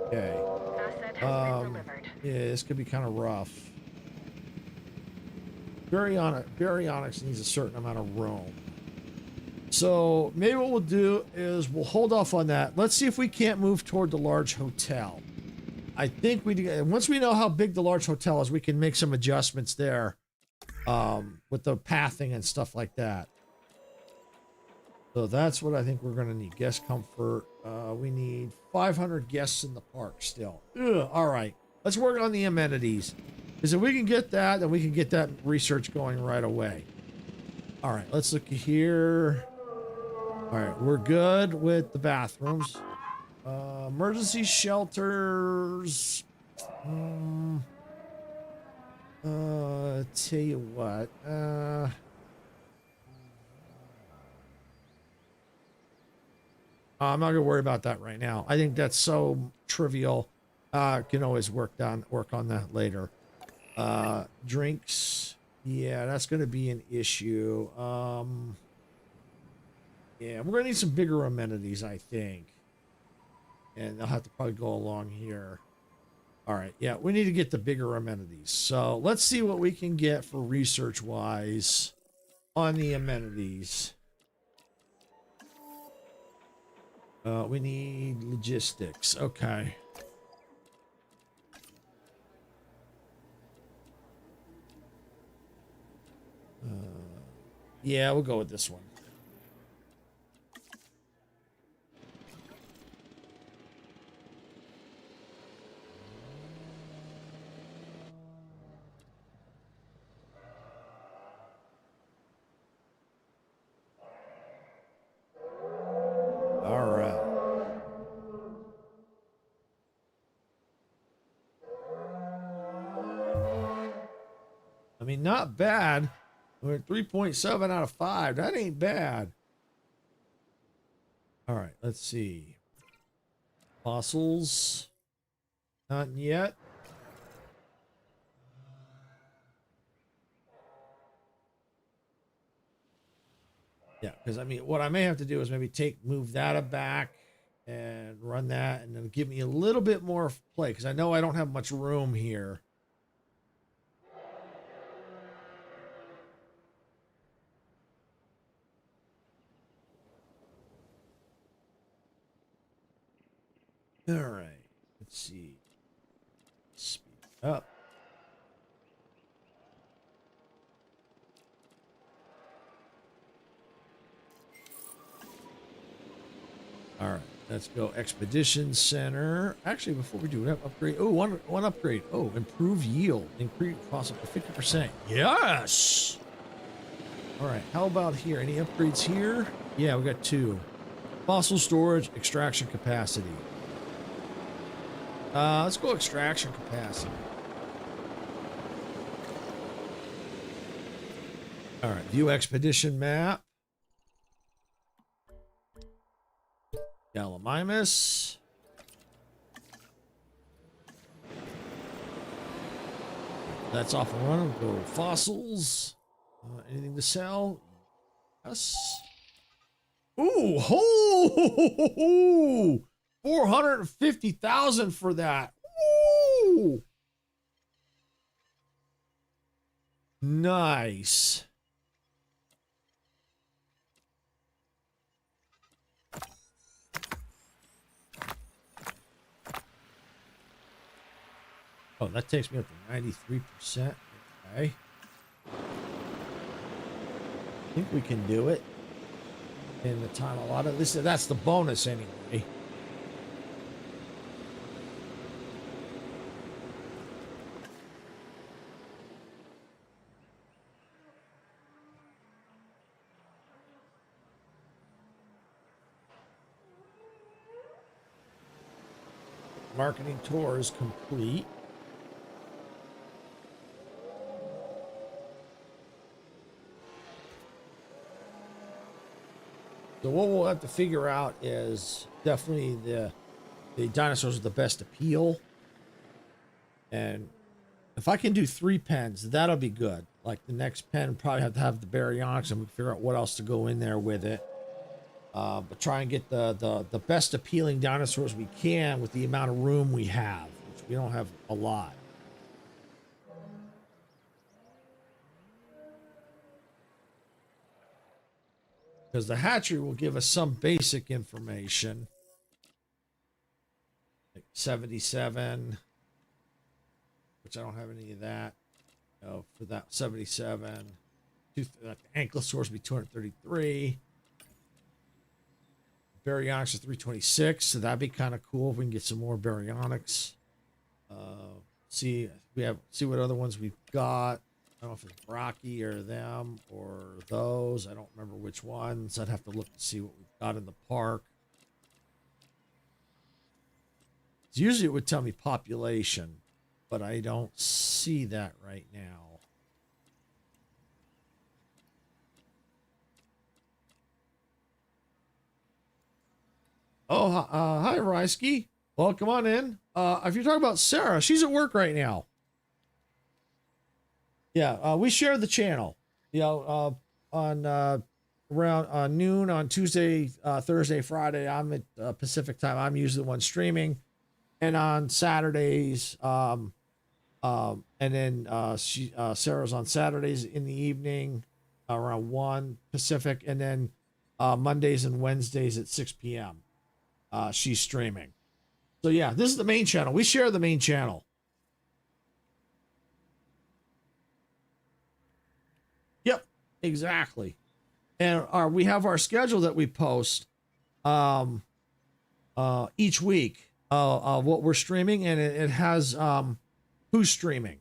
Okay. Asset has been delivered. Yeah, this could be kind of rough. Baryonyx needs a certain amount of room. So maybe what we'll do is we'll hold off on that. Let's see if we can't move toward the large hotel. I think once we know how big the large hotel is, we can make some adjustments there with the pathing and stuff like that. So that's what I think we're going to need. Guest comfort. We need 500 guests in the park still. Ugh, all right. Let's work on the amenities. Because if we can get that, then we can get that research going right away. All right. Let's look here. All right. We're good with the bathrooms. Emergency shelters. Tell you what. I'm not gonna worry about that right now. I think that's so trivial. Can always work on that later. Drinks. Yeah, that's gonna be an issue. Yeah, we're gonna need some bigger amenities, I think. And they'll have to probably go along here. All right, yeah, we need to get the bigger amenities. So let's see what we can get for research-wise on the amenities. We need logistics. Okay. Yeah, we'll go with this one. All right. I mean, not bad. We're at 3.7 out of 5. That ain't bad. All right, let's see. Fossils. Not yet. Yeah, because I mean, what I may have to do is maybe move that back and run that, and then give me a little bit more play, because I know I don't have much room here. All right, let's see. Speed up. All right, let's go Expedition Center. Actually, before we do, we have upgrade. Oh, one upgrade. Oh, improve yield. Increase fossil by 50%. Yes! All right, how about here? Any upgrades here? Yeah, we got 2. Fossil storage, extraction capacity. Let's go extraction capacity. All right, view expedition map. Gallimimus. That's off and running. We'll go fossils. Anything to sell? Yes. Ooh, ho! 450,000 for that. Ooh. Nice. Oh, that takes me up to 93%. Okay. I think we can do it in the time allotted. That's the bonus anyway. Marketing tour is complete. So what we'll have to figure out is definitely the dinosaurs with the best appeal. And if I can do 3 pens, that'll be good. Like the next pen probably have to have the baryonyx, and we can figure out what else to go in there with it. But try and get the best appealing dinosaurs we can with the amount of room we have, which we don't have a lot. Because the hatchery will give us some basic information. Like 77. Which I don't have any of that. No, for that 77. Ankylosaurus will be 233. baryonyx is 326, so that'd be kind of cool if we can get some more baryonyx. See what other ones we've got. I don't know if it's Rocky or them or those. I don't remember which ones. I'd have to look to see what we've got in the park. Usually it would tell me population, but I don't see that right now. Oh, hi, Rysky. Well, come on in. If you're talking about Sarah, she's at work right now. Yeah, we share the channel. You know, on around noon on Tuesday, Thursday, Friday. I'm at Pacific time. I'm usually the one streaming, and on Saturdays, and then Sarah's on Saturdays in the evening, around 1 Pacific, and then Mondays and Wednesdays at 6 p.m. She's streaming. So yeah, this is the main channel. We share the main channel. Yep, exactly. And we have our schedule that we post each week of what we're streaming, and it has who's streaming.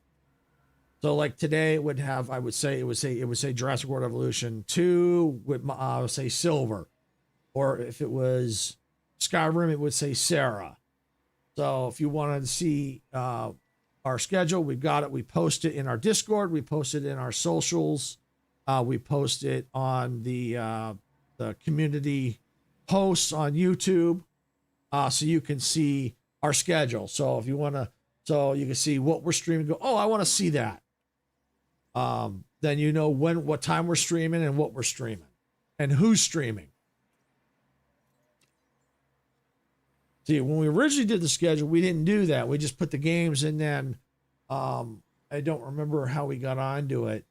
So like today it would have, it would say Jurassic World Evolution 2 with say Silver, or if it was Skyrim, it would say Sarah. So if you wanted to see our schedule, we've got it. We post it in our Discord. We post it in our socials. We post it on the community posts on YouTube, so you can see our schedule. So if you want to, so you can see what we're streaming. Go, oh, I want to see that. Then you know what time we're streaming and what we're streaming, and who's streaming. See, when we originally did the schedule, we didn't do that. We just put the games, and then I don't remember how we got onto it.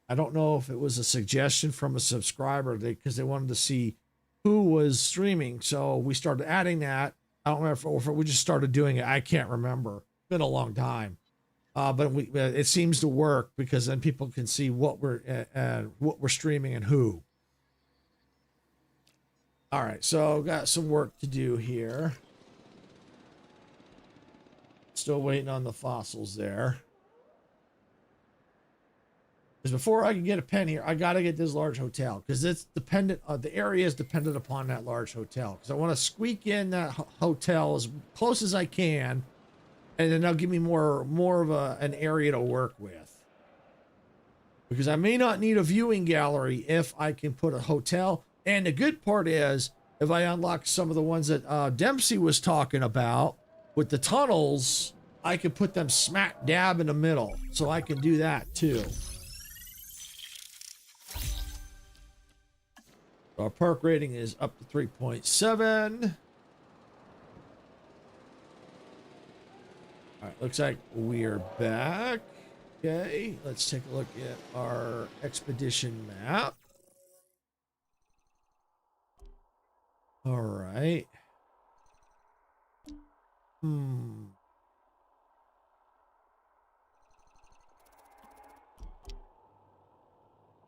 I don't know if it was a suggestion from a subscriber because they wanted to see who was streaming. So we started adding that. I don't remember if we just started doing it. I can't remember. It's been a long time. But it seems to work because then people can see what we're streaming and who. All right, so got some work to do here. Still waiting on the fossils there. Because before I can get a pen here, I got to get this large hotel because it's dependent. The area is dependent upon that large hotel. Because I want to squeak in that hotel as close as I can, and then that'll give me more of an area to work with. Because I may not need a viewing gallery if I can put a hotel. And the good part is, if I unlock some of the ones that Dempsey was talking about with the tunnels, I can put them smack dab in the middle. So I can do that too. Our park rating is up to 3.7. All right, looks like we're back. Okay, let's take a look at our expedition map. All right.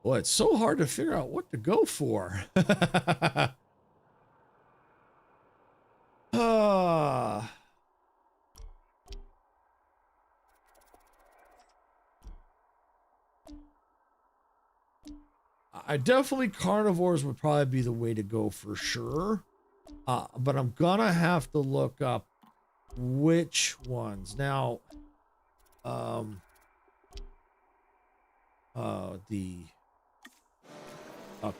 Well, it's so hard to figure out what to go for. I definitely carnivores would probably be the way to go for sure. But I'm gonna have to look up which ones. Now, the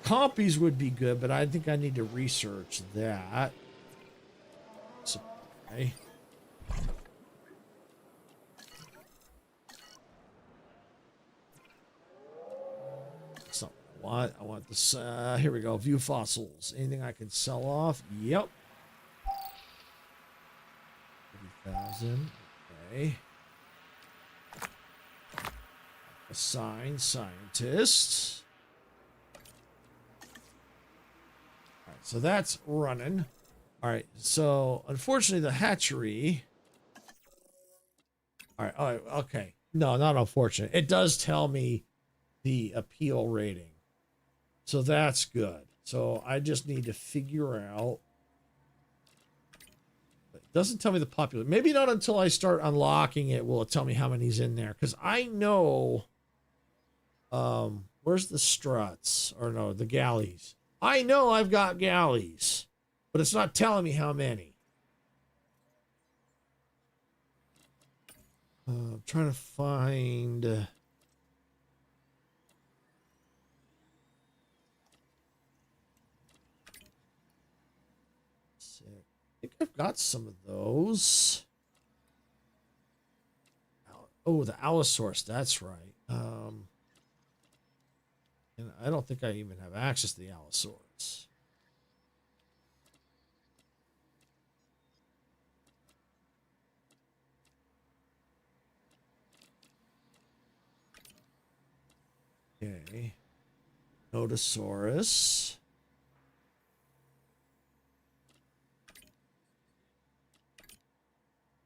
compies would be good, but I think I need to research that. Okay. Something I want. I want this. Here we go. View fossils. Anything I can sell off? Yep. 30,000. Okay. Assign scientists. All right, so that's running. All right, so unfortunately the hatchery. All right, okay. No, not unfortunate. It does tell me the appeal rating. So that's good. So I just need to figure out doesn't tell me the population. Maybe not until I start unlocking it will it tell me how many's in there. Because I know, where's the struts? Or no, the galleys. I know I've got galleys, but it's not telling me how many. I'm trying to find... I think I've got some of those. Oh, the Allosaurus, that's right. And I don't think I even have access to the Allosaurus. Okay. Nodosaurus.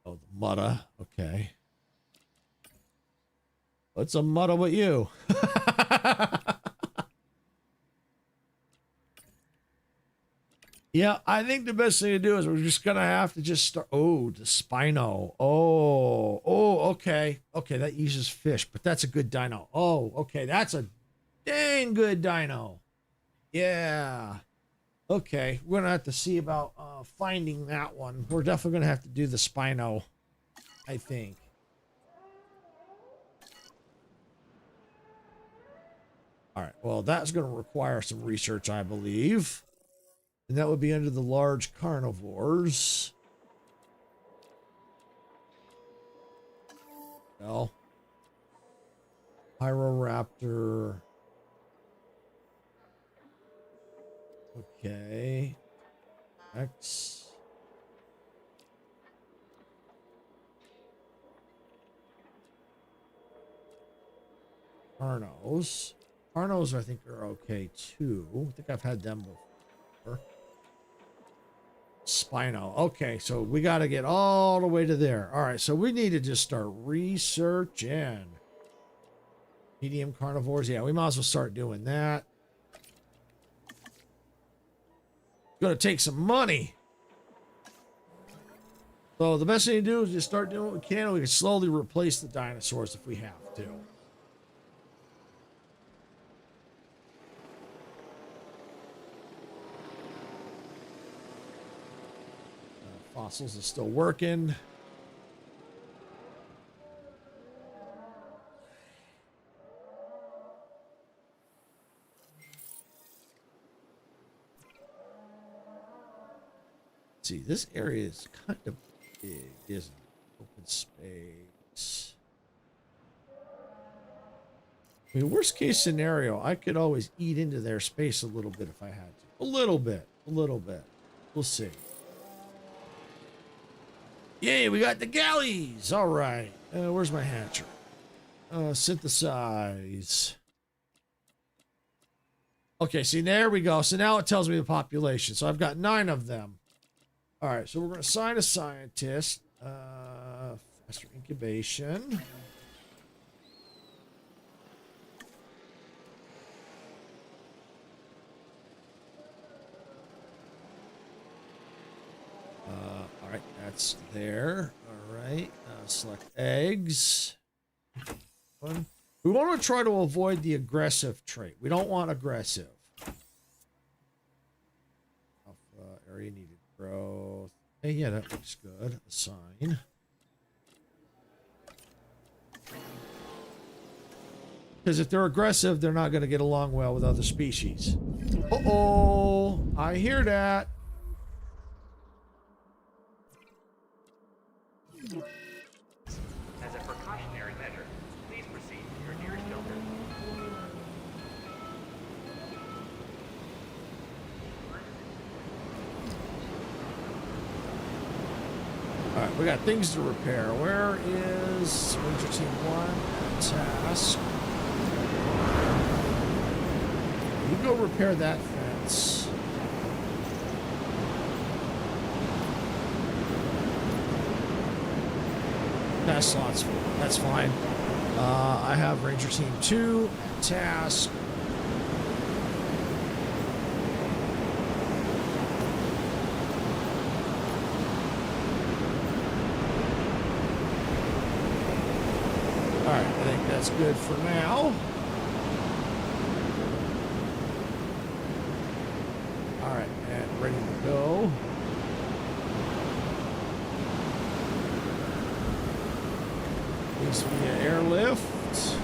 Oh, the Modica. Okay. What's a Modica with you? Yeah, I think the best thing to do is we're just going to have to just start. Oh, the Spino. Okay. Okay, that uses fish, but that's a good dino. Oh, okay. That's a dang good dino. Yeah. Okay, we're going to have to see about finding that one. We're definitely going to have to do the Spino, I think. All right, well, that's going to require some research, I believe. And that would be under the large carnivores. Well, Pyroraptor. Okay. X. Carnos. Carnos, I think, are okay too. I think I've had them before. Spino. Okay, so we got to get all the way to there. All right, so we need to just start researching. Medium carnivores. Yeah, we might as well start doing that. It's going to take some money. So the best thing to do is just start doing what we can, and we can slowly replace the dinosaurs if we have to. Fossils is still working. See, this area is kind of big, isn't it? Open space. I mean, worst case scenario, I could always eat into their space a little bit if I had to. A little bit. We'll see. Yay, we got the galleys. All right. Where's my hatcher? Synthesize. Okay, see, there we go. So now it tells me the population. So I've got 9 of them. All right, so we're going to assign a scientist. Faster incubation. All right, that's there. All right, select eggs. We want to try to avoid the aggressive trait. We don't want aggressive. Area needed growth. Hey, yeah, that looks good. Assign. Because if they're aggressive, they're not going to get along well with other species. Uh-oh, I hear that. As a precautionary measure, please proceed to your nearest shelter. All right, we got things to repair. Where is Ranger Team 1 task? You go repair that fence. Task slots full. That's fine. I have Ranger Team 2 task. that's good for now. All right, and ready to go. This via airlift.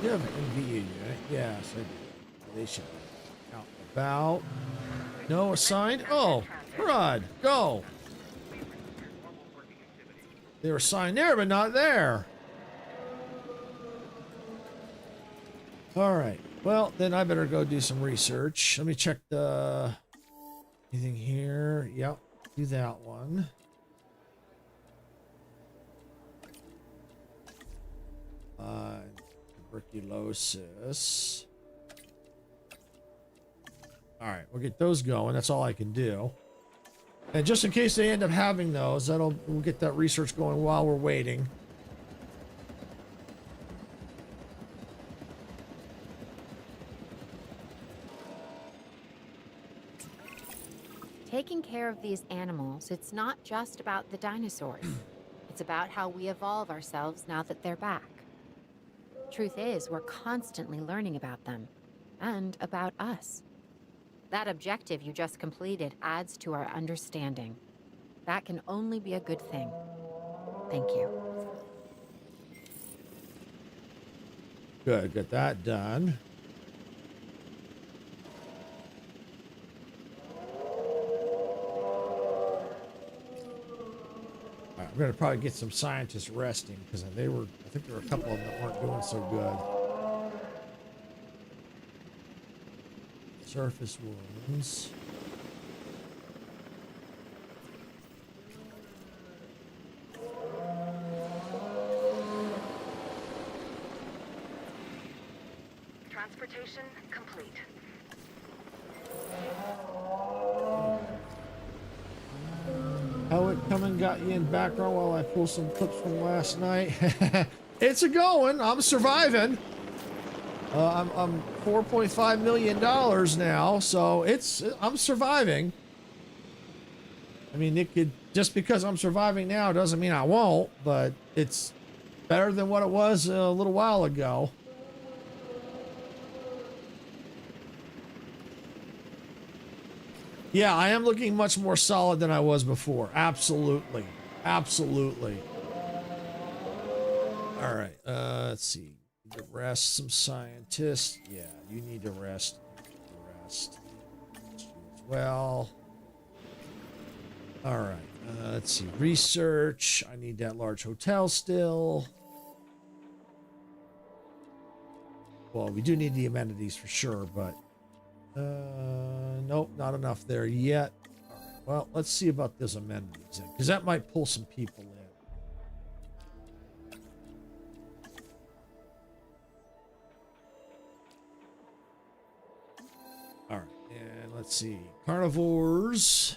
You have an NVU unit? Yes, I do. They should be out and about. No assigned? Oh, Rod, go. They were assigned there, but not there. All right. Well, then I better go do some research. Let me check the... anything here? Yep. Do that one. Tuberculosis. All right, we'll get those going. That's all I can do. And just in case they end up having those, we'll get that research going while we're waiting. Taking care of these animals, it's not just about the dinosaurs. It's about how we evolve ourselves now that they're back. Truth is, we're constantly learning about them and about us. That objective you just completed adds to our understanding. That can only be a good thing. Thank you. Good, got that done. All right, I'm gonna probably get some scientists resting because I think there were a couple of them that weren't doing so good. Surface wounds. Transportation complete. How it come and got you in background while I pull some clips from last night? It's a going. I'm surviving. I'm $4.5 million now, so I'm surviving. I mean, it could, just because I'm surviving now doesn't mean I won't, but it's better than what it was a little while ago. Yeah, I am looking much more solid than I was before. Absolutely. Absolutely. All right, let's see. Need to rest some scientists. Yeah, you need to rest. Rest you as well. All right, let's see. Research. I need that large hotel still. Well, we do need the amenities for sure, but nope, not enough there yet. All right, well, let's see about those amenities then, because that might pull some people in. All right, and let's see. Carnivores.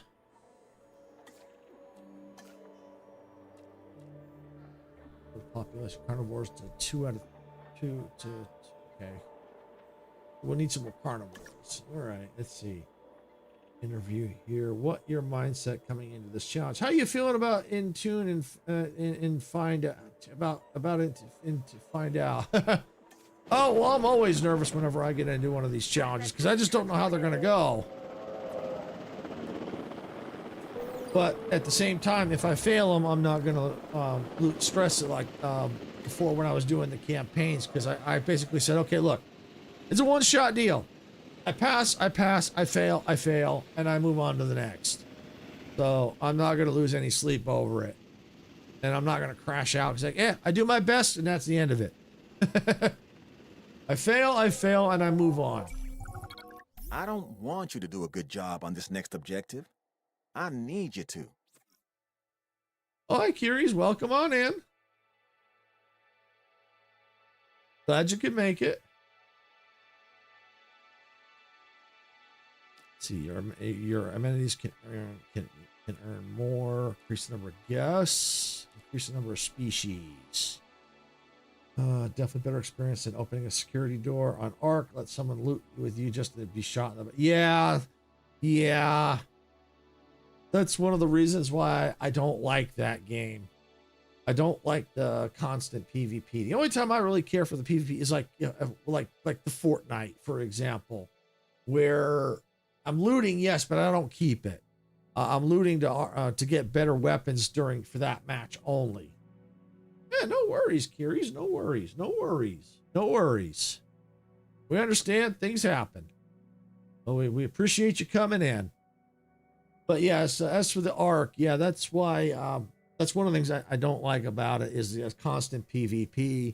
Population carnivores to 2 out of 2 to, okay. We'll need some more carnivores. All right, let's see. Interview here. What your mindset coming into this challenge? How are you feeling about in tune and find out about it and to find out? Oh, well, I'm always nervous whenever I get into one of these challenges because I just don't know how they're going to go. But at the same time, if I fail them, I'm not going to stress it like before when I was doing the campaigns, because I basically said, okay, look, it's a one-shot deal. I pass, I fail, and I move on to the next. So I'm not going to lose any sleep over it. And I'm not going to crash out because, like, yeah, I do my best, and that's the end of it. I fail, and I move on. I don't want you to do a good job on this next objective. I need you to. Oh, hi, Curies. Welcome on in. Glad you could make it. Let's see, your amenities can earn more. Increase the number of guests. Increase the number of species. Definitely better experience than opening a security door on Ark. Let someone loot with you just to be shot in the... Yeah. That's one of the reasons why I don't like that game. I don't like the constant PvP. The only time I really care for the PvP is like the Fortnite, for example, where I'm looting, yes, but I don't keep it. I'm looting to get better weapons for that match only. Yeah, no worries, Kiri's. No worries. We understand things happen. Well, we appreciate you coming in. But yes, as for the Ark, yeah, that's why. That's one of the things I don't like about it is the constant PvP.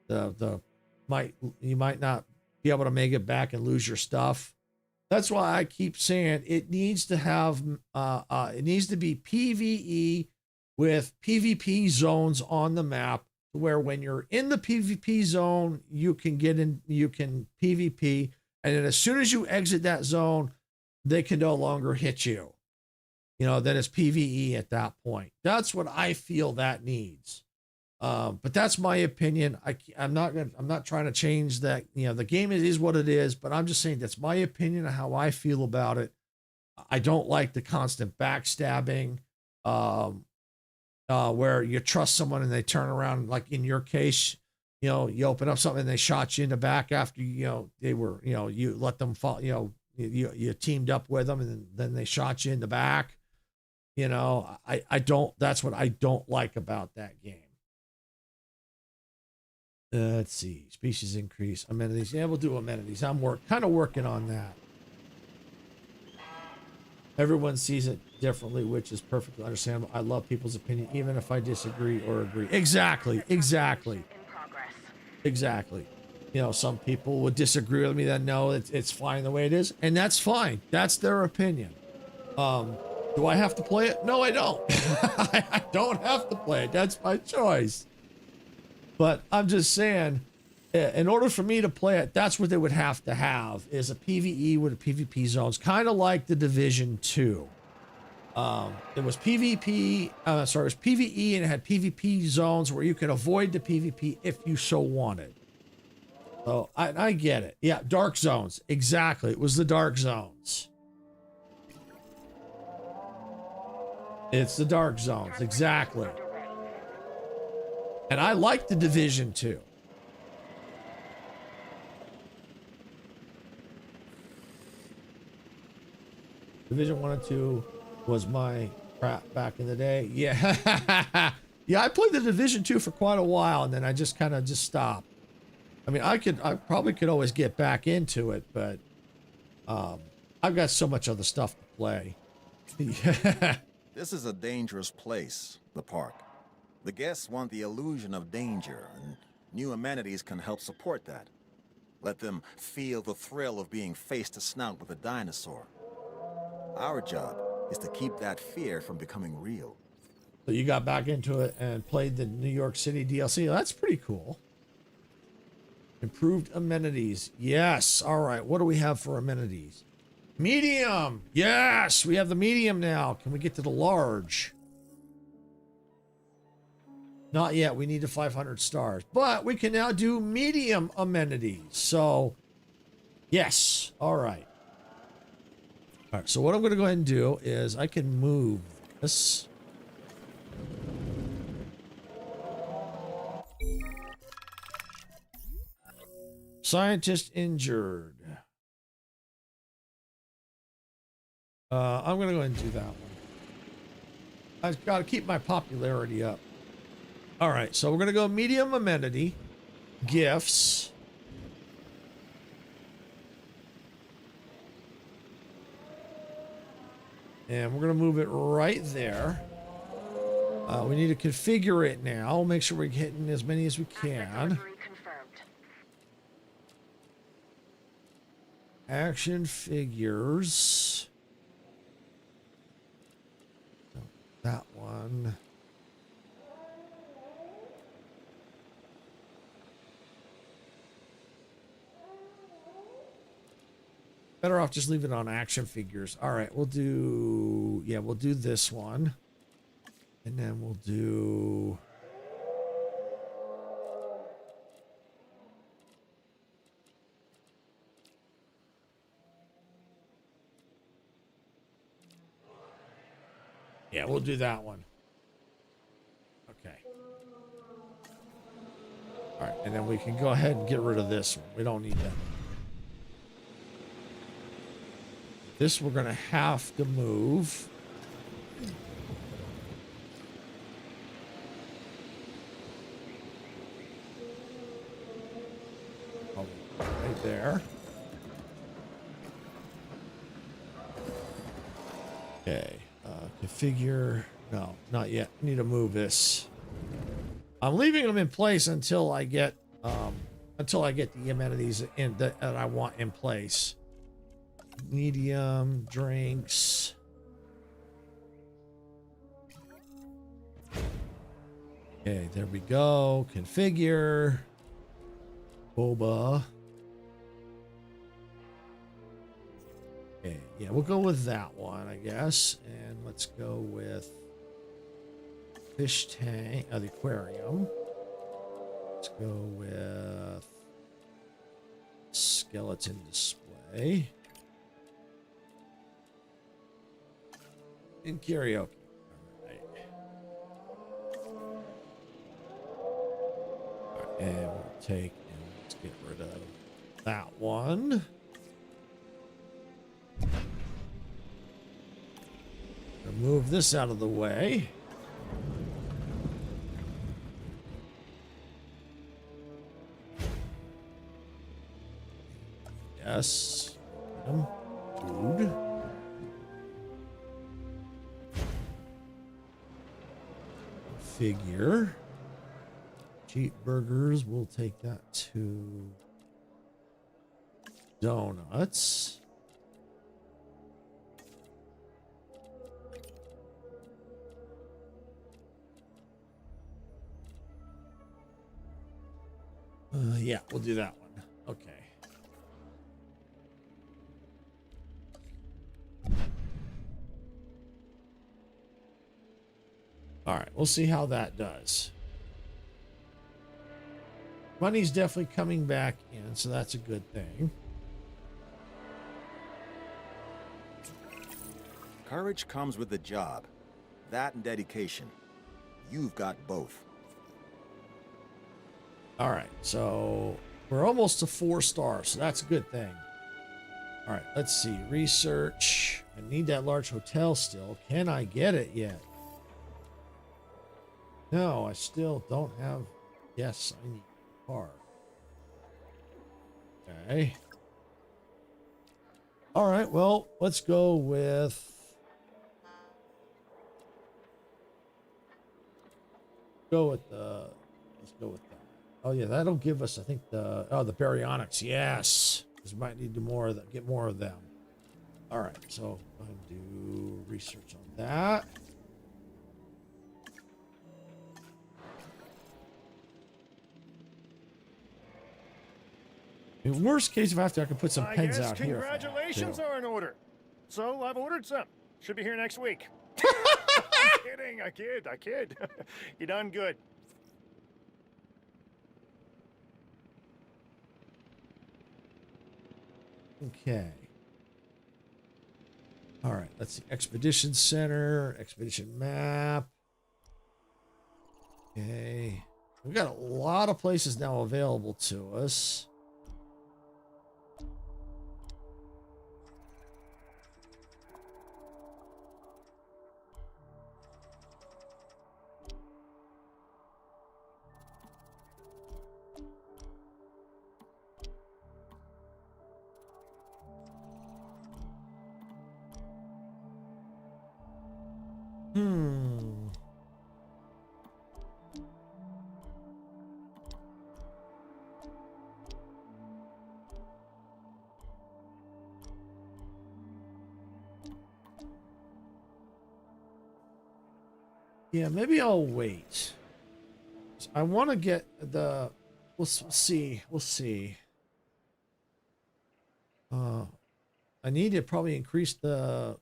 You might not be able to make it back and lose your stuff. That's why I keep saying it needs to have it needs to be PvE with PvP zones on the map, where when you're in the PvP zone, you can PvP, and then as soon as you exit that zone, they can no longer hit you. Then it's PvE at that point. That's what I feel that needs. But that's my opinion. I'm not trying to change that. The game is what it is, but I'm just saying that's my opinion of how I feel about it. I don't like the constant backstabbing, where you trust someone and they turn around, like in your case, you open up something and they shot you in the back after, they were, you let them fall, you teamed up with them and then they shot you in the back. That's what I don't like about that game. Let's see, species increase, amenities. Yeah, we'll do amenities. I'm kind of working on that. Everyone sees it differently, which is perfectly understandable. I love people's opinion, even if I disagree or agree. Exactly. Some people would disagree with me, that no, it's fine the way it is, and that's fine. That's their opinion. Do I have to play it? No, I don't. I don't have to play it. That's my choice. But I'm just saying, in order for me to play it, that's what they would have to have, is a PvE with a PvP zones, kind of like the Division 2. It was PvP, it was PvE, and it had PvP zones where you could avoid the PvP if you so wanted. So I get it. Yeah, dark zones. Exactly. It was the dark zones. It's the dark zones. Exactly. And I like the Division 2. Division 1 and 2 was my crap back in the day. Yeah. Yeah, I played the Division 2 for quite a while, and then I just kind of stopped. I mean, I probably could always get back into it, but I've got so much other stuff to play. Yeah. This is a dangerous place, the park. The guests want the illusion of danger, and new amenities can help support that. Let them feel the thrill of being face to snout with a dinosaur. Our job is to keep that fear from becoming real. So you got back into it and played the New York City DLC. That's pretty cool. Improved amenities. Yes. All right. What do we have for amenities? Medium. Yes. We have the medium now. Can we get to the large? Not yet. We need the 500 stars. But we can now do medium amenities. So, yes. All right. All right. So what I'm going to go ahead and do is I can move this. Scientist injured. I'm going to go ahead and do that one. I've got to keep my popularity up. All right, so we're going to go medium amenity, gifts. And we're going to move it right there. We need to configure it now. Make sure we're hitting as many as we can. Action figures. That one. Better off just leave it on action figures. All right, we'll do, yeah, we'll do this one. And then we'll do... Yeah, we'll do that one. Okay. All right, and then we can go ahead and get rid of this one. We don't need that. This we're gonna have to move. Oh, right there. Okay. Configure. No, not yet. I need to move this. I'm leaving them in place until I get the amenities in that I want in place. Medium drinks. Okay, there we go. Configure. Boba. Okay, yeah, we'll go with that one, I guess. And let's go with fish tank, the aquarium. Let's go with skeleton display. And karaoke. All right. And we'll take, and let's get rid of that one. Move this out of the way. Yes. Food. Figure. Cheap burgers. We'll take that to donuts. Yeah, we'll do that one. Okay. All right, we'll see how that does. Money's definitely coming back in, so that's a good thing. Courage comes with the job. That and dedication. You've got both. All right, so we're almost to 4 stars, so that's a good thing. All right, let's see. Research. I need that large hotel still. Can I get it yet? No, I still don't have... Yes, I need a car. Okay. All right, well, let's go with... Let's go with that. Oh yeah, that'll give us, I think, the baryonyx. Yes, because we might need to more of that, get more of them. All right, so I'm going to do research on that. In worst case, if I have to, I can put some pens out here. Congratulations are in order. So I've ordered some. Should be here next week. I'm kidding. I kid. You done good. Okay. All right, let's see. Expedition Center, Expedition Map. Okay. We've got a lot of places now available to us. Yeah, maybe I'll wait. I want to get the... We'll see. We'll see. I need to probably increase the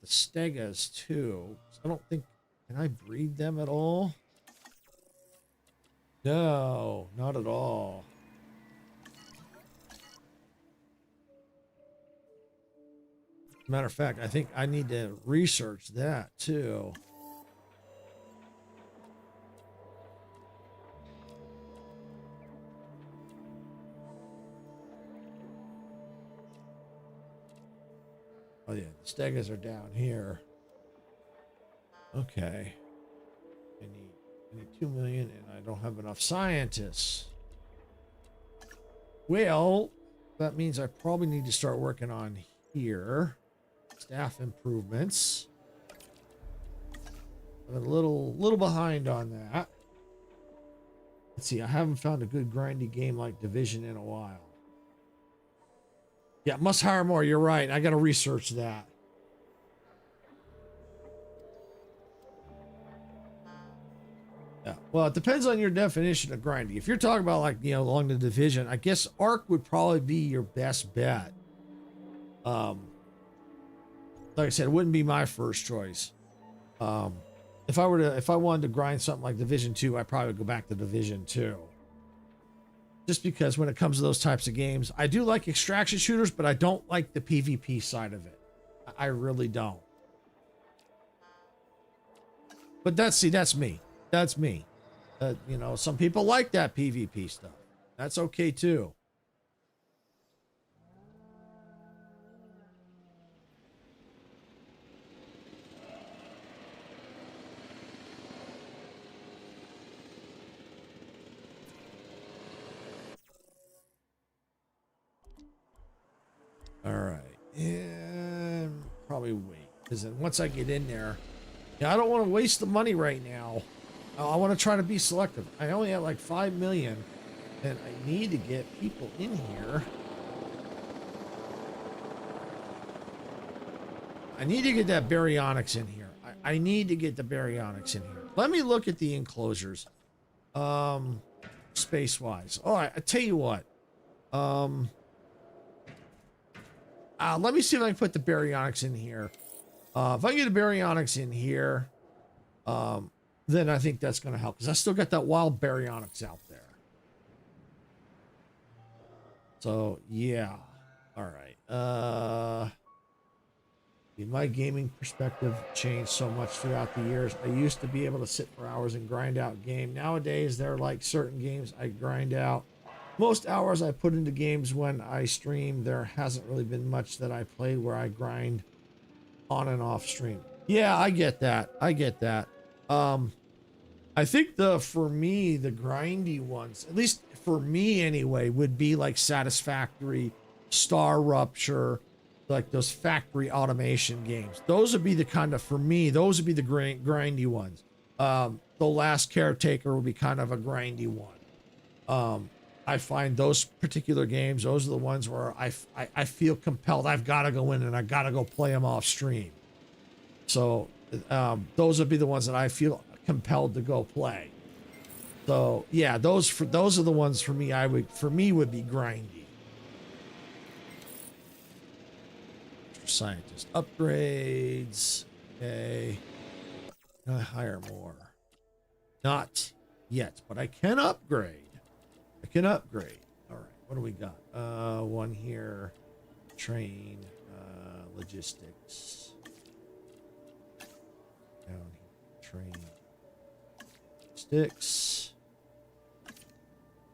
stegas too. I don't think, can I breed them at all? No, not at all. Matter of fact, I think I need to research that too. Oh yeah, the stegas are down here. Okay. I need 2 million and I don't have enough scientists. Well, that means I probably need to start working on here. Staff improvements. I'm a little behind on that. Let's see, I haven't found a good grindy game like Division in a while. Yeah, must hire more. You're right. I got to research that. Yeah. Well, it depends on your definition of grindy. If you're talking about like, you know, along the Division, I guess Arc would probably be your best bet. Like I said, it wouldn't be my first choice. If I wanted to grind something like Division 2, I'd probably go back to Division 2. Just because when it comes to those types of games, I do like extraction shooters, but I don't like the PvP side of it. I really don't. But that's me. That's me. You know, some people like that PvP stuff. That's okay too. All right, and probably wait, because then once I get in there, yeah, I don't want to waste the money right now. I want to try to be selective. I only have like 5 million, and I need to get people in here. I need to get that baryonyx in here. I need to get the baryonyx in here. Let me look at the enclosures, space-wise. All right, I tell you what. Let me see if I can put the baryonyx in here. If I get a baryonyx in here, then I think that's going to help, because I still got that wild baryonyx out there. So, yeah. All right. My gaming perspective changed so much throughout the years. I used to be able to sit for hours and grind out game. Nowadays, there are like certain games I grind out. Most hours I put into games when I stream, there hasn't really been much that I play where I grind on and off stream. Yeah, I get that. I get that. I think for me, the grindy ones, at least for me anyway, would be like Satisfactory, Star Rupture, like those factory automation games. Those would be the kind of, for me, those would be the grindy ones. The Last Caretaker would be kind of a grindy one. I find those particular games, those are the ones where I feel compelled. I've got to go in and I got to go play them off stream. So those would be the ones that I feel compelled to go play. So yeah, those are the ones for me. Would be grindy. Scientist upgrades. Okay. Can I hire more? Not yet, but I can upgrade. All right, what do we got? One here. Train, logistics. Down here. Train. Sticks.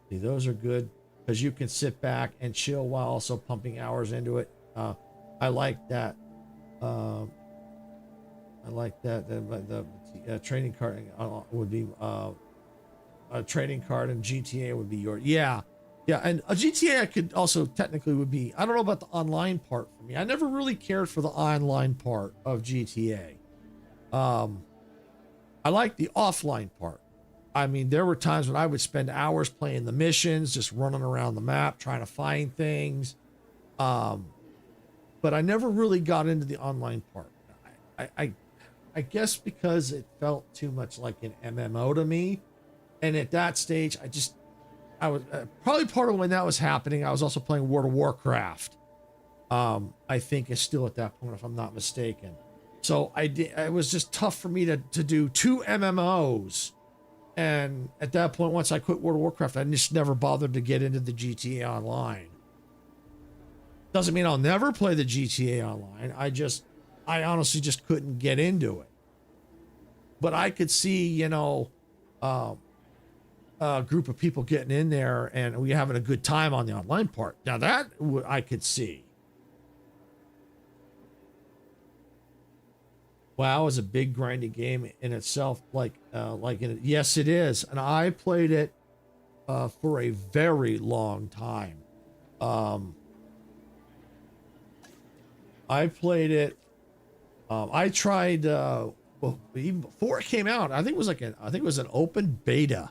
See, those are good because you can sit back and chill while also pumping hours into it. I like that. I like that. The trading card would be a trading card, and GTA would be yours. Yeah, and a GTA I could also technically would be. I don't know about the online part for me. I never really cared for the online part of GTA. I like the offline part. I mean, there were times when I would spend hours playing the missions, just running around the map, trying to find things. But I never really got into the online part. I guess because it felt too much like an MMO to me. And at that stage, I was probably part of when that was happening. I was also playing World of Warcraft. I think is still at that point, if I'm not mistaken. So it was just tough for me to do 2 MMOs. And at that point, once I quit World of Warcraft, I just never bothered to get into the GTA Online. Doesn't mean I'll never play the GTA Online. I honestly just couldn't get into it. But I could see, you know, a group of people getting in there and we having a good time on the online part. Now that I could see. WoW is a big grinding game in itself. Yes, it is. And I played it for a very long time. I played it. I tried even before it came out. I think it was an open beta.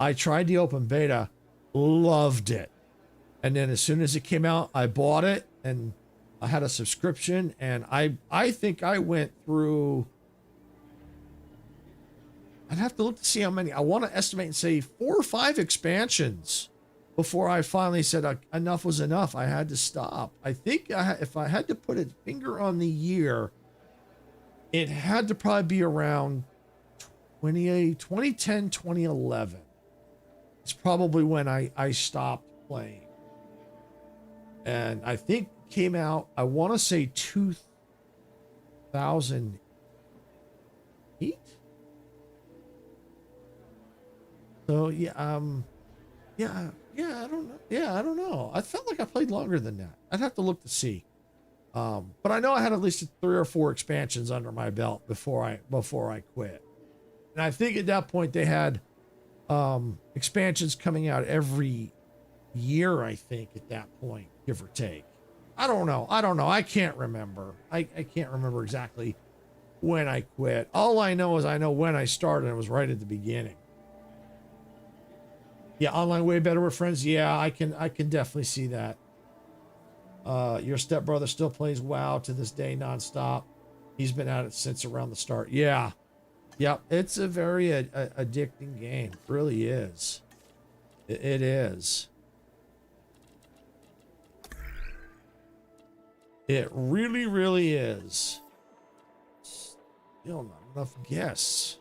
I tried the open beta, loved it, and then as soon as it came out, I bought it and I had a subscription, and I think I went through. I'd have to look to see how many. I want to estimate and say 4 or 5 expansions before I finally said enough was enough. I had to stop. I think if I had to put a finger on the year, it had to probably be around 2010, 2011. It's probably when I stopped playing. And I think came out, I want to say 2008. So yeah, I don't know. Yeah, I don't know. I felt like I played longer than that. I'd have to look to see. But I know I had at least 3 or 4 expansions under my belt before I quit. And I think at that point they had expansions coming out every year, I think, at that point, give or take. I don't know. I can't remember. I can't remember exactly when I quit. All I know is I know when I started. It was right at the beginning. Yeah, online way better with friends. Yeah, I can definitely see that. Your stepbrother still plays WoW to this day nonstop. He's been at it since around the start. Yeah. Yep. It's a very addicting game. It really is. It is. It really, really is. Still not enough guests.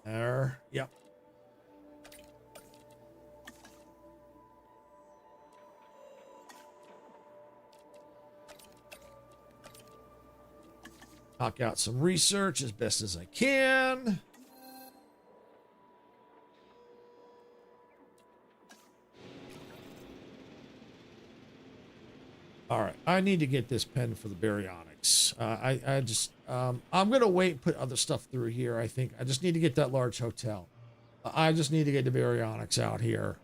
There. Yep. Knock out some research as best as I can. All right, I need to get this pen for the baryonics. I'm gonna wait and put other stuff through here. I think I just need to get that large hotel. I just need to get the baryonics out here,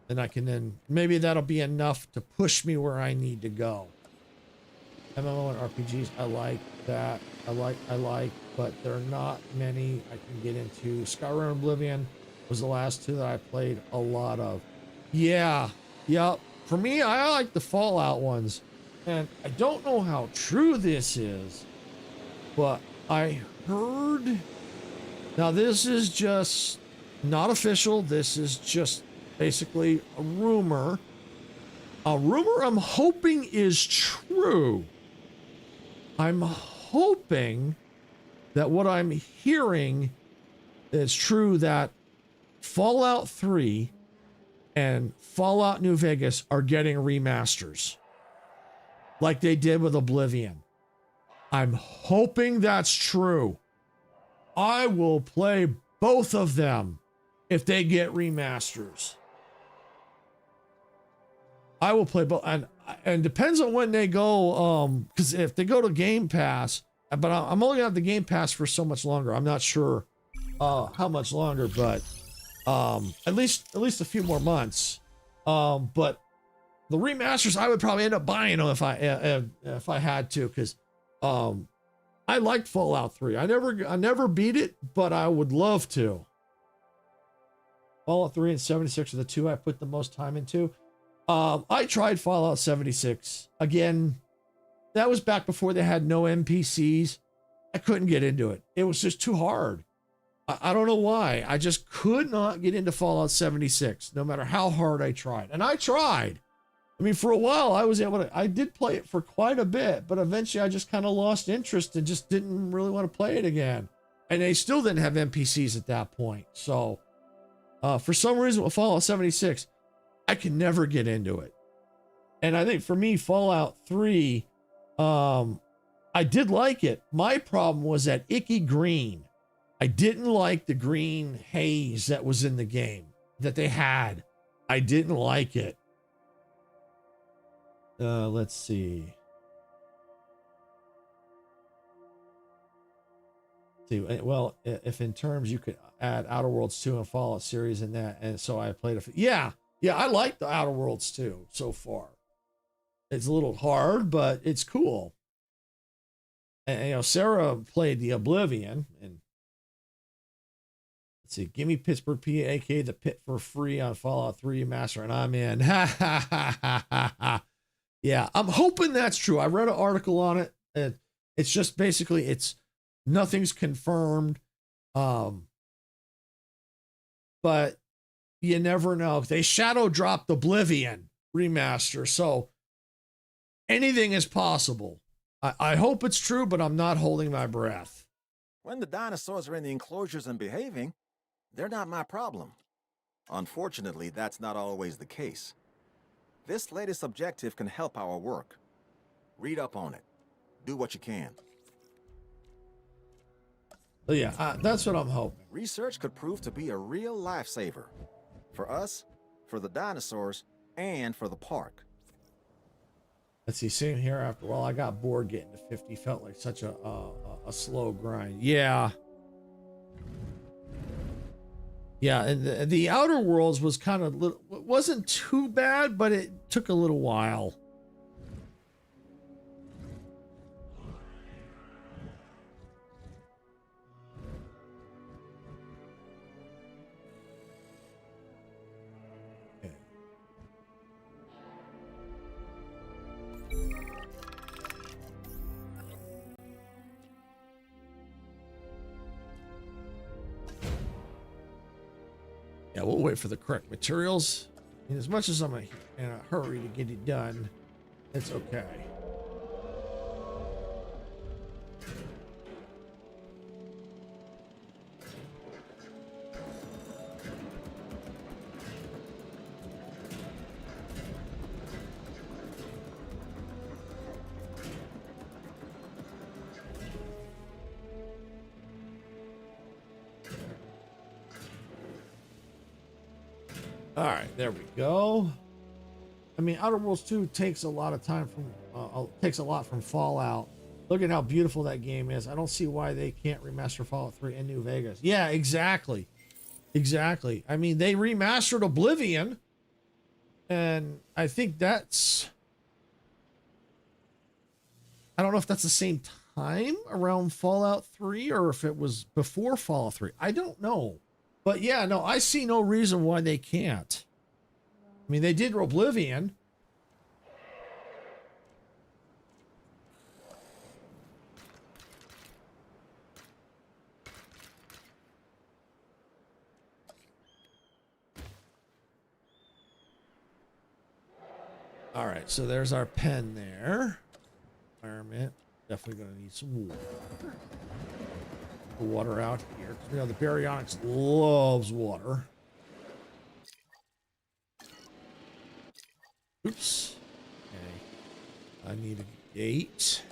and then maybe that'll be enough to push me where I need to go. MMO and RPGs, I like that. I like, but there are not many I can get into. Skyrim and Oblivion was the last 2 that I played a lot of. Yeah, yep. For me, I like the Fallout ones, and I don't know how true this is, but I heard. Now this is just not official. This is just basically a rumor. A rumor I'm hoping is true. I'm hoping that what I'm hearing is true, that Fallout 3 and Fallout New Vegas are getting remasters like they did with Oblivion. I'm hoping that's true. I will play both of them if they get remasters. I will play both, and depends on when they go, because if they go to Game Pass, but I'm only gonna have the Game Pass for so much longer. I'm not sure how much longer, but at least a few more months. But the remasters, I would probably end up buying them if I had to, because I liked Fallout 3. I never beat it, but I would love to. Fallout 3 and 76 are the 2 I put the most time into. I tried Fallout 76 again that was back before they had no NPCs. I couldn't get into it. It was just too hard. I don't know why. I just could not get into Fallout 76, no matter how hard I tried. And I tried. I mean, for a while, I was able to, I did play it for quite a bit, but eventually I just kind of lost interest and just didn't really want to play it again. And they still didn't have NPCs at that point. So, for some reason with Fallout 76, I could never get into it. And I think for me, Fallout 3, I did like it. My problem was that icky green. I didn't like the green haze that was in the game that they had. I didn't like it. Let's see. Well, if in terms you could add Outer Worlds 2 and Fallout series in that, and so I played yeah, I like the Outer Worlds 2 so far. It's a little hard, but it's cool. And you know, Sarah played the Oblivion, and let's see, give me Pittsburgh, PA, aka the Pit for free on Fallout 3 Master, and I'm in. Ha ha ha ha ha ha. Yeah, I'm hoping that's true. I read an article on it, and it's just basically nothing's confirmed. But you never know. They shadow dropped Oblivion remaster, so anything is possible. I hope it's true, but I'm not holding my breath. When the dinosaurs are in the enclosures and behaving, they're not my problem. Unfortunately, that's not always the case. This latest objective can help our work. Read up on it. Do what you can. But yeah, that's what I'm hoping. Research could prove to be a real lifesaver. For us, for the dinosaurs, and for the park. Let's see, same here after a while. I got bored getting to 50. Felt like such a slow grind. Yeah. Yeah, and the Outer Worlds was kind of little, wasn't too bad, but it took a little while. Okay. Yeah, we'll wait for the correct materials. And as much as I'm in a hurry to get it done, it's okay. All right, there we go. I mean, Outer Worlds 2 takes a lot of time from, takes a lot from Fallout. Look at how beautiful that game is. I don't see why they can't remaster Fallout 3 in New Vegas. Yeah, exactly. Exactly. I mean, they remastered Oblivion, and I think that's, I don't know if that's the same time around Fallout 3 or if it was before Fallout 3. I don't know. But yeah, no, I see no reason why they can't. I mean, they did Oblivion. All right, so there's our pen there. Environment. Definitely going to need some water. The water out here. You know, the Baryonyx loves water. Oops. Okay. I need a gate.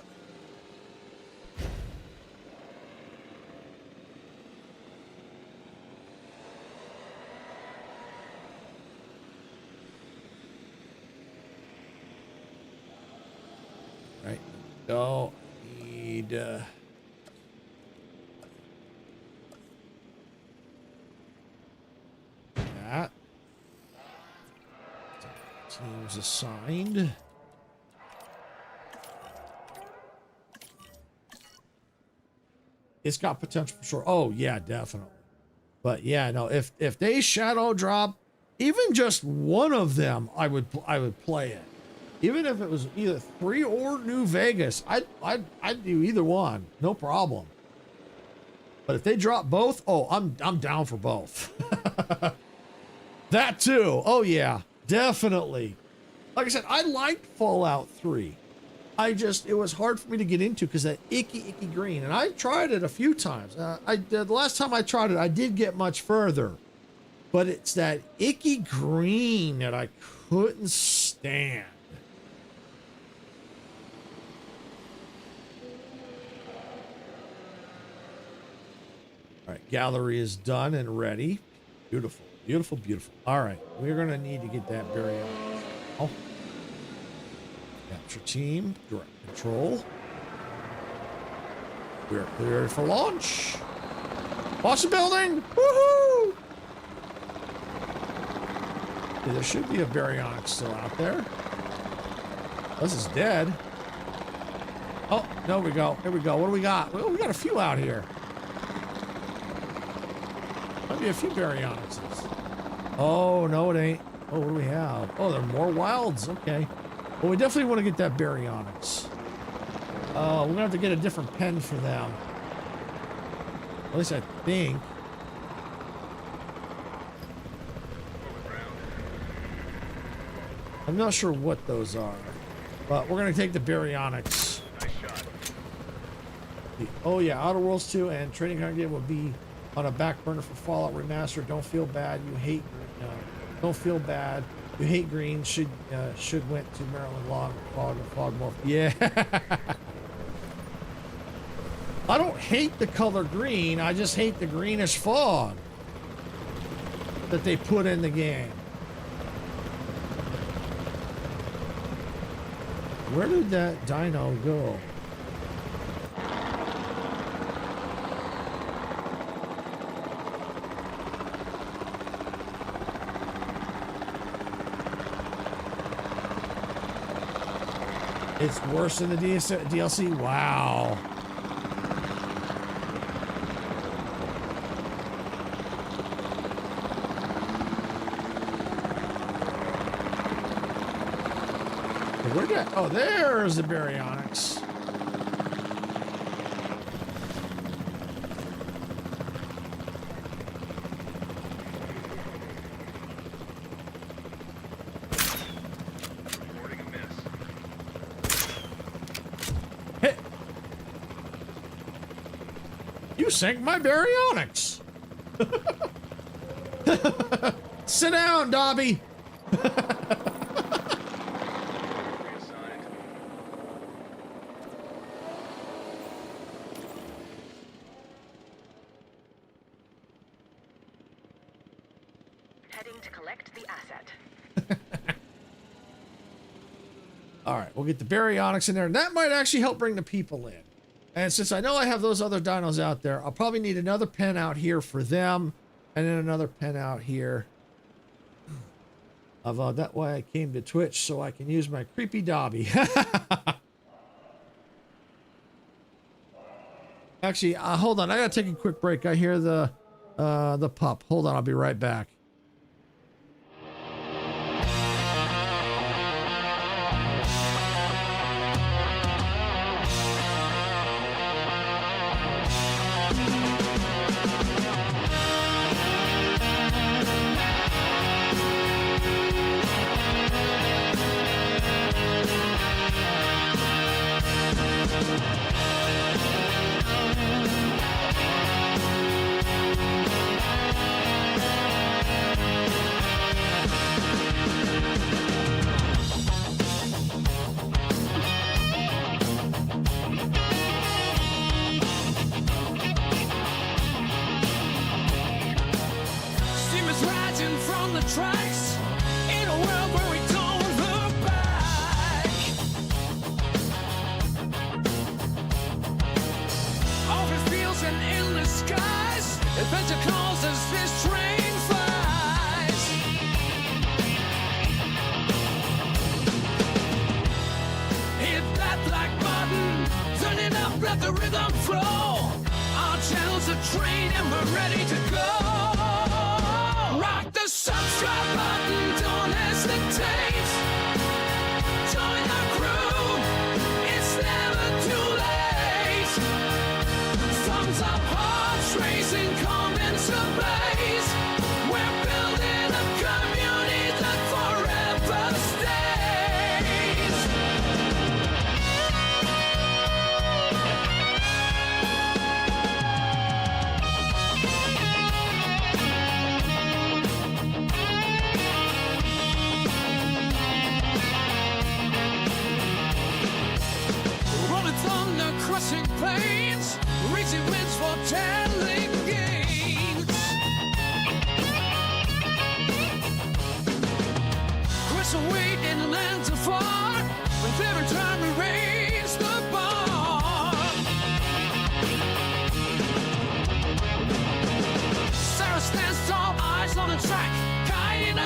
Right. Go. Need that. Teams assigned. It's got potential for sure. Oh yeah, definitely. But yeah, no, if they shadow drop even just one of them, I would play it. Even if it was either 3 or New Vegas, I'd do either one, no problem. But if they drop both, oh, I'm down for both. That too. Oh yeah, definitely. Like I said, I liked Fallout 3. It was hard for me to get into because that icky green. And I tried it a few times. The last time I tried it, I did get much further. But it's that icky green that I couldn't stand. All right, gallery is done and ready. Beautiful, beautiful, beautiful. All right, we're going to need to get that berry on. Oh. Capture team, direct control. We're cleared for launch. Awesome building! Woohoo! Okay, there should be a baryonyx still out there. This is dead. Oh, there we go. Here we go. What do we got? Well, we got a few out here. Might be a few baryonyxes. Oh, no, it ain't. Oh, what do we have? Oh, there are more wilds. Okay. Well, we definitely want to get that baryonyx. We're going to have to get a different pen for them. At least I think. I'm not sure what those are. But we're going to take the baryonyx. Nice shot. Oh, yeah. Outer Worlds 2 and Trading Card Game will be on a back burner for Fallout Remastered. Don't feel bad. You hate... don't feel bad. You hate green. Should went to Maryland Long fog more. Yeah. I don't hate the color green. I just hate the greenish fog that they put in the game. Where did that dino go? It's worse than the DLC? Wow. Where'd that? Oh, there's the baryonyx. Reporting a miss. Hey. You sank my baryonyx. Sit down, Dobby. Reassigned. Heading to collect the asset. All right, we'll get the baryonyx in there. And that might actually help bring the people in. And since I know I have those other dinos out there, I'll probably need another pen out here for them. And then another pen out here. That's why I came to Twitch, so I can use my creepy Dobby. Actually, hold on. I gotta take a quick break. I hear the pup. Hold on, I'll be right back. Steam is rising from the tracks in a world where we don't look back. Open fields and endless skies, adventure calls as this train flies. Hit that like button, turning up, let the rhythm flow. Our channel's a train and we're ready to go. Rock the subscribe button, don't hesitate. Join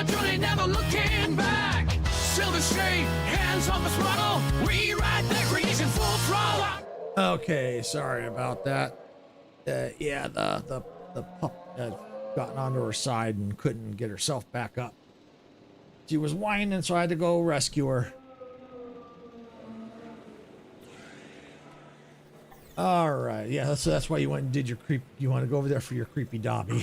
gradually never looking back. Silver straight, hands on the throttle. We ride the creation full throttle. Okay, sorry about that. Yeah, the pup had gotten onto her side and couldn't get herself back up. She was whining, so I had to go rescue her. All right, yeah, that's why you went and did your creep. You want to go over there for your creepy Dobby.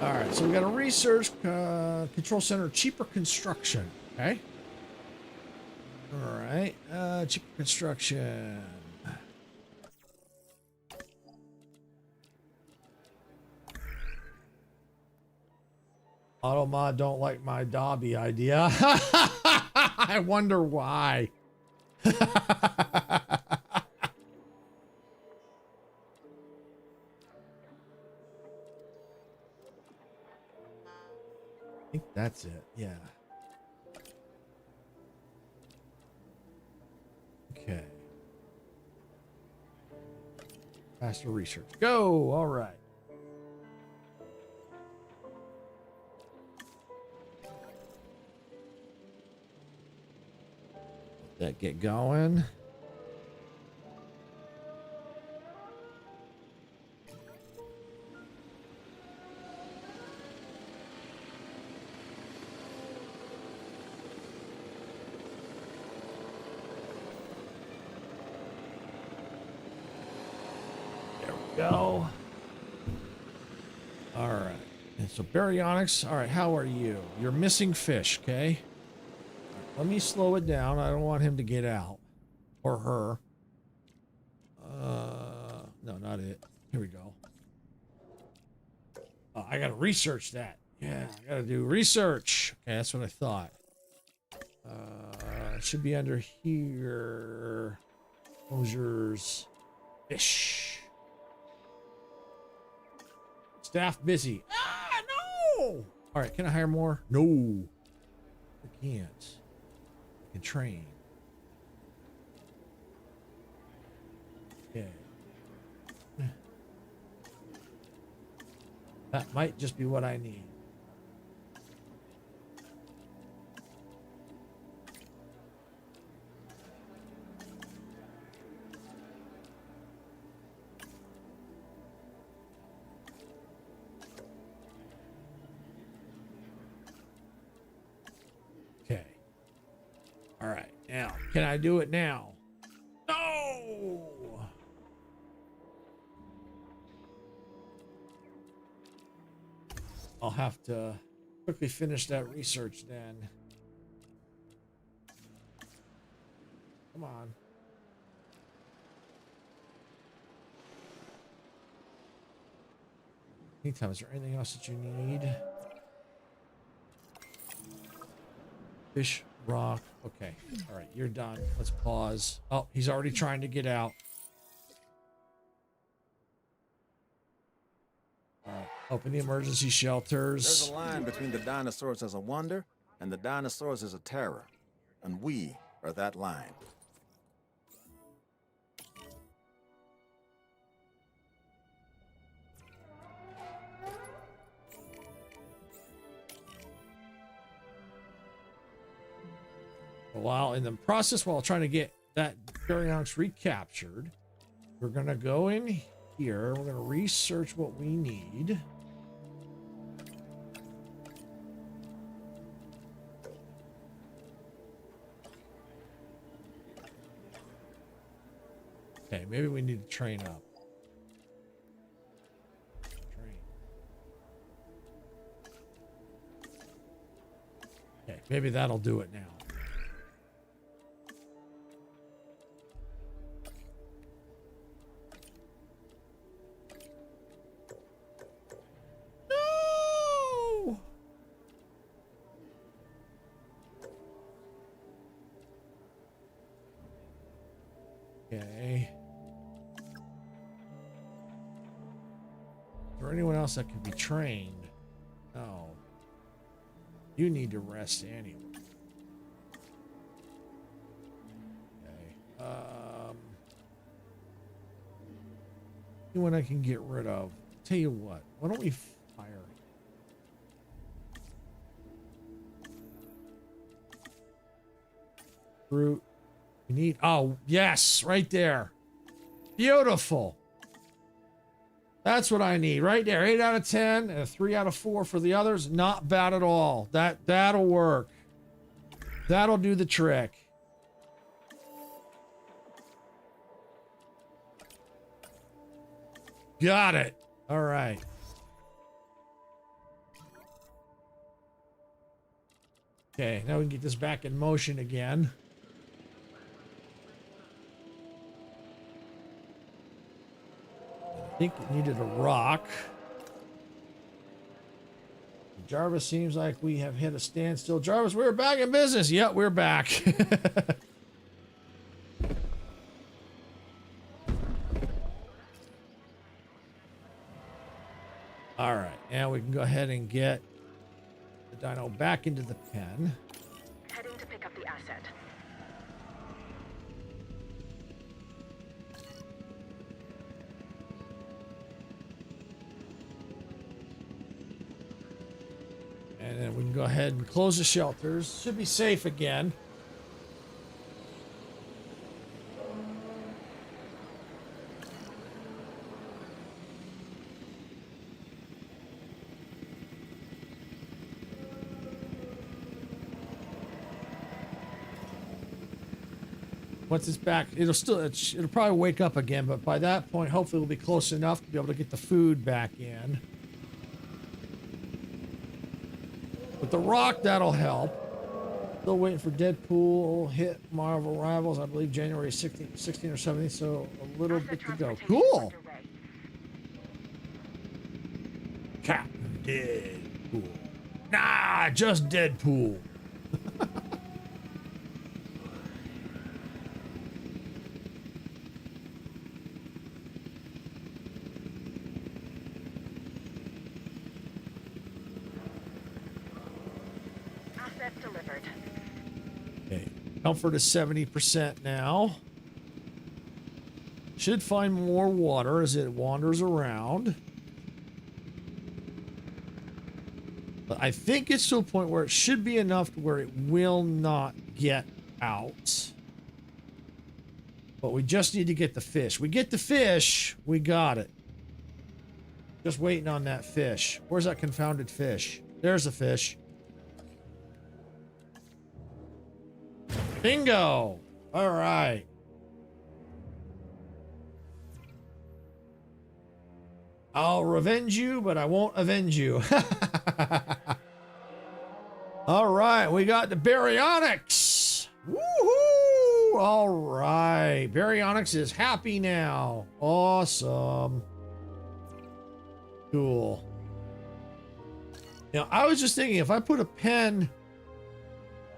All right, so we got a research control center, cheaper construction. Okay. All right, cheaper construction. Automod don't like my Dobby idea. I wonder why. I think that's it. Yeah. Okay. Faster research. Go. All right. Let that get going. Go. All right. And so baryonyx. All right. How are you? You're missing fish. Okay. Let me slow it down. I don't want him to get out or her. No, not it. Here we go. I got to research that. Yeah. I got to do research. Okay. That's what I thought. It should be under here. Closures. Fish. Staff busy. Ah, no! All right, can I hire more? No. I can't. I can train. Okay. That might just be what I need. All right, now, can I do it now? No! I'll have to quickly finish that research then. Come on. Meantime, is there anything else that you need? Fish, rock. Okay. All right, you're done. Let's pause. Oh, he's already trying to get out. All right, open the emergency shelters. There's a line between the dinosaurs as a wonder and the dinosaurs as a terror. And we are that line. While in the process, while trying to get that baryonyx recaptured, we're going to go in here. We're going to research what we need. Okay, maybe we need to train up. Train. Okay, maybe that'll do it now. Okay. Is there anyone else that can be trained? No. You need to rest anyway. Okay. Anyone I can get rid of. Tell you what, why don't we fire? Fruit. We need, oh, yes, right there. Beautiful. That's what I need right there. 8 out of 10 and a 3 out of 4 for the others. Not bad at all. That'll work. That'll do the trick. Got it. All right. Okay, now we can get this back in motion again. I think it needed a rock. Jarvis, seems like we have hit a standstill. Jarvis, we're back in business. Yep, we're back. All right, now we can go ahead and get the dino back into the pen. Heading to pick up the asset. And then we can go ahead and close the shelters. Should be safe again. Once it's back, it'll probably wake up again, but by that point, hopefully we'll be close enough to be able to get the food back in. With the rock, that'll help. Still waiting for Deadpool hit Marvel Rivals, I believe January 16 or 17, so a little bit to go. Cool. Captain Deadpool. Nah, just Deadpool. Delivered. Okay, comfort is 70% now. Should find more water as it wanders around. But I think it's to a point where it should be enough to where it will not get out. But we just need to get the fish. We get the fish, we got it. Just waiting on that fish. Where's that confounded fish? There's a fish. Bingo! All right. I'll revenge you, but I won't avenge you. All right, we got the baryonyx. Woohoo! All right, baryonyx is happy now. Awesome. Cool. Now, I was just thinking, if I put a pen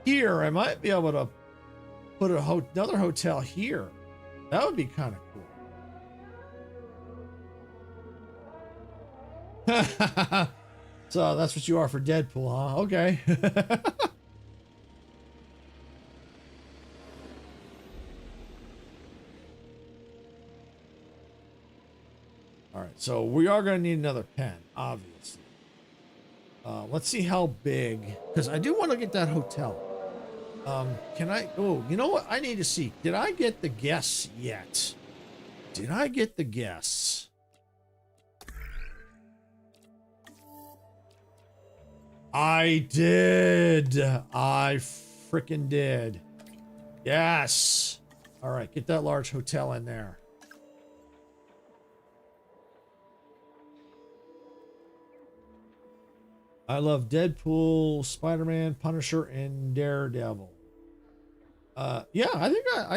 here, I might be able to put another hotel here. That would be kind of cool. So that's what you are for Deadpool, huh? Okay. All right, so we are going to need another pen, obviously. Let's see how big, because I do want to get that hotel. Can I? Oh, you know what? I need to see. Did I get the guests yet? Did I get the guests? I did. I freaking did. Yes. All right, get that large hotel in there. I love Deadpool, Spider-Man, Punisher, and Daredevil. Yeah, I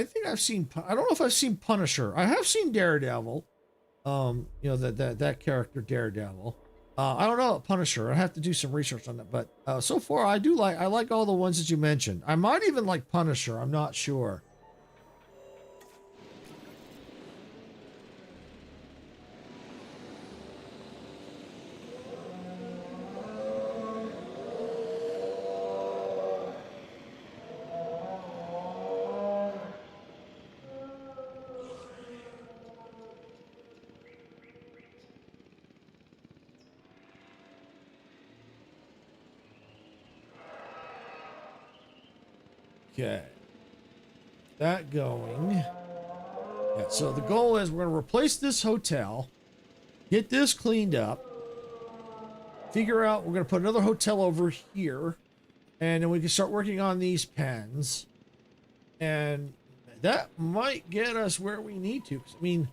think I've seen. I don't know if I've seen Punisher. I have seen Daredevil. You know that character Daredevil. I don't know Punisher. I have to do some research on that. But so far, I like all the ones that you mentioned. I might even like Punisher. I'm not sure. Okay. That going. Yeah, so the goal is we're going to replace this hotel, get this cleaned up, figure out we're going to put another hotel over here, and then we can start working on these pens. And that might get us where we need to. I mean,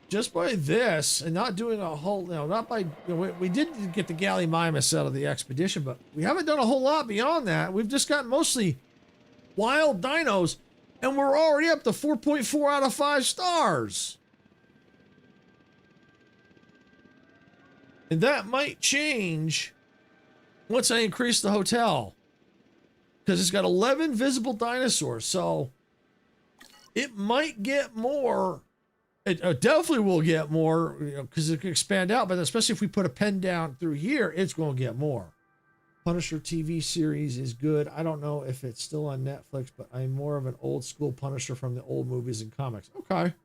just by this and not doing a whole, not by, we did get the Gallimimus out of the expedition, but we haven't done a whole lot beyond that. We've just got mostly wild dinos, and we're already up to 4.4 out of 5 stars. And that might change once I increase the hotel, because it's got 11 visible dinosaurs. So it might get more. It definitely will get more, because it can expand out. But especially if we put a pen down through here, it's going to get more. Punisher TV series is good. I don't know if it's still on Netflix, but I'm more of an old school Punisher from the old movies and comics. Okay.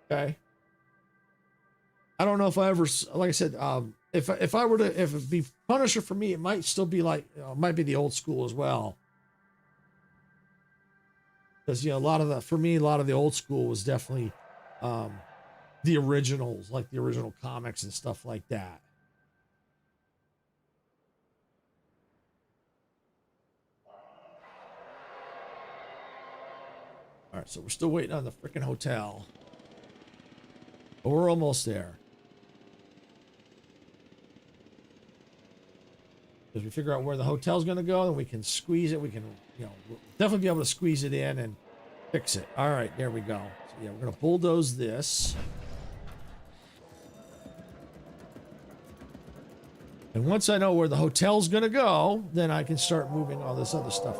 Okay. I don't know if I ever, like I said, if it be Punisher for me, it might still be like, it might be the old school as well. Because, a lot of the old school was definitely the originals, like the original comics and stuff like that. All right, so we're still waiting on the freaking hotel. But we're almost there. Because we figure out where the hotel's going to go, then we can squeeze it. We can, we'll definitely be able to squeeze it in and fix it. All right, there we go. So yeah, we're going to bulldoze this. And once I know where the hotel's going to go, then I can start moving all this other stuff.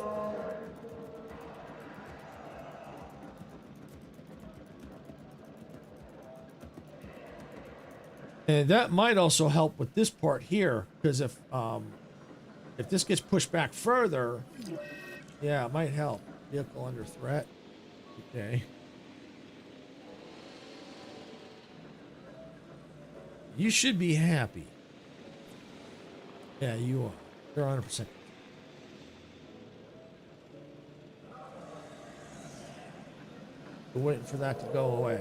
And that might also help with this part here, because if this gets pushed back further, yeah, it might help. Vehicle under threat. Okay. You should be happy. Yeah, you are. You're 100%. We're waiting for that to go away.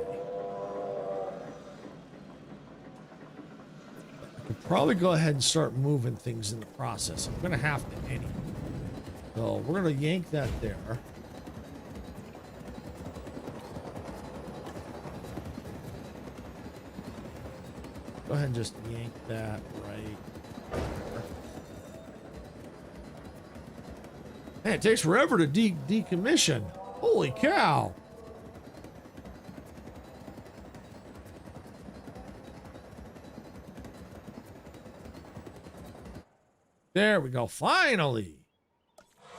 I could probably go ahead and start moving things in the process. I'm going to have to anyway. So we're going to yank that there. Go ahead and just yank that right there. Man, it takes forever to decommission. Holy cow. There we go. Finally.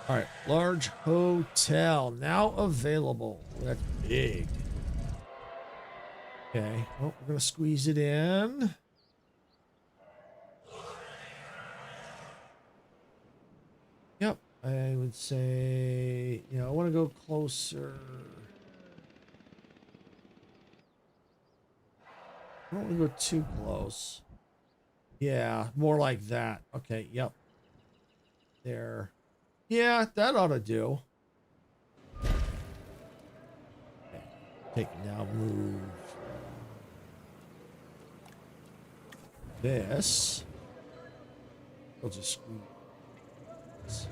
All right. Large hotel now available. That's big. Okay. Well, we're going to squeeze it in. Yep. I would say, I want to go closer. I don't want to go too close. Yeah, more like that. Okay, yep. There. Yeah, that ought to do. Okay. Take now, move this. We'll just squeeze this.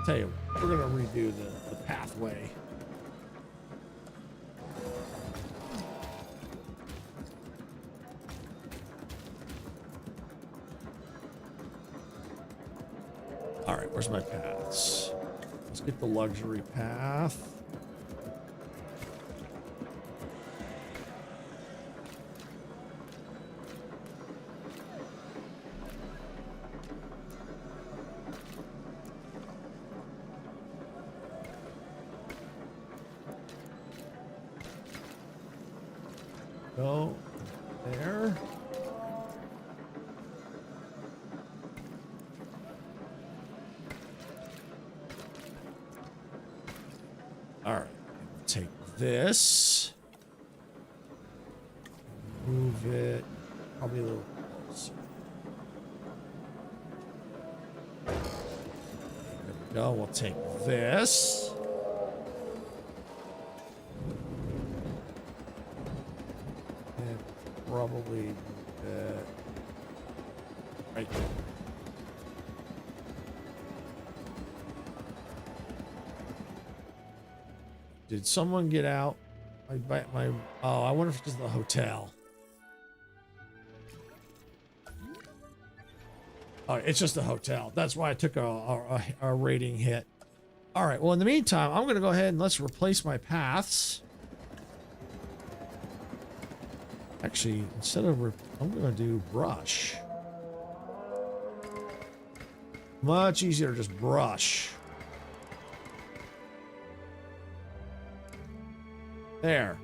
Tell you, we're gonna redo the pathway. All right, where's my paths? Let's get the luxury path. Go there. All right, take this, move it probably a little closer. go. We'll take this. And probably right there. Did someone get out? Oh, I wonder if it's the hotel. Oh, it's just a hotel. That's why I took a rating hit. All right. Well, in the meantime, I'm going to go ahead and let's replace my paths. Actually, instead of I'm going to do brush. Much easier to just brush. There.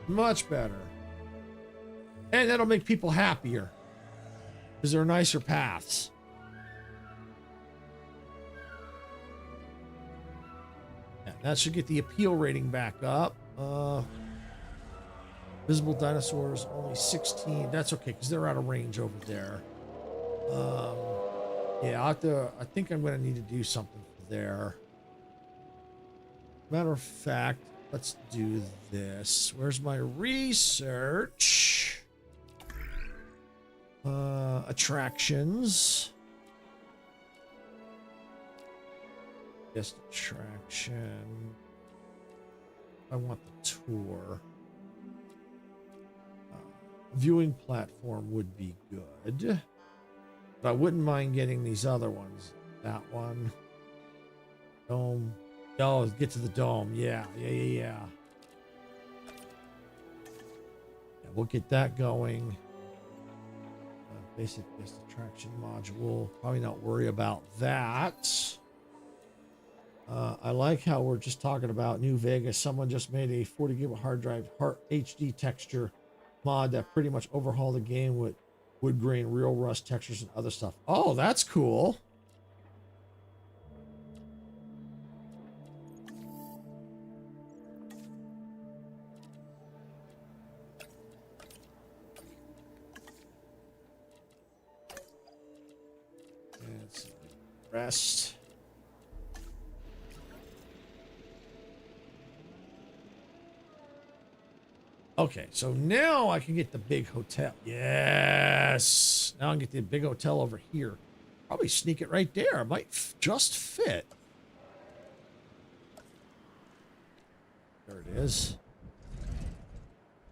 Much better. And that'll make people happier. Because they're nicer paths. Yeah, that should get the appeal rating back up. Visible dinosaurs, only 16. That's okay, because they're out of range over there. Yeah, I think I'm going to need to do something there. Matter of fact, let's do this. Where's my research? Attractions. Guest attraction. I want the tour. Viewing platform would be good. But I wouldn't mind getting these other ones. That one. Dome. Oh, get to the dome. Yeah. We'll get that going. Basic guest attraction module. Probably not worry about that. I like how we're just talking about New Vegas. Someone just made a 40 GB hard drive HD texture mod that pretty much overhauled the game with wood grain, real rust textures, and other stuff. Oh, that's cool. It's rest. Okay, so now I can get the big hotel. Yes. Now I can get the big hotel over here. Probably sneak it right there. It might just fit. There it is.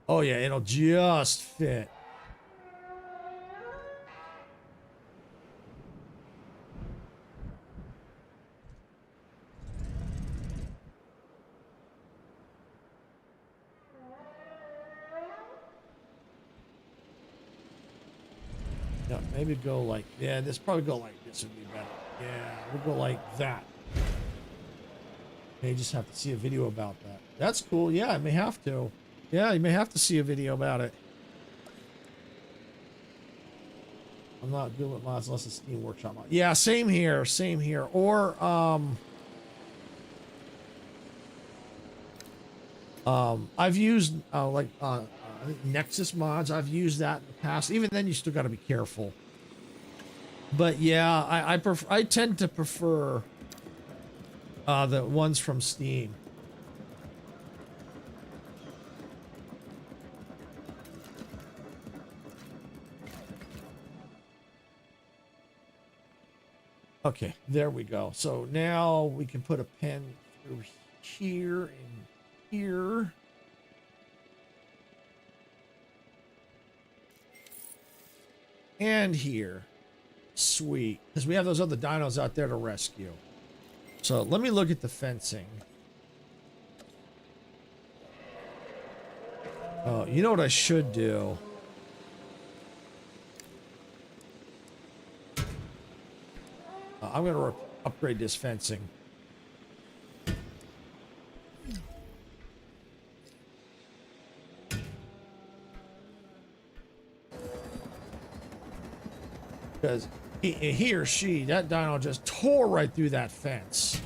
Oh, yeah, it'll just fit. No, maybe go like, yeah, this probably go like this would be better. Yeah, we'll go like that. May just have to see a video about that. That's cool. Yeah, I may have to. Yeah, you may have to see a video about it. I'm not good with mods unless it's Steam Workshop mod. Yeah, same here. Same here. Or, I've used, I think Nexus mods, I've used that in the past. Even then, you still got to be careful. But yeah, I tend to prefer the ones from Steam. Okay, there we go. So now we can put a pen through here and here. And here. Sweet. Because we have those other dinos out there to rescue. So let me look at the fencing. Oh, you know what I should do? I'm going to upgrade this fencing. Because he or she, that dino just tore right through that fence.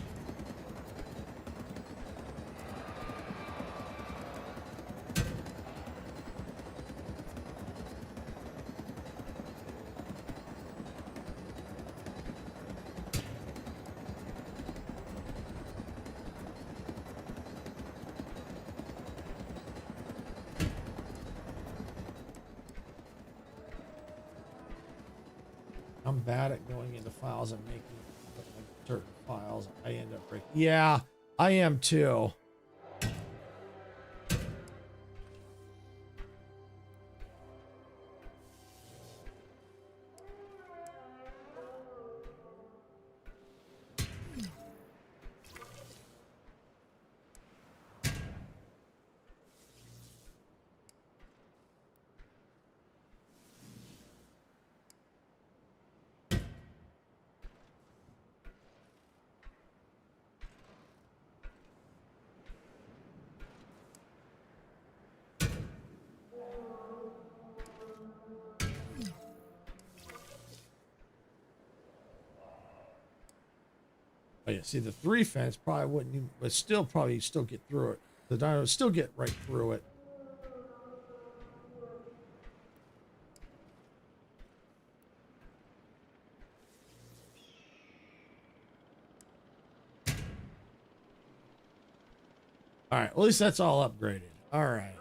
I'm bad at going into files and making certain files. I end up breaking. Yeah, I am too. Oh yeah, see the 3 fence probably wouldn't even, but still probably still get through it. The dino would still get right through it. All right, well, at least that's all upgraded. All right.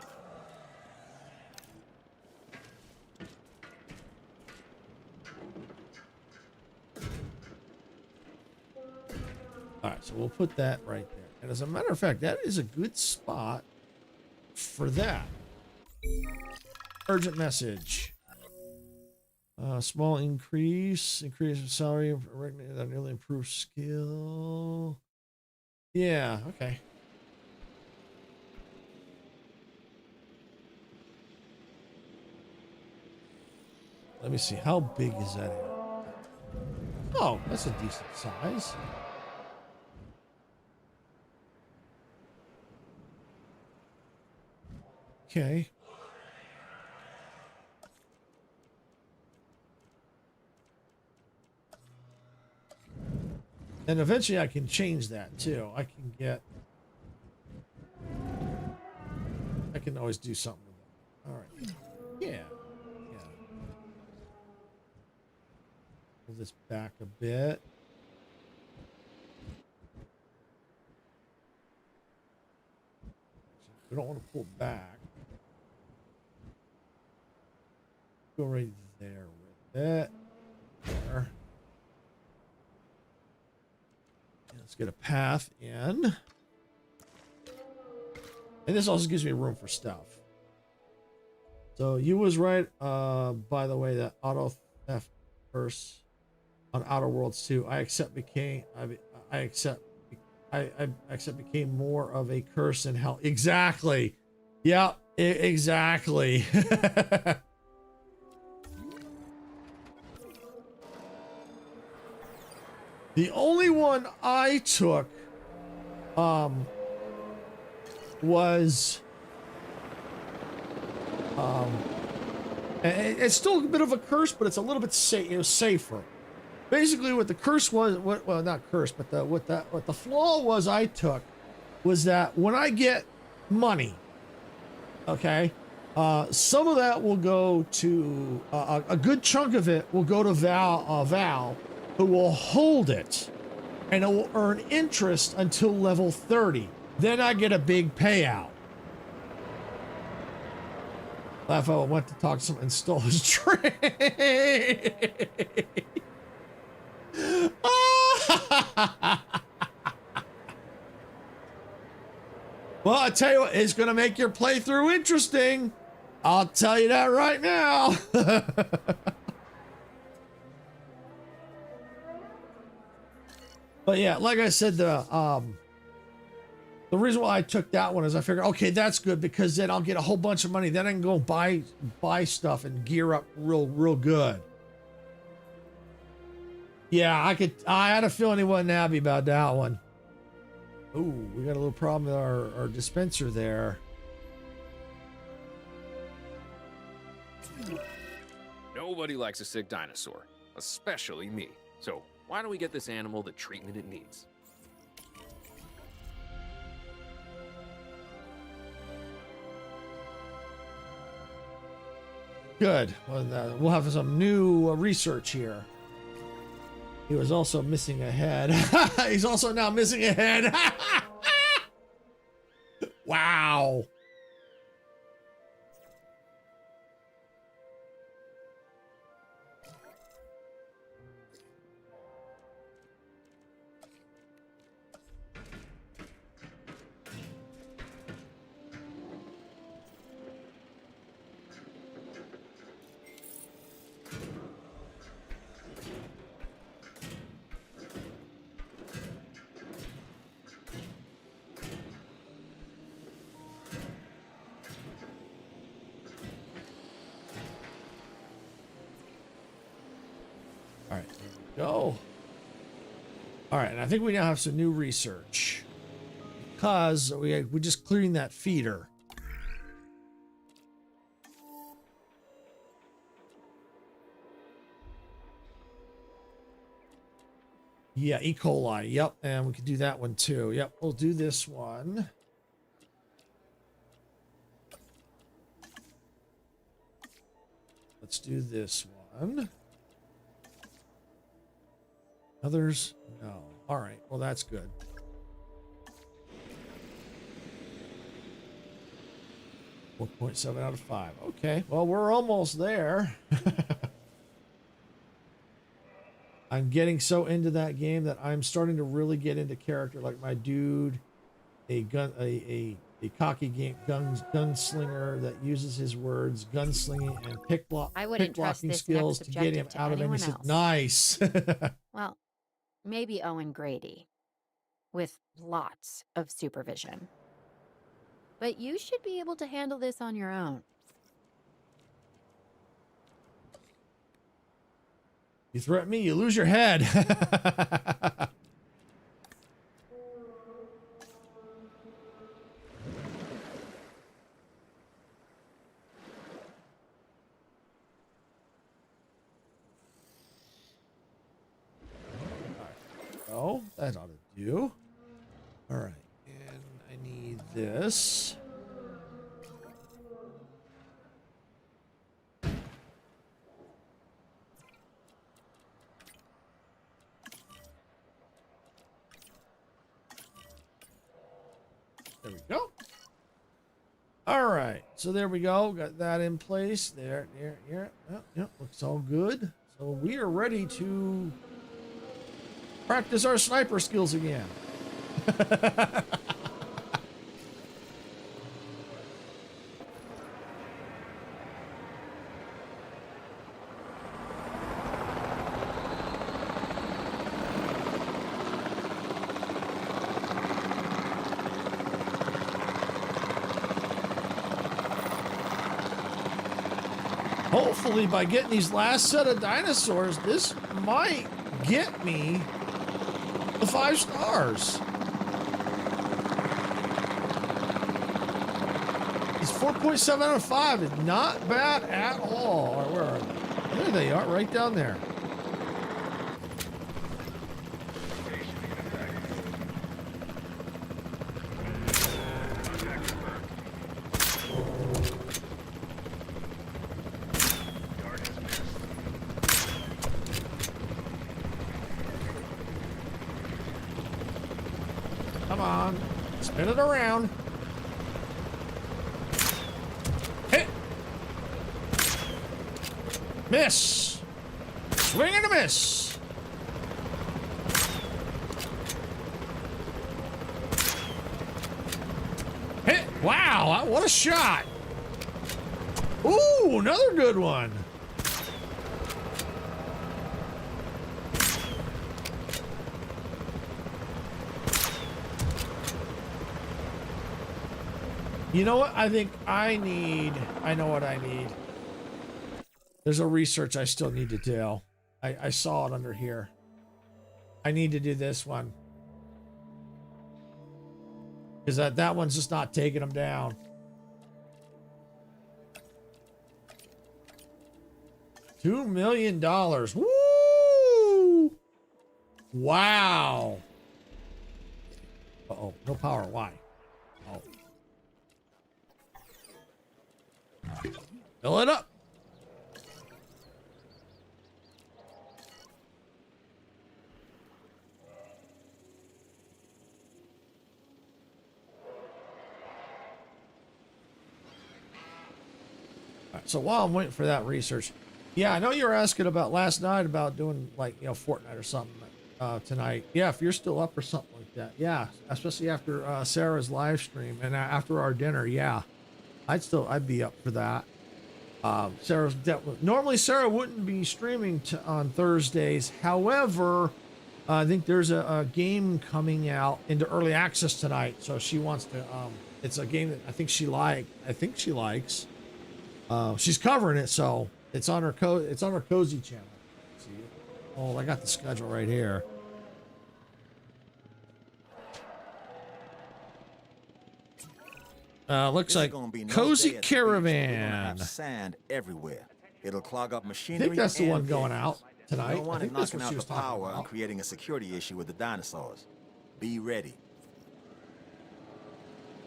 All right, so we'll put that right there. And as a matter of fact, that is a good spot for that. Urgent message. Small increase of salary, that really improves skill. Yeah, okay. Let me see, how big is that here? Oh, that's a decent size. Okay. And eventually I can change that too. I can always do something with it. All right. Yeah. Pull this back a bit. We don't want to pull back. Go right there with it. There. And let's get a path in. And this also gives me room for stuff. So you was right, by the way, that auto theft curse on Outer Worlds 2. I accept became more of a curse than hell. Exactly. Yeah, exactly. The only one I took was it's still a bit of a curse, but it's a little bit safer. Basically, what the curse was, well, not curse, but what the flaw was I took was that when I get money, okay, some of that will go to a good chunk of it will go to Val, who will hold it, and it will earn interest until level 30. Then I get a big payout. That fellow went to talk to someone and stole his train. Well, I tell you what, it's going to make your playthrough interesting. I'll tell you that right now. But yeah, like I said, the reason why I took that one is I figured, okay, that's good because then I'll get a whole bunch of money. Then I can go buy stuff and gear up real good. Yeah, I had a feeling he wasn't happy about that one. Ooh, we got a little problem with our dispenser there. Nobody likes a sick dinosaur, especially me. So why don't we get this animal the treatment it needs? Good. Well, we'll have some new research here. He was also missing a head. He's also now missing a head. Wow. All right, there we go. All right, and I think we now have some new research because we're just clearing that feeder. Yeah, E. coli. Yep, and we could do that one too. Yep, we'll do this one. Let's do this one. Others? No. All right, well, that's good. .7 out of 5. Okay, well, we're almost there. I'm getting so into that game that I'm starting to really get into character, like my dude, a cocky gunslinger that uses his words, gunslinging and I wouldn't trust pickblocking this skills next to get him objective to out of anyone enemies. else. Nice. Well, maybe Owen Grady, with lots of supervision. But you should be able to handle this on your own. You threaten me, you lose your head. Oh, that ought to do. All right, and I need this. There we go. All right, so there we go. Got that in place. There. Yep, looks all good. So we are ready to practice our sniper skills again. Hopefully, by getting these last set of dinosaurs, this might get me the 5 stars. It's 4.7 out of 5. It's not bad at all. All right, where are they? There they are, right down there. Come on, spin it around. Hit. Miss. Swing and a miss. Hit. Wow, what a shot. Ooh, another good one. You know what I think I need? I know what I need. There's a research I still need to do. I saw it under here. I need to do this one. Because that one's just not taking them down. $2 million. Woo! Wow. Uh-oh, no power. Why? Oh. Fill it up. All right, so while I'm waiting for that research, yeah, I know you were asking about last night about doing like, you know, Fortnite or something tonight. Yeah, if you're still up for something like that, yeah, especially after Sarah's live stream and after our dinner, yeah, I'd be up for that. Normally Sarah wouldn't be streaming on Thursdays. However, I think there's a game coming out into early access tonight, so she wants to. It's a game that I think she likes. She's covering it, so it's on her cozy channel. See it? Oh, I got the schedule right here. Looks This is like gonna be no Cozy day at the beach. We're gonna Caravan. have sand everywhere. It'll clog up I machinery. think that's the and one going vehicles. out tonight. You don't I want it think that's knocking what she out was the talking power and about. creating a security issue with the dinosaurs. Be ready.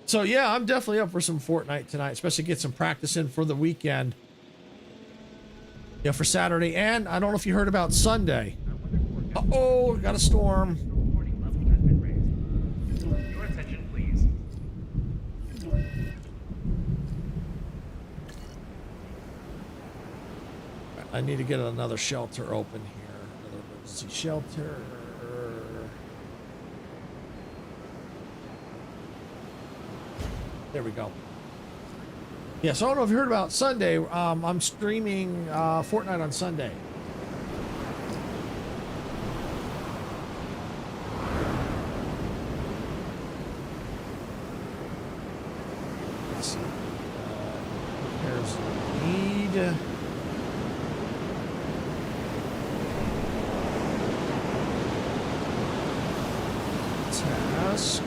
So yeah, I'm definitely up for some Fortnite tonight, especially get some practice in for the weekend. Yeah, for Saturday, and I don't know if you heard about Sunday. Uh-oh, got a storm. Warning level has been raised. Your attention, please. I need to get another shelter open here. Another emergency shelter. There we go. Yeah, so I don't know if you heard about Sunday. I'm streaming Fortnite on Sunday. Let's see. There's need. Task.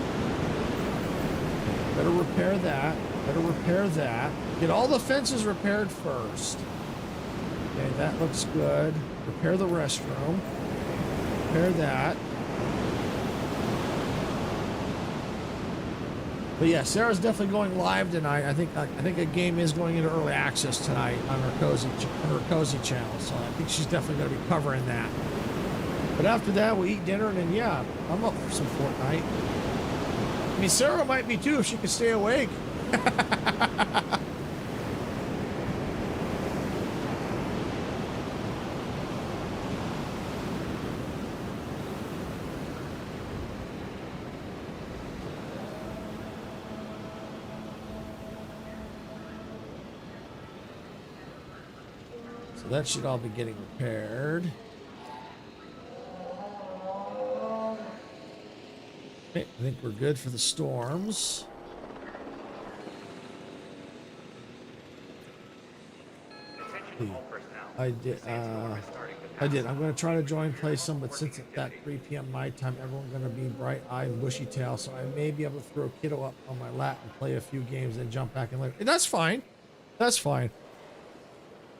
Better repair that. Better repair that. Get all the fences repaired first. Okay, that looks good. Repair the restroom. Repair that. But yeah, Sarah's definitely going live tonight. I think a game is going into early access tonight on her cozy channel. So I think she's definitely going to be covering that. But after that, we'll eat dinner, and then yeah, I'm up for some Fortnite. I mean, Sarah might be too if she could stay awake. So that should all be getting repaired. Okay, I think we're good for the storms. Attention all personnel. I did. I'm going to try to join play some, but since it's at 3 p.m. my time, everyone's going to be bright-eyed and bushy-tailed, so I may be able to throw a kiddo up on my lap and play a few games, and jump back in later. And that's fine. That's fine.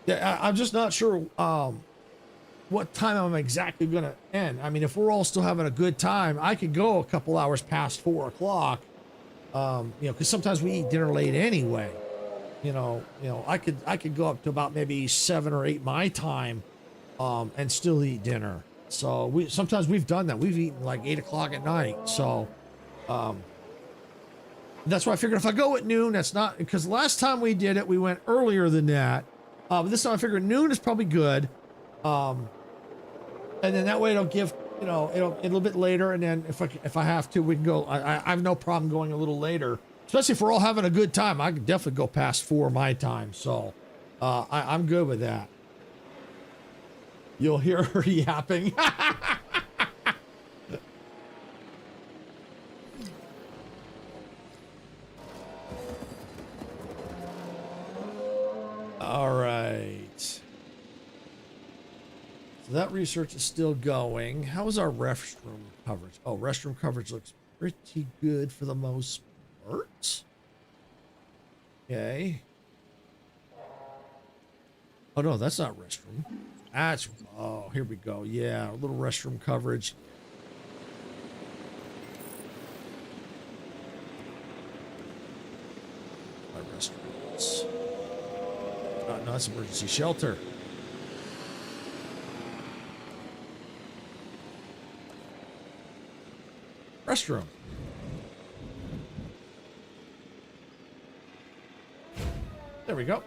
Yeah, I'm just not sure what time I'm exactly going to end. I mean, if we're all still having a good time, I could go a couple hours past 4 o'clock. You know, because sometimes we eat dinner late anyway. You know, I could go up to about maybe 7 or 8 my time, and still eat dinner. So sometimes we've done that. We've eaten like 8 o'clock at night. So, that's why I figured if I go at noon, that's not, because last time we did it, we went earlier than that. But this time I figured noon is probably good. And then that way it'll give, you know, it'll a little bit later. And then if I have to, we can go. I have no problem going a little later, especially if we're all having a good time. I could definitely go past 4 my time. So, I'm good with that. You'll hear her yapping. All right. So that research is still going. How is our restroom coverage? Oh, restroom coverage looks pretty good for the most part. Okay. Oh, no, that's not restroom. That's, oh, here we go. Yeah, a little restroom coverage. My restrooms. No, it's emergency shelter. Restroom. There we go.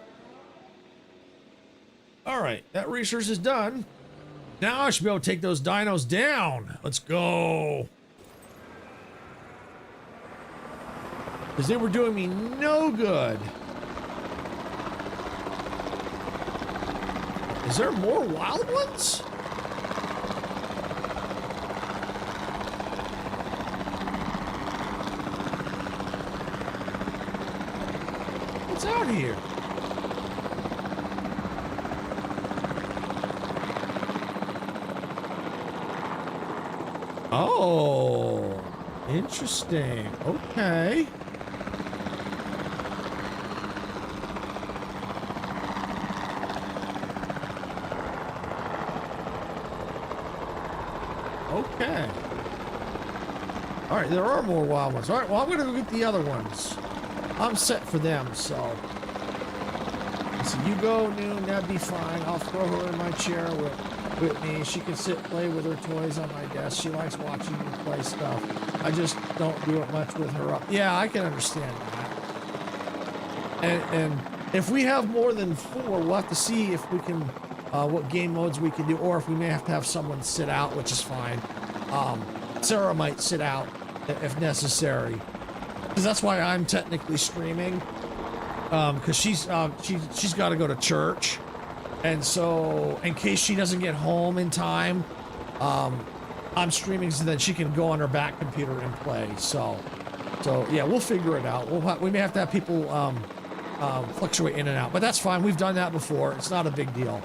All right, that research is done. Now I should be able to take those dinos down. Let's go. Because they were doing me no good. Is there more wild ones? What's out here? Oh, interesting. Okay. Okay. All right, there are more wild ones. All right, well, I'm going to go get the other ones. I'm set for them, so. So you go, Noon, that'd be fine. I'll throw her in my chair with me. She can sit, play with her toys on my desk. She likes watching me play stuff. I just don't do it much with her up. Yeah, I can understand that. And if we have more than 4, we'll have to see if we can, what game modes we can do, or if we may have to have someone sit out, which is fine. Sarah might sit out if necessary, because that's why I'm technically streaming, because she's got to go to church, and so in case she doesn't get home in time, I'm streaming so that she can go on her back computer and play. So yeah, we'll figure it out. We may have to have people fluctuate in and out, but that's fine. We've done that before. It's not a big deal.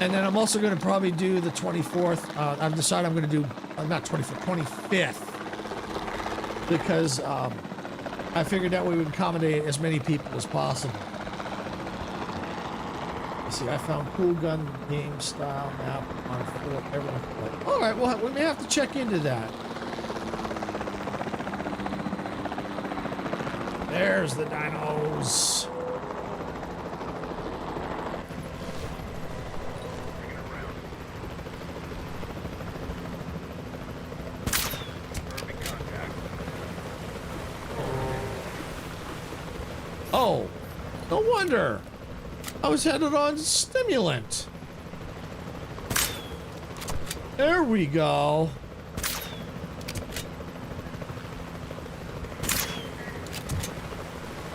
And then I'm also going to probably do the 24th. I've decided I'm going to do, not 24th, 25th. Because I figured that way we would accommodate as many people as possible. You see, I found cool gun game style map on Fort everyone. All right, well, we may have to check into that. There's the dinos. Oh, no wonder. I was headed on stimulant. There we go.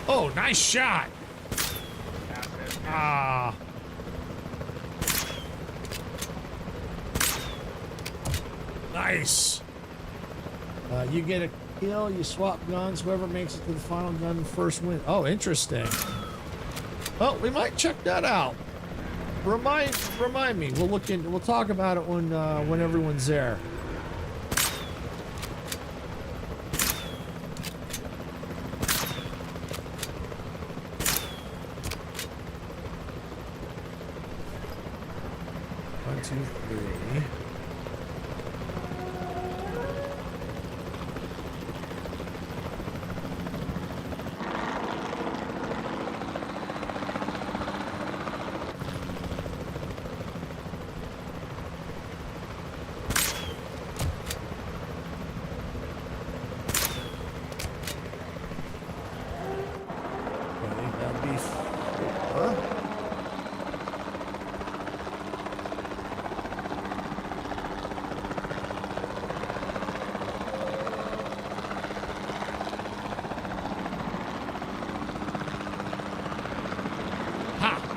Oh, nice shot. Ah. Nice. You get a kill, you swap guns, whoever makes it to the final gun first win. Oh, interesting. Well, we might check that out. Remind me. We'll talk about it when everyone's there. One, two, three.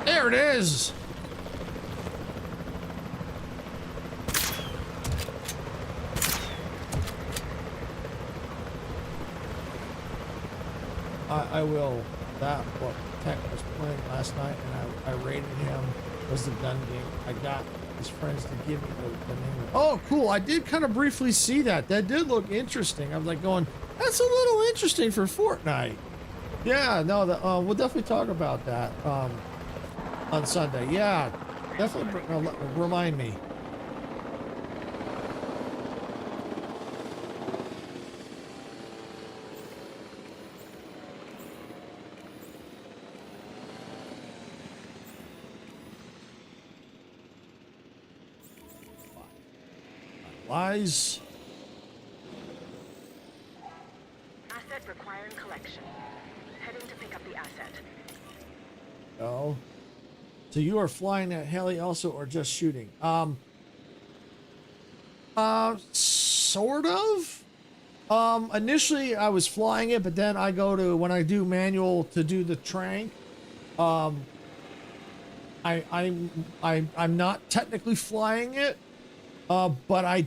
There it is. I will. That what Tech was playing last night, and I rated him. Was the gun game. I got his friends to give me the name. Oh, cool! I did kind of briefly see that. That did look interesting. I was like going, that's a little interesting for Fortnite. Yeah, no, we'll definitely talk about that. On Sunday. Yeah, definitely remind me. Lies. Asset requiring collection. Heading to pick up the asset. Oh. So you are flying that heli also, or just shooting? Sort of. Initially I was flying it, but then I go to, when I do manual to do the trank, I'm not technically flying it, but I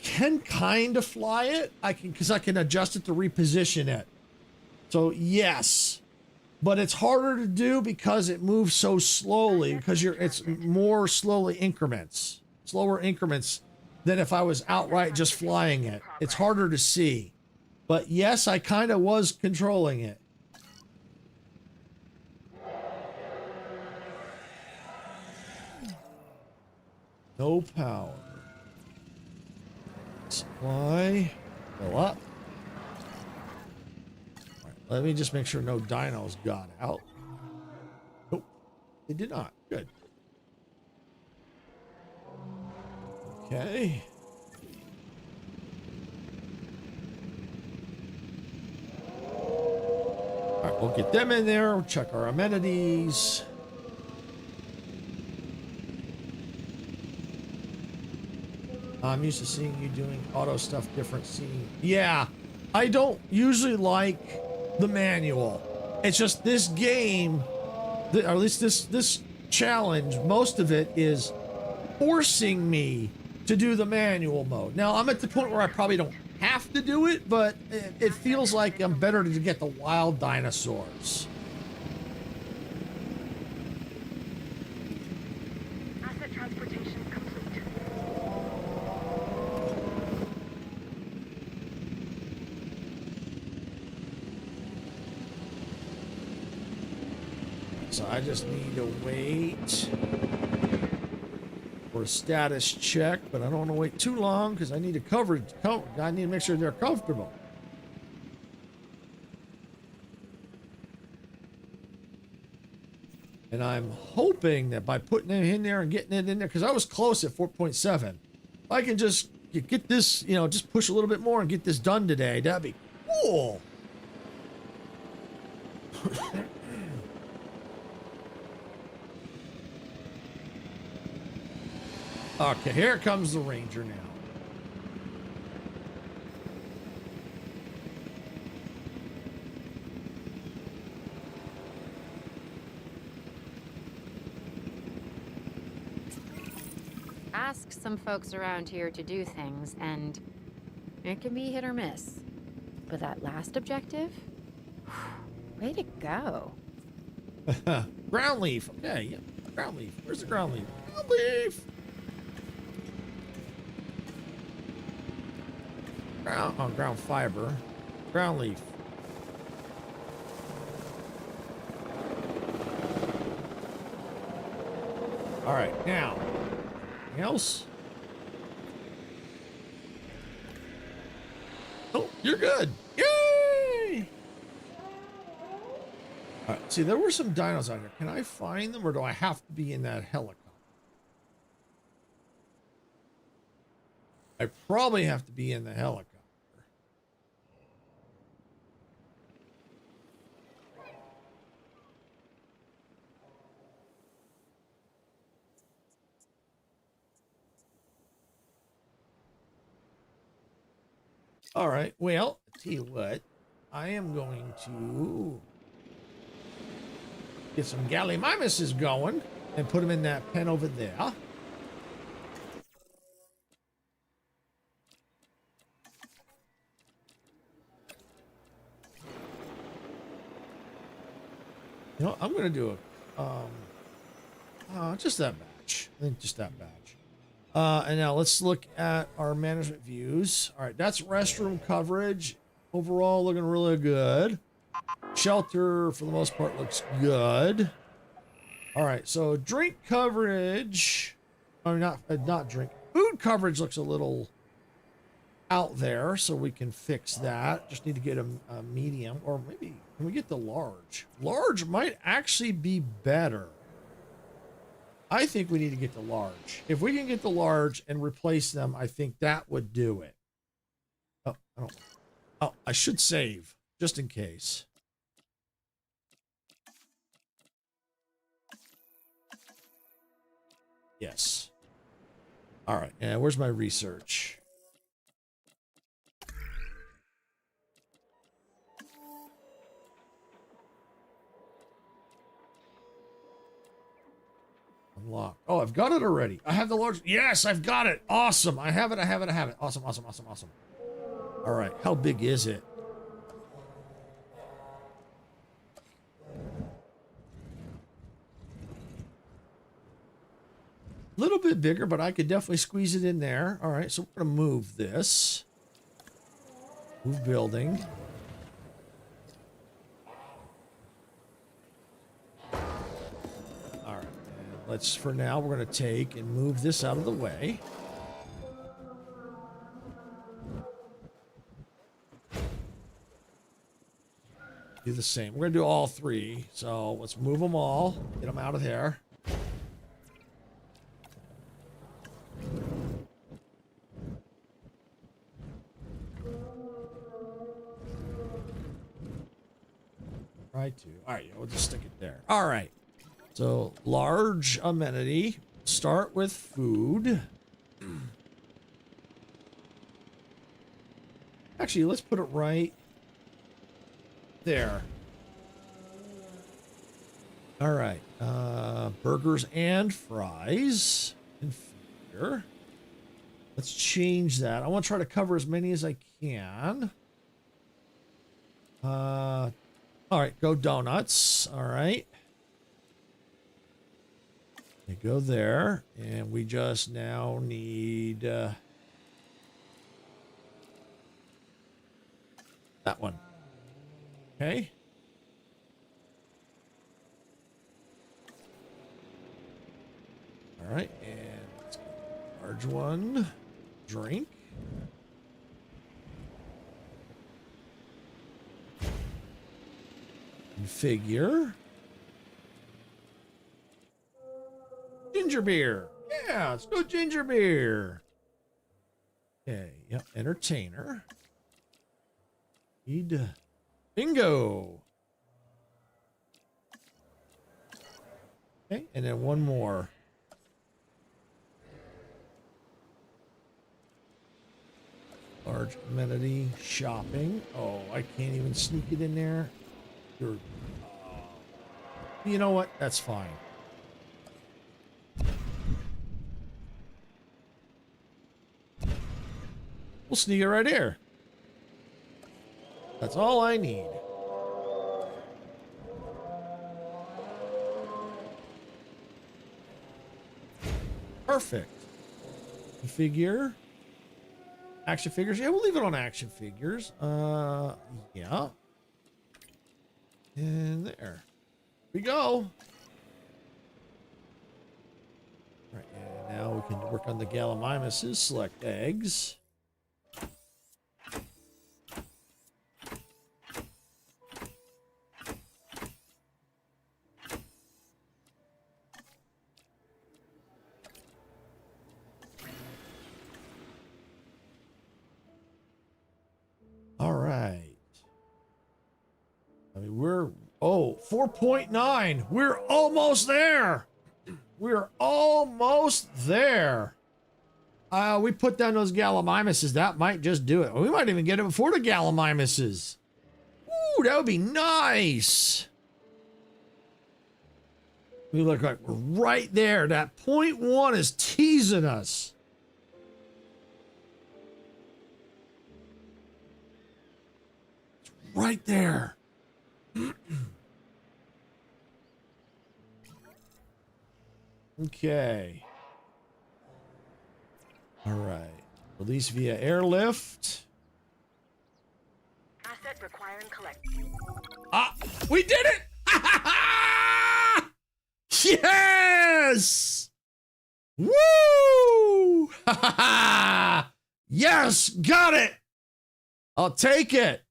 can kind of fly it. Because I can adjust it to reposition it. So yes. But it's harder to do because it moves so slowly, because it's more slowly increments. slower increments than if I was outright just flying it. It's harder to see. But yes, I kind of was controlling it. No power. Supply. Fill up. All right, let me just make sure no dinos got out. Nope. They did not. Good. Okay. All right, we'll get them in there. We'll check our amenities. I'm used to seeing you doing auto stuff different scene. Yeah, I don't usually like the manual. It's just this game, or at least this challenge, most of it is forcing me to do the manual mode. Now, I'm at the point where I probably don't have to do it, but it feels like I'm better to get the wild dinosaurs. Asset transportation complete. So I just need to wait for a status check, but I don't want to wait too long because I need to cover. I need to make sure they're comfortable. And I'm hoping that by putting it in there and getting it in there, because I was close at 4.7, if I can just get this, you know, just push a little bit more and get this done today, that'd be cool. Okay, here comes the Ranger now. Ask some folks around here to do things, and it can be hit or miss. But that last objective? Way to go. Ground leaf. Okay, yeah. Ground leaf. Where's the ground leaf? Ground leaf. Ground fiber. Ground leaf. All right, now. Anything else? Oh, you're good. Yay! All right, see, there were some dinos out here. Can I find them, or do I have to be in that helicopter? I probably have to be in the helicopter. All right, well, I tell you what, I am going to get some gallimimuses going and put them in that pen over there. You know, I'm going to do a, just that batch. I think just that batch. And now let's look at our management views. All right, that's restroom coverage. Overall, looking really good. Shelter, for the most part, looks good. All right, so drink coverage. I mean, not drink. Food coverage looks a little out there, so we can fix that. Just need to get a medium, or maybe can we get the large? Large might actually be better. I think we need to get the large. If we can get the large and replace them, I think that would do it. Oh, I should save just in case. Yes. All right. And where's my research? Unlock. Oh, I've got it already. I have the large. Yes, I've got it. Awesome. I have it. Awesome, awesome, awesome, awesome. All right. How big is it? A little bit bigger, but I could definitely squeeze it in there. All right, so we're going to move this. Move building. All right, and let's, for now, we're going to take and move this out of the way. Do the same. We're going to do all three. So let's move them all. Get them out of there. Try to. All right, we'll just stick it there. All right. So large amenity. Start with food. Actually, let's put it right there. All right. Burgers and fries. Configure. Let's change that. I want to try to cover as many as I can. All right, go donuts. All right. They go there, and we just now need that one. Okay. All right, and let's get a large one. Drink. Configure. Ginger beer. Yeah, let's go ginger beer. Okay, yep, entertainer. Need bingo. Okay, and then one more. Large amenity shopping. Oh, I can't even sneak it in there. You know what? That's fine. We'll sneak it right here. That's all I need. Perfect. Configure. Action figures. Yeah, we'll leave it on action figures. Yeah. And there. Here we go. All right, and now we can work on the Gallimimuses. Select eggs. All right. I mean, we're 4.9. We're almost there. We're almost there. We put down those Gallimimuses. That might just do it. We might even get it before the Gallimimuses. Ooh, that would be nice. We look like we're right there. That 0.1 is teasing us. It's right there. Okay. All right. Release via airlift. Asset requiring collect. Ah, we did it! Yes! Woo! Yes, got it. I'll take it.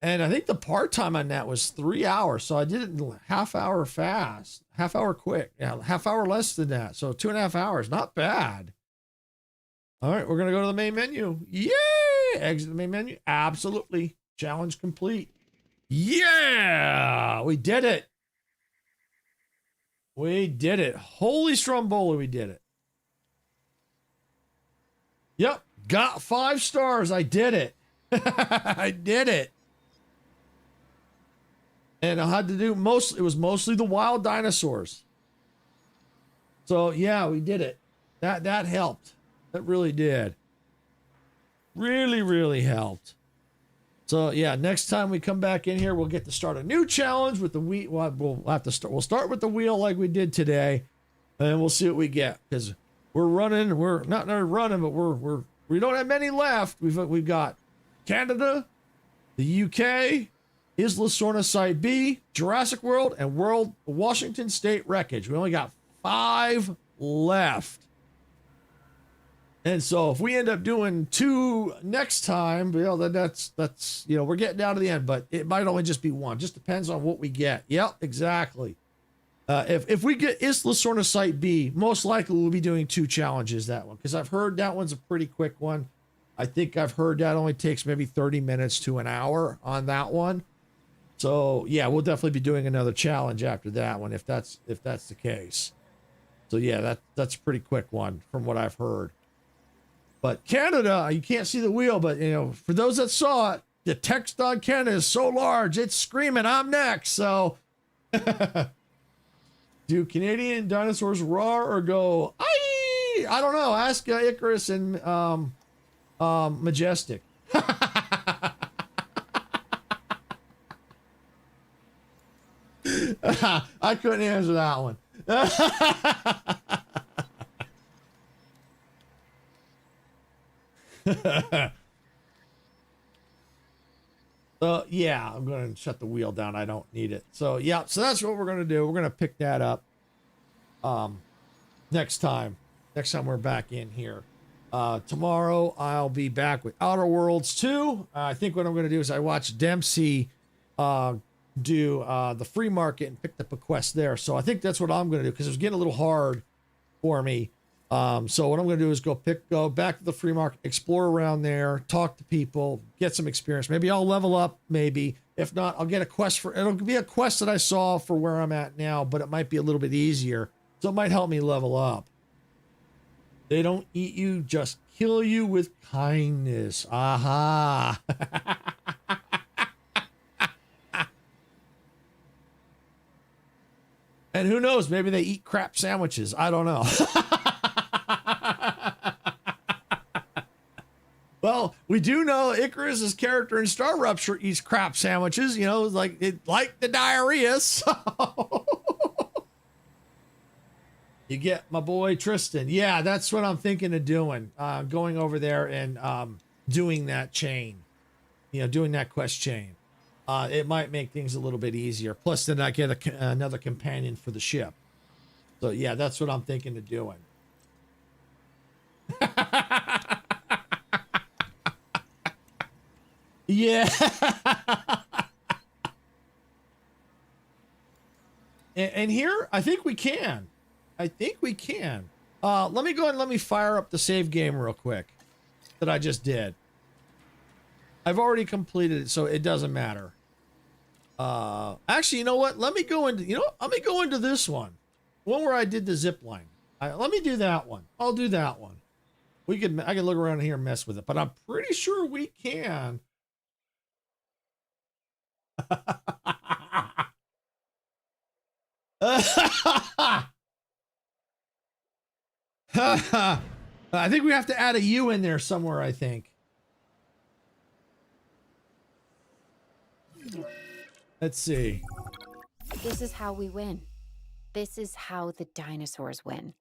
And I think the part time on that was 3 hours. So I did it in half hour fast, half hour quick. Yeah, half hour less than that. So 2.5 hours. Not bad. All right, we're going to go to the main menu. Yay! Exit the main menu. Absolutely. Challenge complete. Yeah! We did it. We did it. Holy Stromboli, we did it. Yep. Got 5 stars. I did it. I did it. And I had to do it was mostly the wild dinosaurs. So yeah, we did it. That helped. That really did. Really, really helped. So yeah, next time we come back in here, we'll get to start a new challenge with the wheel. We'll have to start. We'll start with the wheel like we did today, and we'll see what we get because we're running. We're not running, but we don't have many left. We've got Canada, the UK, Isla Sorna Site B, Jurassic World, and Washington State Wreckage. We only got 5 left. And so if we end up doing 2 next time, then that's we're getting down to the end, but it might only just be 1. Just depends on what we get. Yep, exactly. If we get Isla Sorna Site B, most likely we'll be doing 2 challenges that one because I've heard that one's a pretty quick one. I think I've heard that only takes maybe 30 minutes to an hour on that one. So yeah, we'll definitely be doing another challenge after that one if that's the case. So yeah, that's a pretty quick one from what I've heard. But Canada, you can't see the wheel, but for those that saw it, the text on Canada is so large, it's screaming, "I'm next." So, do Canadian dinosaurs roar or go, "Aye"? I don't know. Ask Icarus and Majestic. I couldn't answer that one. So yeah, I'm going to shut the wheel down. I don't need it. So yeah, so that's what we're going to do. We're going to pick that up next time we're back in here. Tomorrow I'll be back with Outer Worlds 2. I think what I'm going to do is I watched Dempsey do the free market and picked up a quest there. So I think that's what I'm going to do because it was getting a little hard for me. So what I'm going to do is go back to the free market, explore around there, talk to people, get some experience. Maybe I'll level up, maybe. If not, I'll get a quest it'll be a quest that I saw for where I'm at now, but it might be a little bit easier. So it might help me level up. They don't eat you, just kill you with kindness. Aha. And who knows, maybe they eat crap sandwiches. I don't know. Well, we do know Icarus's character in Star Rupture eats crap sandwiches, like the diarrhea. So you get my boy Tristan. Yeah, that's what I'm thinking of doing. Going over there and doing that chain, doing that quest chain. It might make things a little bit easier. Plus, then I get another companion for the ship. So yeah, that's what I'm thinking of doing. Yeah. And here, I think we can. Let me go and let me fire up the save game real quick that I just did. I've already completed it, so it doesn't matter. Actually, you know what? Let me go into this one where I did the zip line. Let me do that one. I'll do that one. I can look around here and mess with it, but I'm pretty sure we can. I think we have to add a U in there somewhere, I think. Let's see. This is how we win. This is how the dinosaurs win.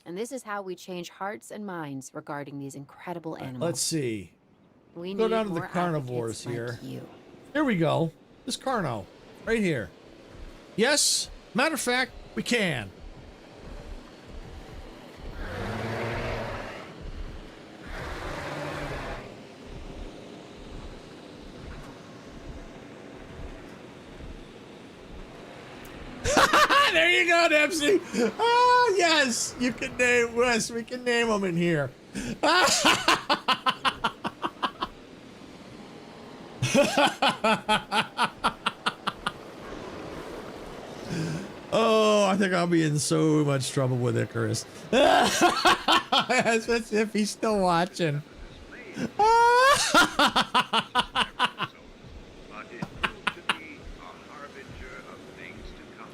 And this is how we change hearts and minds regarding these incredible animals. Let's see. We Go need down to the more carnivores advocates here. like you. Here we go. This Carno. Right here. Yes. Matter of fact, we can. There you go, Dempsey. Oh, yes. You can name Wes. We can name them in here. Oh, I think I'll be in so much trouble with Icarus. As if he's still watching. But it proved to be a harbinger of things to come.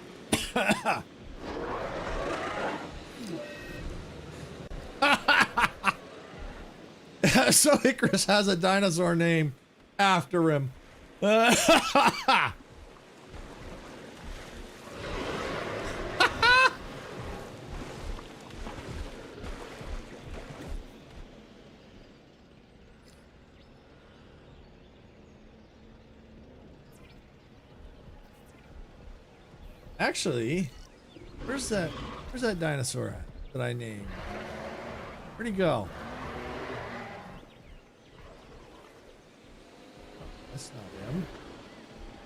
So Icarus has a dinosaur name after him. Actually, where's that dinosaur at that I named? Where'd he go? That's not him.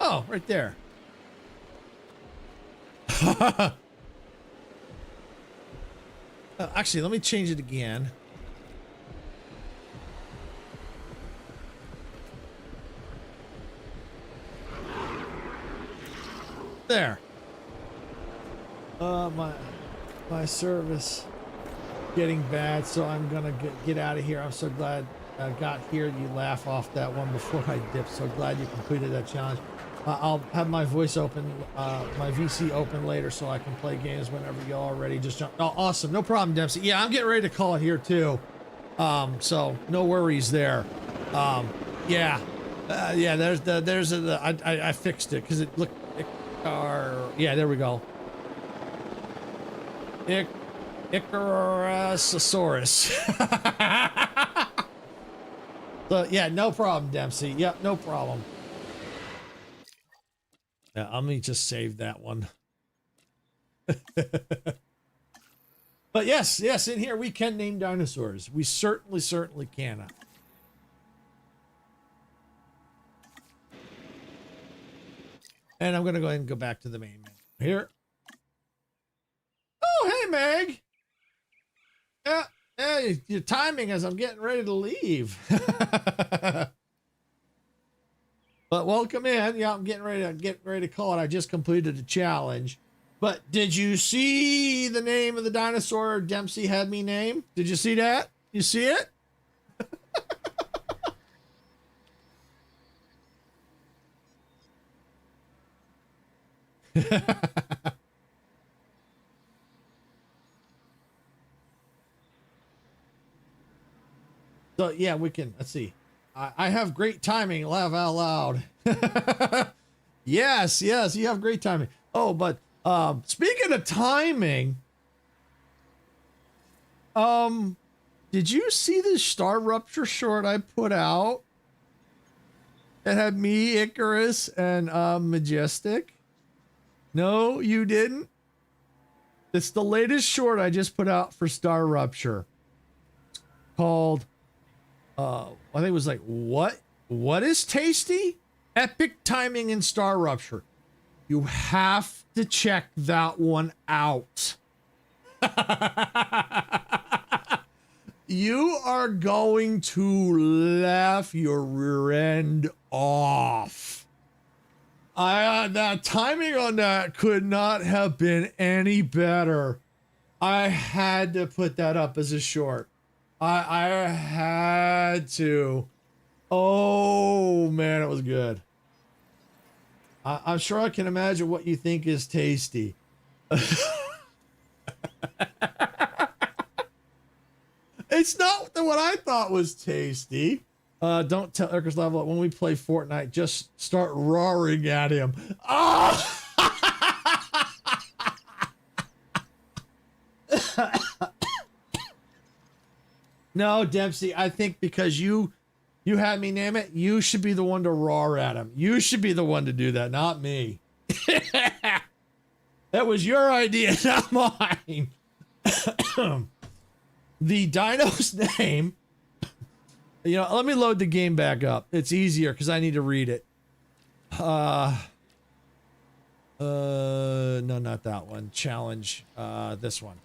Oh, right there. Actually, let me change it again. There. My service getting bad, so I'm gonna get out of here. I'm so glad I got here. You laugh off that one before I dip. So glad you completed that challenge. I'll have my voice open, my VC open later, so I can play games whenever y'all are ready. Just jump. Oh, awesome. No problem, Dempsey. Yeah, I'm getting ready to call it here too. So no worries there. Yeah. There's I fixed it because it looked. Yeah, there we go. Icarosaurus. So yeah, no problem, Dempsey. Yep, no problem. Yeah, let me just save that one. But yes, in here we can name dinosaurs. We certainly can. And I'm gonna go ahead and go back to the main menu here. Oh, hey, Meg. Yeah, hey, your timing as I'm getting ready to leave. But welcome in. Yeah, I'm getting ready to call it. I just completed a challenge. But did you see the name of the dinosaur Dempsey had me name? Did you see that? You see it? So yeah, we can, let's see. I have great timing, laugh out loud. Yes, you have great timing. Oh, but speaking of timing, did you see the Star Rupture short I put out? It had me, Icarus, and Majestic. No, you didn't? It's the latest short I just put out for Star Rupture. It's called I think it was like, what is tasty? Epic timing in Star Rupture. You have to check that one out. You are going to laugh your rear end off. The timing on that could not have been any better. I had to put that up as a short. I had to. Oh man, it was good. I'm sure I can imagine what you think is tasty. It's not what I thought was tasty. Don't tell Eric's level up when we play Fortnite. Just start roaring at him. Oh! No, Dempsey, I think because you had me name it, you should be the one to roar at him. You should be the one to do that, not me. That was your idea, not mine. The dino's name, you know, let me load the game back up. It's easier because I need to read it. No, not that one. Challenge, this one.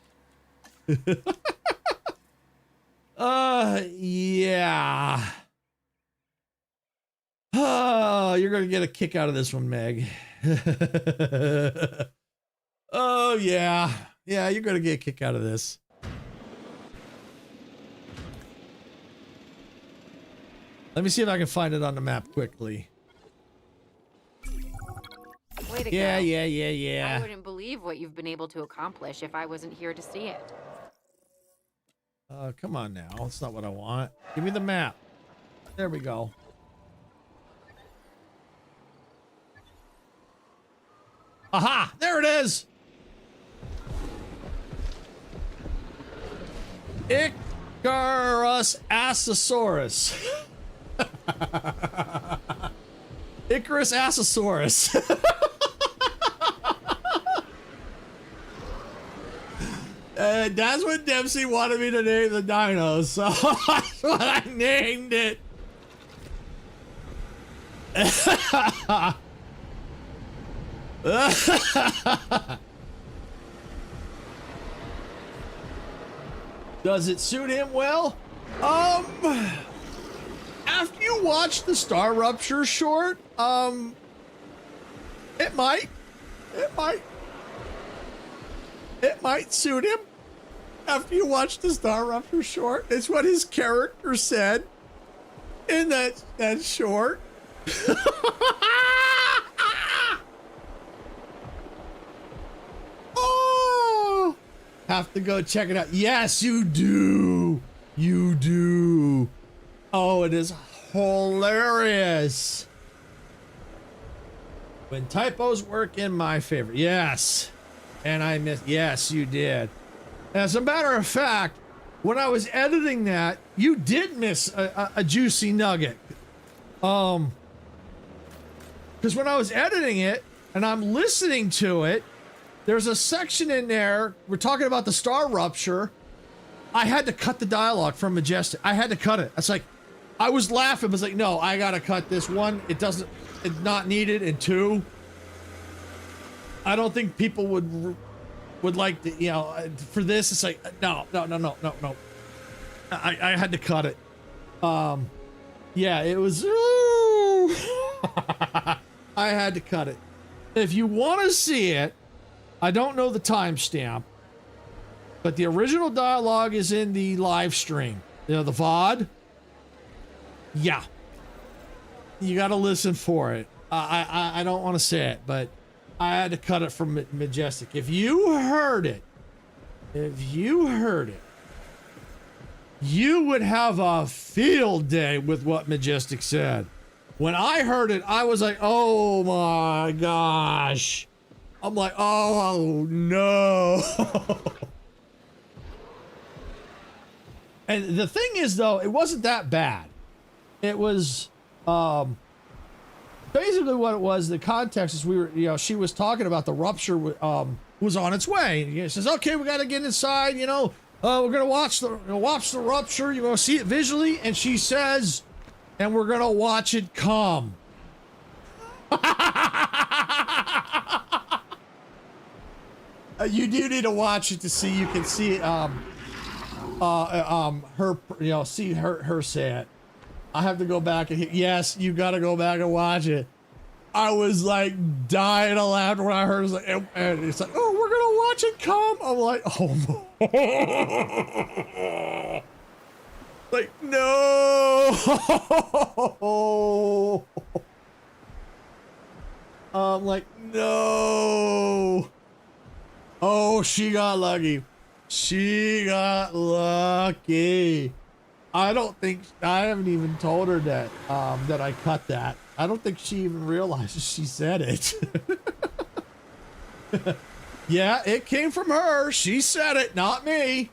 Yeah. Oh, you're gonna get a kick out of this one, Meg. Oh, yeah. Yeah, you're gonna get a kick out of this. Let me see if I can find it on the map quickly. Way to Yeah, go. yeah. I wouldn't believe what you've been able to accomplish if I wasn't here to see it. Come on now. That's not what I want. Give me the map. There we go. Aha! There it is! Icarus Assasaurus. Icarus Assasaurus. That's what Dempsey wanted me to name the dinos, so that's what I named it. Does it suit him well? After you watch the Star Rupture short, it might suit him. After you watch the Star Rupture short, it's what his character said in that short. Oh, have to go check it out. Yes, you do. You do. Oh, it is hilarious. When typos work in my favor. Yes. And I missed. Yes, you did. As a matter of fact, when I was editing that, you did miss a juicy nugget. Because when I was editing it and I'm listening to it, there's a section in there. We're talking about the Star Rupture. I had to cut the dialogue from Majestic. I had to cut it. It's like, I was laughing. I was like, no, I got to cut this. One, it's not needed. And two, I don't think people would like to, you know, for this, it's like, no. I had to cut it. Yeah, it was, I had to cut it. If you want to see it, I don't know the timestamp, but the original dialogue is in the live stream. You know, the VOD. Yeah. You got to listen for it. I don't want to say it, but I had to cut it from Majestic. If you heard it, you would have a field day with what Majestic said. When I heard it, I was like, oh my gosh. I'm like, oh no. And the thing is, though, it wasn't that bad. It was, basically what it was, the context is she was talking about the rupture was on its way. And he says, okay, we got to get inside, we're going to watch the rupture. You're going to see it visually. And she says, and we're going to watch it come. You do need to watch it to see, you can see, her, see her say it. I have to go back and yes, you got to go back and watch it. I was like dying of laughter when I heard it. And it's like, oh, we're going to watch it come. I'm like, oh, like, no. I'm like, no. Oh, she got lucky. She got lucky. I haven't even told her that that I cut that. I don't think she even realizes she said it. Yeah, it came from her. She said it, not me.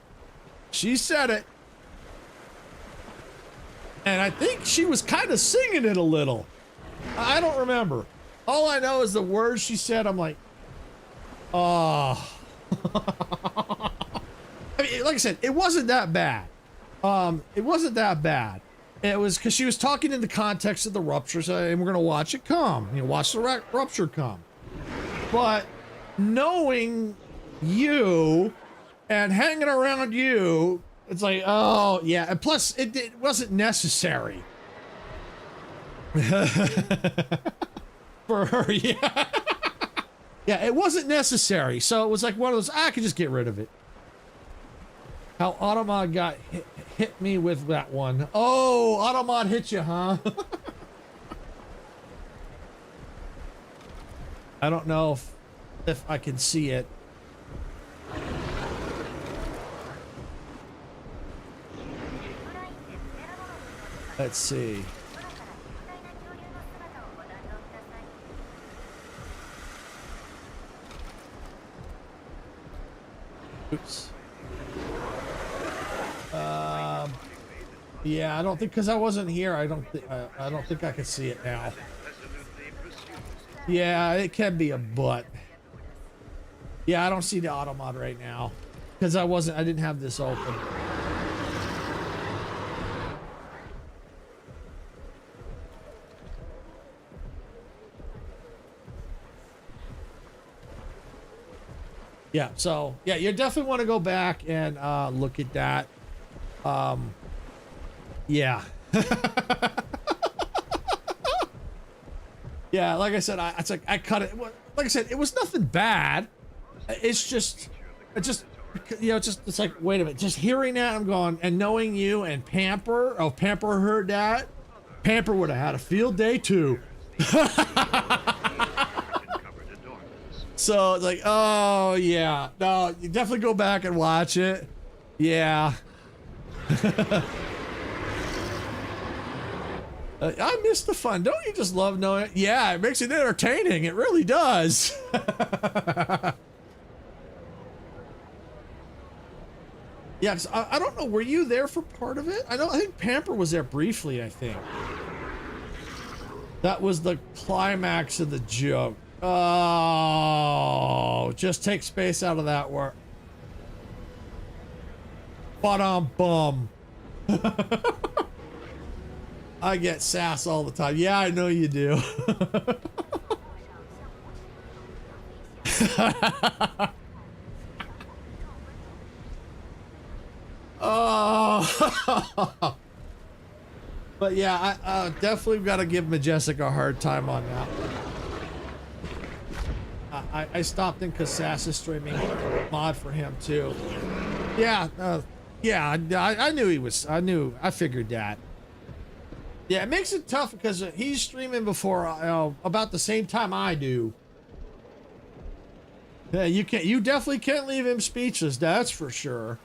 She said it. And I think she was kind of singing it a little. I don't remember. All I know is the words she said, I'm like, oh. I mean, like I said, it wasn't that bad. It wasn't that bad. It was because she was talking in the context of the rupture, and we're going to watch it come. Watch the rupture come. But knowing you and hanging around you, it's like, oh, yeah. And plus, it wasn't necessary. For her, yeah. Yeah, it wasn't necessary. So it was like one of those, I could just get rid of it. How Automod got hit me with that one. Oh, Automod hit you, huh? I don't know if I can see it. Let's see. Oops. Yeah, I don't think, because I wasn't here, I don't think I can see it now. Yeah, it can be a butt. Yeah, I don't see the auto mod right now because I didn't have this open. Yeah, so yeah, you definitely want to go back and look at that. Yeah. Yeah, like I said, I cut it. Like I said, it was nothing bad. It's just, it's like, wait a minute. Just hearing that, I'm going, and knowing you and Pamper. Oh, Pamper heard that. Pamper would have had a field day too. So it's like, oh yeah, no, you definitely go back and watch it. Yeah. I miss the fun. Don't you just love knowing it? Yeah, it makes it entertaining. It really does. Yeah, 'cause I don't know. Were you there for part of it? I think Pamper was there briefly, I think. That was the climax of the joke. Oh, just take space out of that work. Bum. I get sass all the time. Yeah, I know you do. Oh. But yeah, I definitely got to give Majestic a hard time on that. I stopped in because Sass is streaming mod for him too. Yeah, yeah, I knew he was. I figured that. Yeah, it makes it tough because he's streaming before about the same time I do. Yeah, you definitely can't leave him speechless. That's for sure.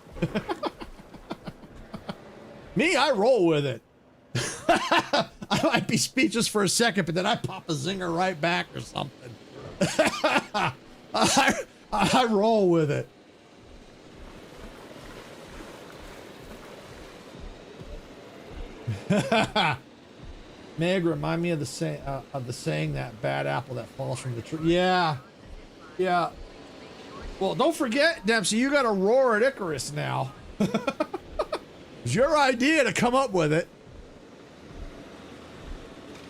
Me, I roll with it. I might be speechless for a second, but then I pop a zinger right back or something. I roll with it. Meg, remind me of the saying that bad apple that falls from the tree. Yeah, yeah. Well, don't forget, Dempsey, you got to roar at Icarus now. It's your idea to come up with it.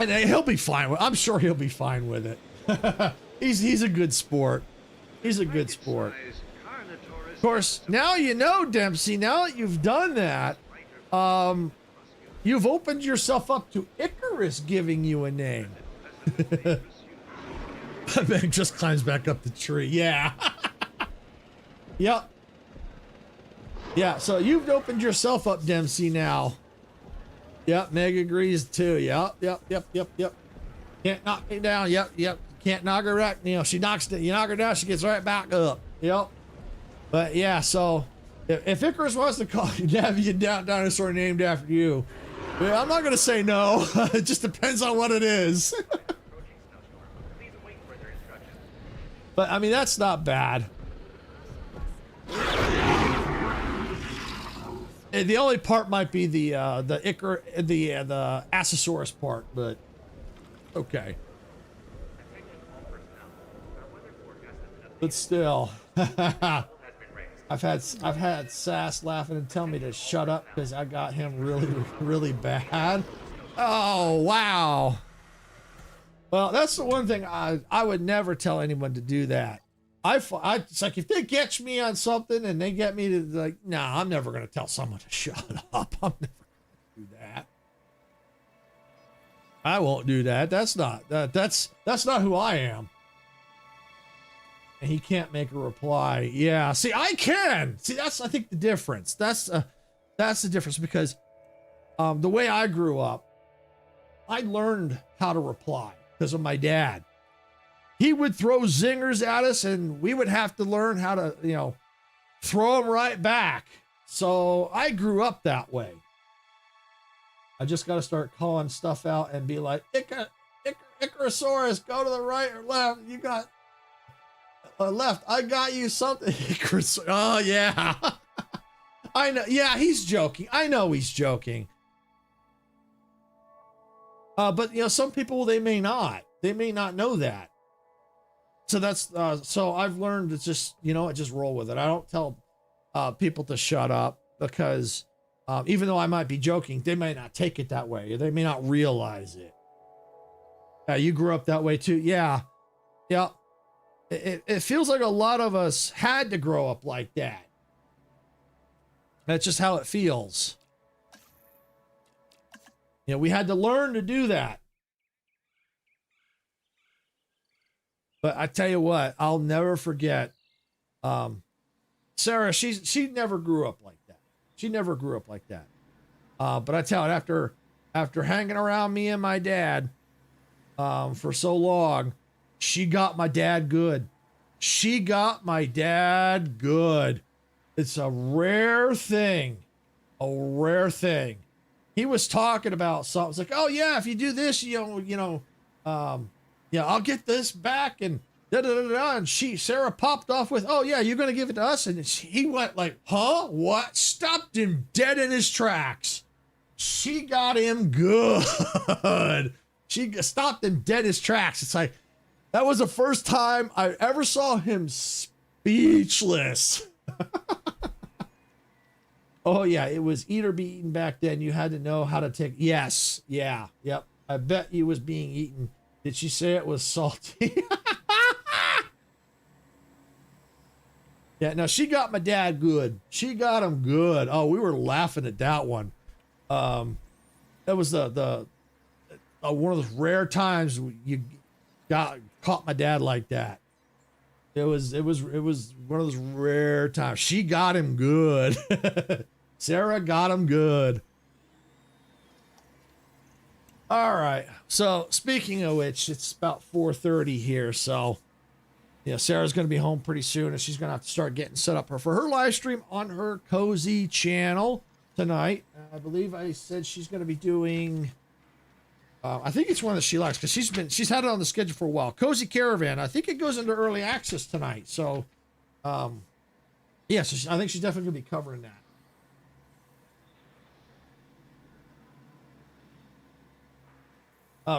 And he'll be fine with it. I'm sure he'll be fine with it. He's a good sport. He's a good sport. Of course, now you know, Dempsey, now that you've done that, you've opened yourself up to Icarus giving you a name. Meg just climbs back up the tree. Yeah. Yep. Yeah, so you've opened yourself up, Dempsey, now. Yep, Meg agrees too. Yep. Can't knock me down. Yep. Can't knock her right. You know, you knock her down, she gets right back up. Yep. But yeah, so if Icarus wants to call you, have you down dinosaur named after you, well, I'm not gonna say no. It just depends on what it is. But I mean, that's not bad. The only part might be the Assasaurus part, but okay. But still, I've had Sass laughing and tell me to shut up because I got him really bad. Oh wow. Well, that's the one thing I would never tell anyone to do that. It's like if they catch me on something and they get me to like, nah, I'm never gonna tell someone to shut up. I'm never gonna do that. I won't do that. That's not who I am. And he can't make a reply. Yeah, see, I can. See, that's I think the difference. That's the difference because the way I grew up, I learned how to reply because of my dad. He would throw zingers at us and we would have to learn how to, throw them right back. So I grew up that way. I just got to start calling stuff out and be like, Icarosaurus, go to the right or left. You got left. I got you something. Chris, oh yeah. I know. Yeah, he's joking. I know he's joking. But you know, some people they may not know that. So that's so I've learned to just, you know, just roll with it. I don't tell people to shut up because even though I might be joking, they may not take it that way. Or they may not realize it. You grew up that way too. Yeah. Yeah. It feels like a lot of us had to grow up like that. That's just how it feels. You know, we had to learn to do that. But I tell you what, I'll never forget. Sarah, she never grew up like that. She never grew up like that. But I tell you, after hanging around me and my dad for so long, she got my dad good. She got my dad good. It's a rare thing. A rare thing. He was talking about something. It's like, oh yeah, if you do this, yeah, I'll get this back and da da da da. And Sarah popped off with, oh yeah, you're gonna give it to us. And he went like, huh? What? Stopped him dead in his tracks. She got him good. She stopped him dead in his tracks. It's like, that was the first time I ever saw him speechless. Oh yeah, it was eat or be eaten back then. You had to know how to take. Yes, yeah, yep. I bet he was being eaten. Did she say it was salty? Yeah, no, she got my dad good. She got him good. Oh, we were laughing at that one. That was the one of those rare times you caught my dad like that. It was one of those rare times. She got him good. Sarah got him good. All right. So speaking of which, it's about 4:30 here. So yeah, Sarah's going to be home pretty soon, and she's going to have to start getting set up for her live stream on her Cozy channel tonight. I believe I said she's going to be doing. I think it's one that she likes because she's had it on the schedule for a while. Cozy Caravan. I think it goes into early access tonight. So, yeah, so I think she's definitely gonna be covering that.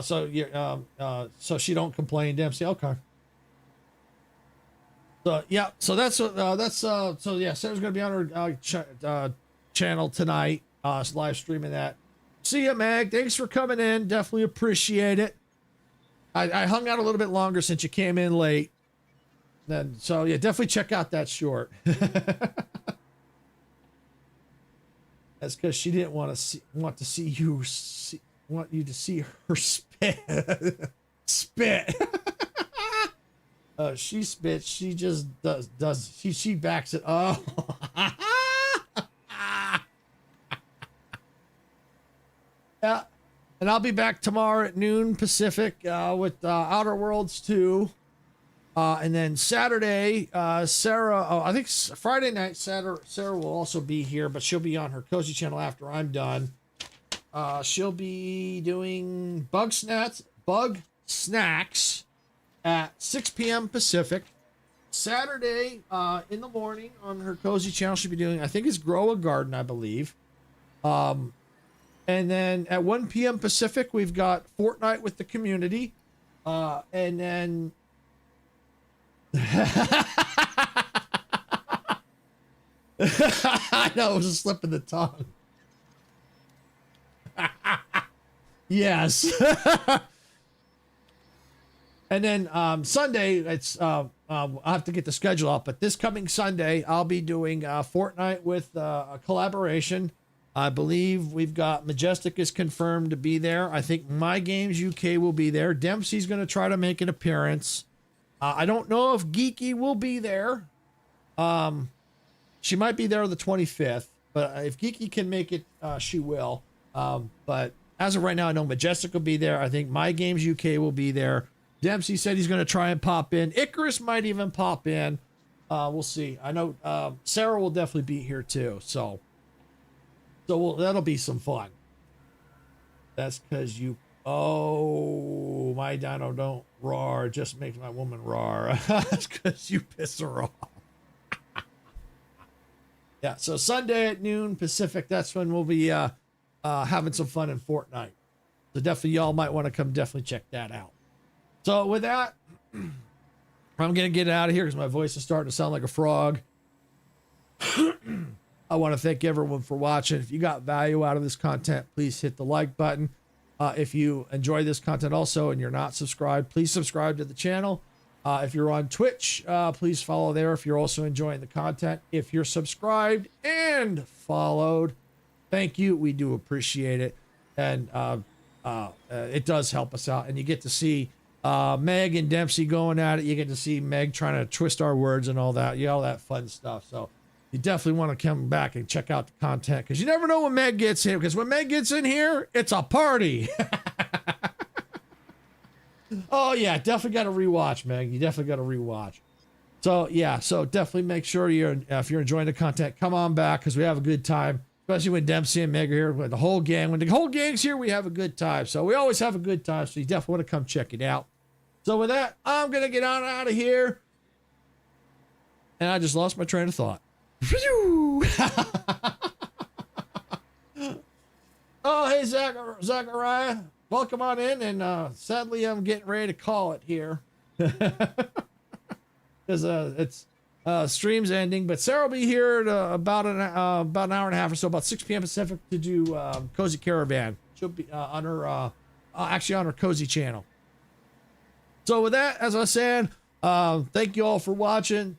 So she don't complain, Dempsey. Okay. So yeah, so so yeah, Sarah's gonna be on her channel tonight, live streaming that. See ya, Mag. Thanks for coming in. Definitely appreciate it. I hung out a little bit longer since you came in late. Then, so yeah, definitely check out that short. That's because she didn't want you to see her spit. Spit. She spits. She just does. She backs it up. Yeah, and I'll be back tomorrow at noon Pacific with Outer Worlds 2. And then Saturday, Sarah, I think Friday night, Sarah will also be here, but she'll be on her Cozy channel after I'm done. She'll be doing Bug Snacks at 6 p.m. Pacific. Saturday in the morning on her Cozy channel, she'll be doing, I think it's Grow a Garden, I believe. And then at 1 p.m. Pacific, we've got Fortnite with the community. And then... I know, it was a slip of the tongue. Yes. And then Sunday, it's I'll have to get the schedule up, but this coming Sunday, I'll be doing Fortnite with a collaboration. I believe we've got Majestic is confirmed to be there. I think My Games UK will be there. Dempsey's going to try to make an appearance. I don't know if Geeky will be there. She might be there on the 25th, but if Geeky can make it, she will. But as of right now, I know Majestic will be there. I think My Games UK will be there. Dempsey said he's going to try and pop in. Icarus might even pop in. We'll see. I know Sarah will definitely be here too. So that'll be some fun. That's because you... Oh, no, my dino don't roar. It just makes my woman roar. That's because you piss her off. Yeah, so Sunday at noon Pacific, that's when we'll be having some fun in Fortnite. So definitely y'all might want to come definitely check that out. So with that, I'm going to get out of here because my voice is starting to sound like a frog. I want to thank everyone for watching. If you got value out of this content, please hit the like button. If you enjoy this content also and you're not subscribed, please subscribe to the channel. If you're on Twitch, please follow there if you're also enjoying the content. If you're subscribed and followed, thank you. We do appreciate it. And it does help us out. And you get to see Meg and Dempsey going at it. You get to see Meg trying to twist our words and all that. Yeah, all that fun stuff. So you definitely want to come back and check out the content because you never know when Meg gets in. Because when Meg gets in here, it's a party. Oh yeah, definitely got to rewatch, Meg. You definitely got to rewatch. So yeah, so definitely make sure if you're enjoying the content, come on back because we have a good time. Especially when Dempsey and Meg are here, with the whole gang. When the whole gang's here, we have a good time. So we always have a good time. So you definitely want to come check it out. So with that, I'm gonna get on out of here. And I just lost my train of thought. Oh, hey Zachariah. Welcome on in, and sadly I'm getting ready to call it here because it's stream's ending. But Sarah will be here at about an hour and a half or so, about 6 p.m. Pacific, to do Cozy Caravan. She'll be on her actually on her Cozy channel. So with that, as I said, thank you all for watching.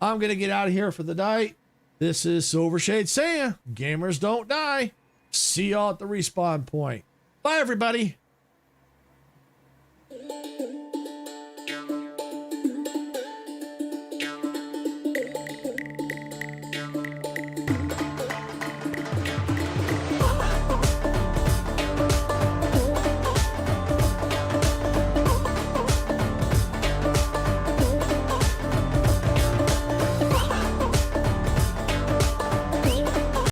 I'm gonna get out of here for the night. This is Silvershade saying, gamers don't die. See y'all at the respawn point. Bye, everybody.